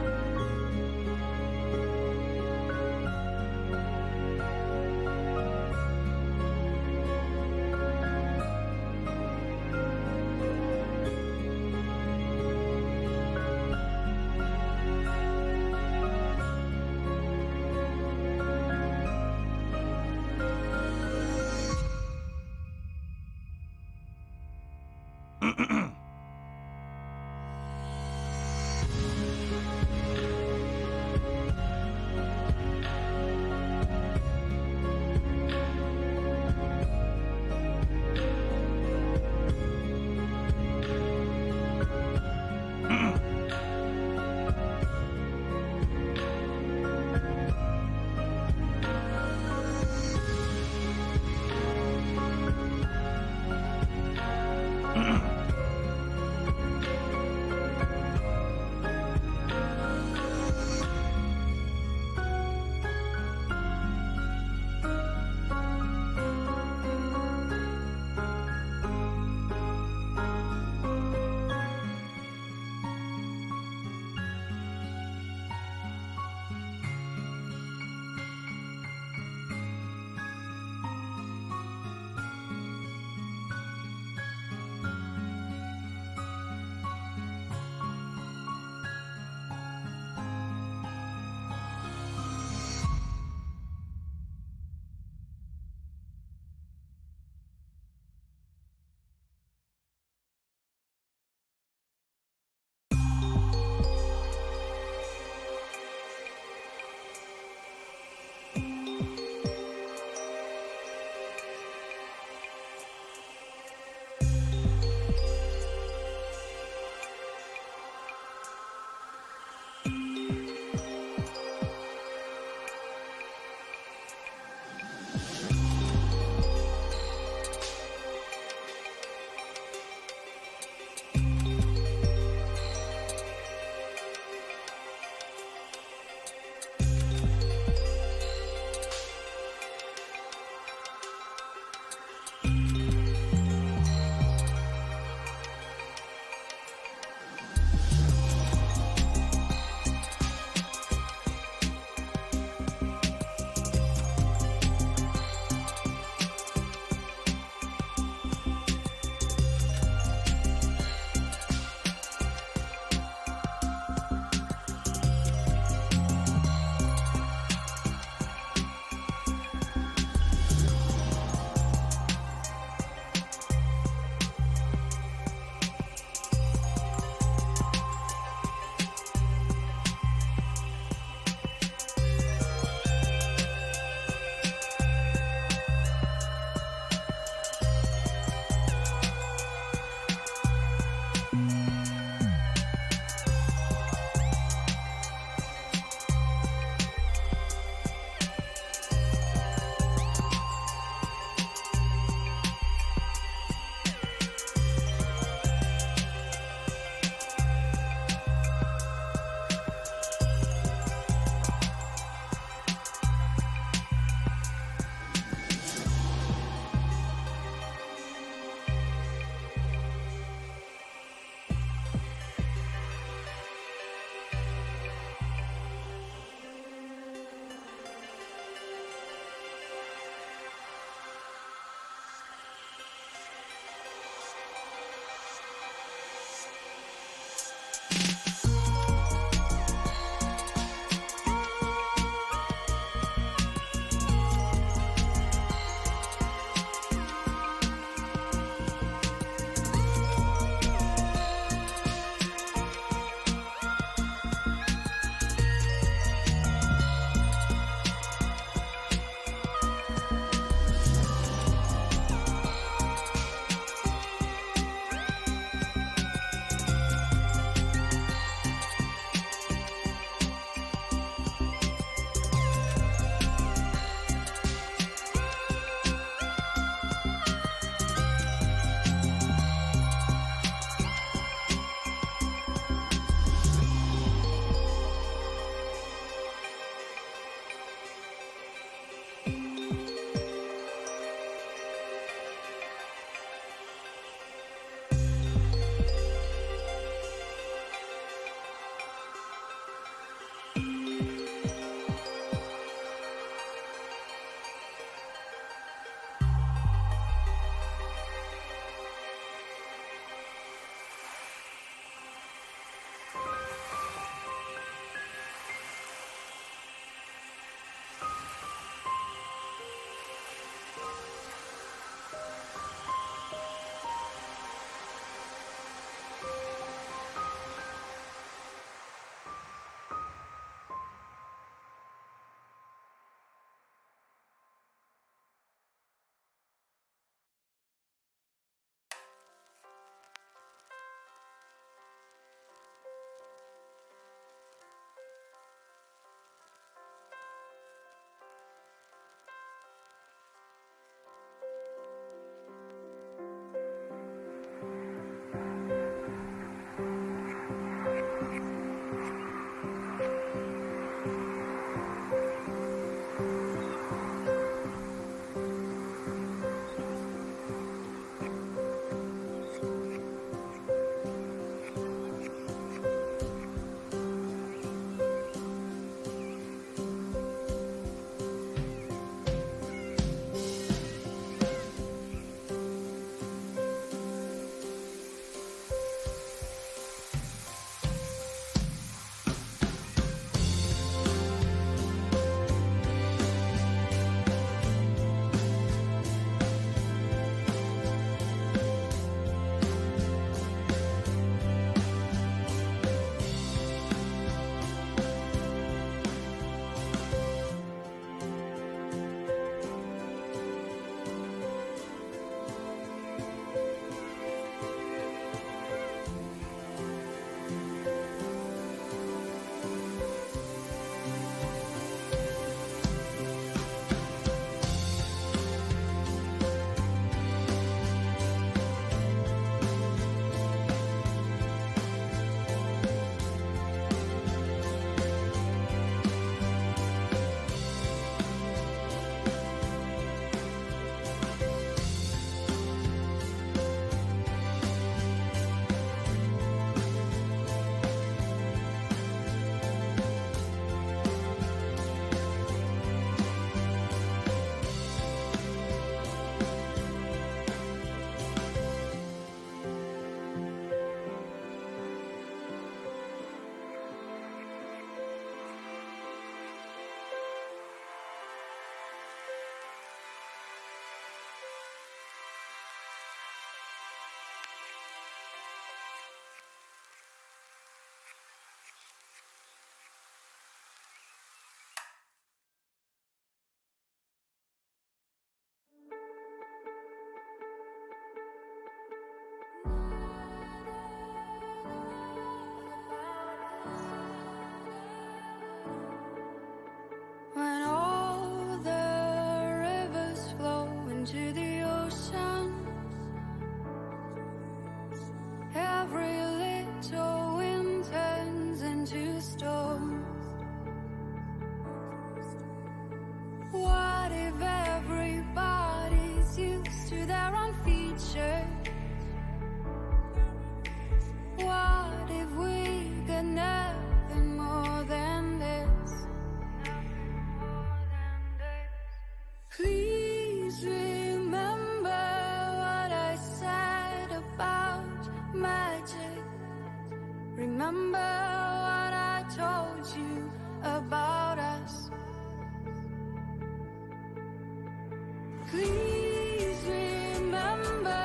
Please remember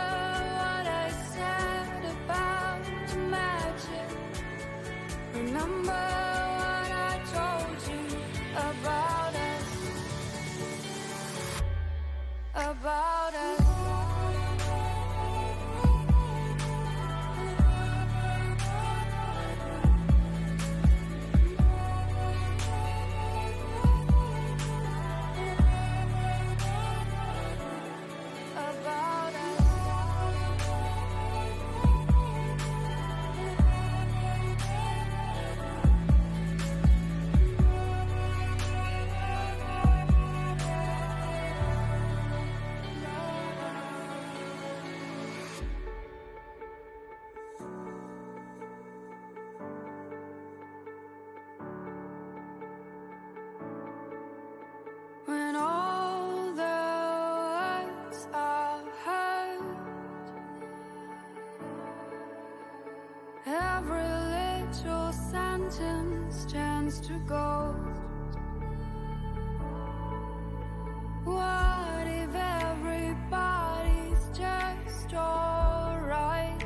what I said about magic. Remember what I told you about us. About us. When all the words are heard, every little sentence turns to gold. What if everybody's just alright?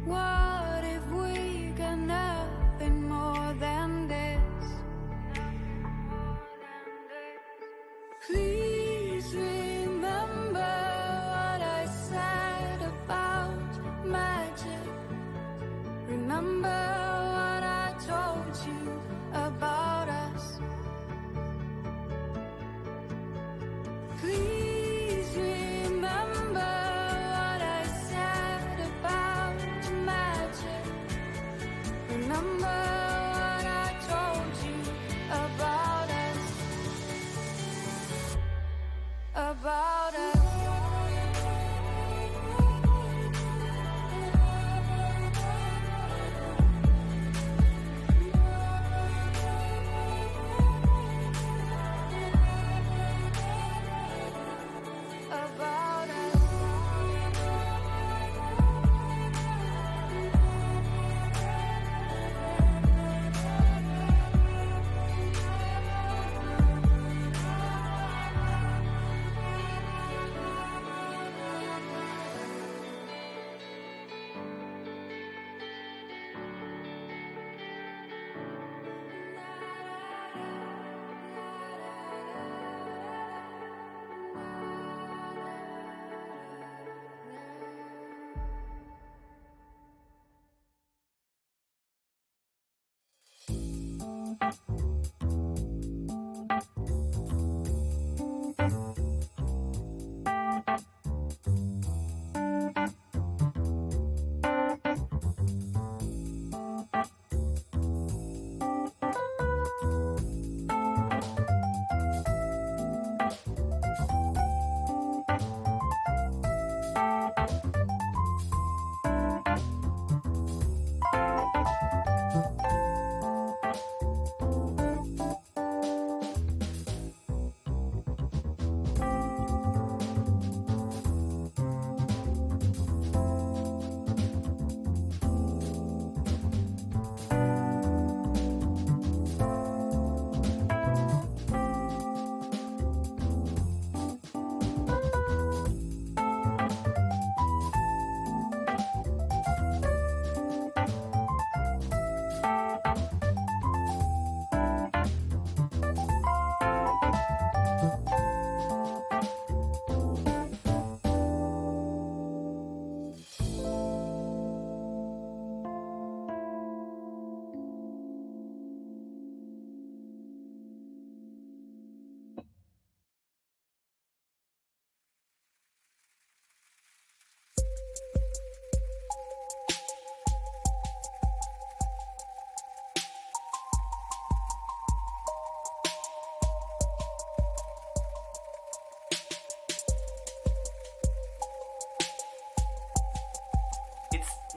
What if we got nothing more than this? Please remember what I said about magic. Remember what I told you about us. Please remember what I said about magic. Remember what I told you about us. About us.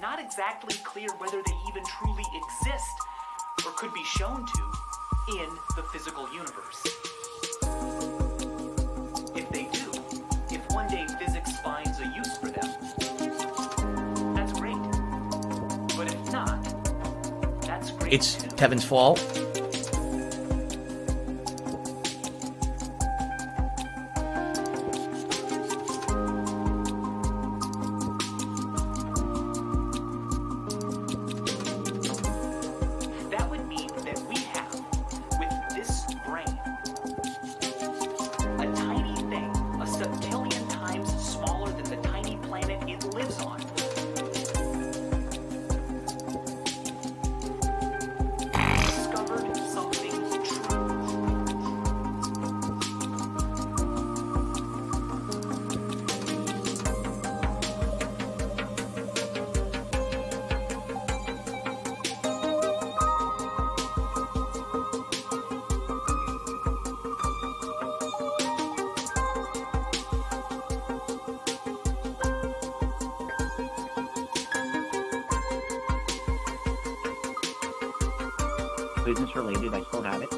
Not exactly clear whether they even truly exist, or could be shown to, in the physical universe. If they do, if one day physics finds a use for them, that's great. But if not, that's great. It's Tevin's fault. business related. I still have it.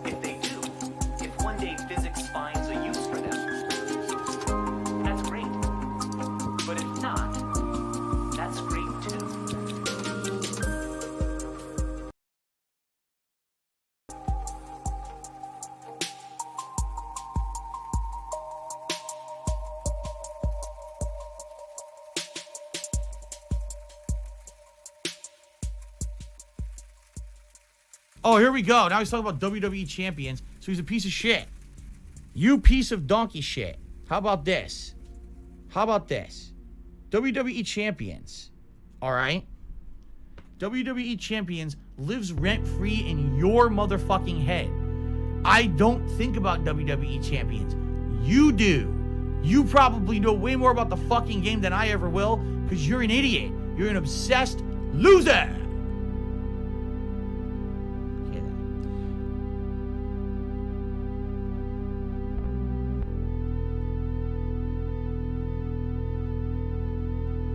If they do, if one day physics finds a use for them, that's great. But if not, that's great too. Oh, here we go. Now he's talking about WWE champions. So he's a piece of shit. You piece of donkey shit. How about this? How about this? WWE champions. All right? WWE champions lives rent-free in your motherfucking head. I don't think about WWE champions. You do. You probably know way more about the fucking game than I ever will because you're an idiot. You're an obsessed loser.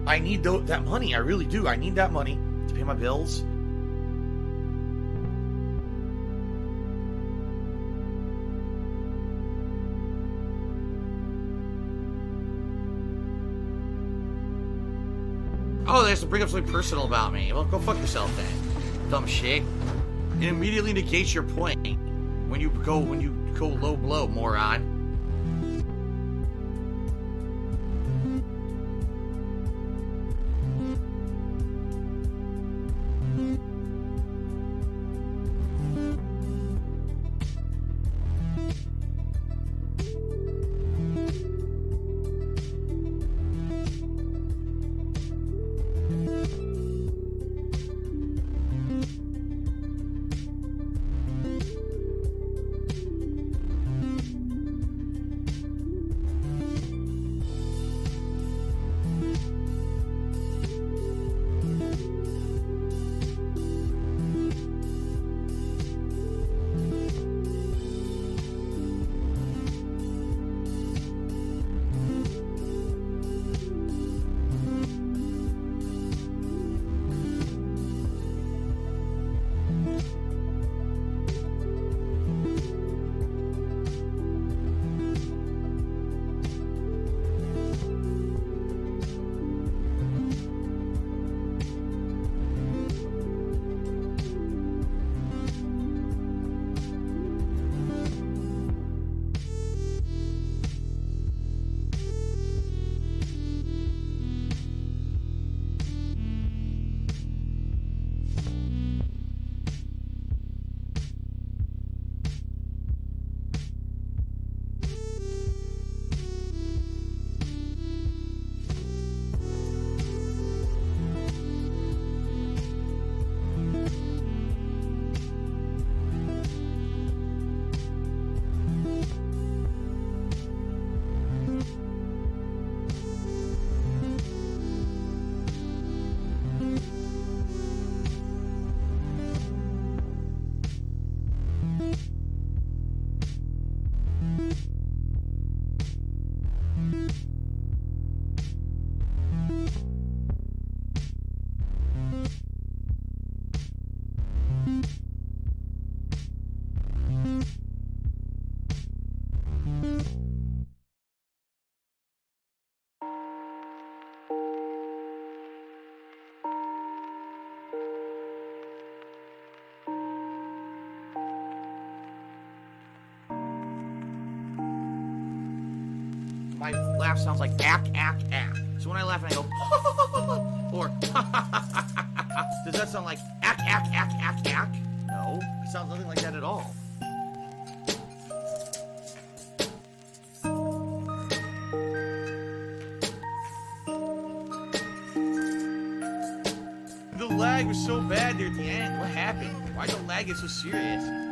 I need that money. I really do. I need that money to pay my bills. Oh, they have to bring up something personal about me. Well, go fuck yourself then, dumb shit. It immediately negates your point when you go low blow, moron. My laugh sounds like ack, ack, ack. So when I laugh and I go, or does that sound like ack, ack, ack, ack, ack? No, it sounds nothing like that at all. The lag was so bad there at the end. What happened? Why did the lag get so serious?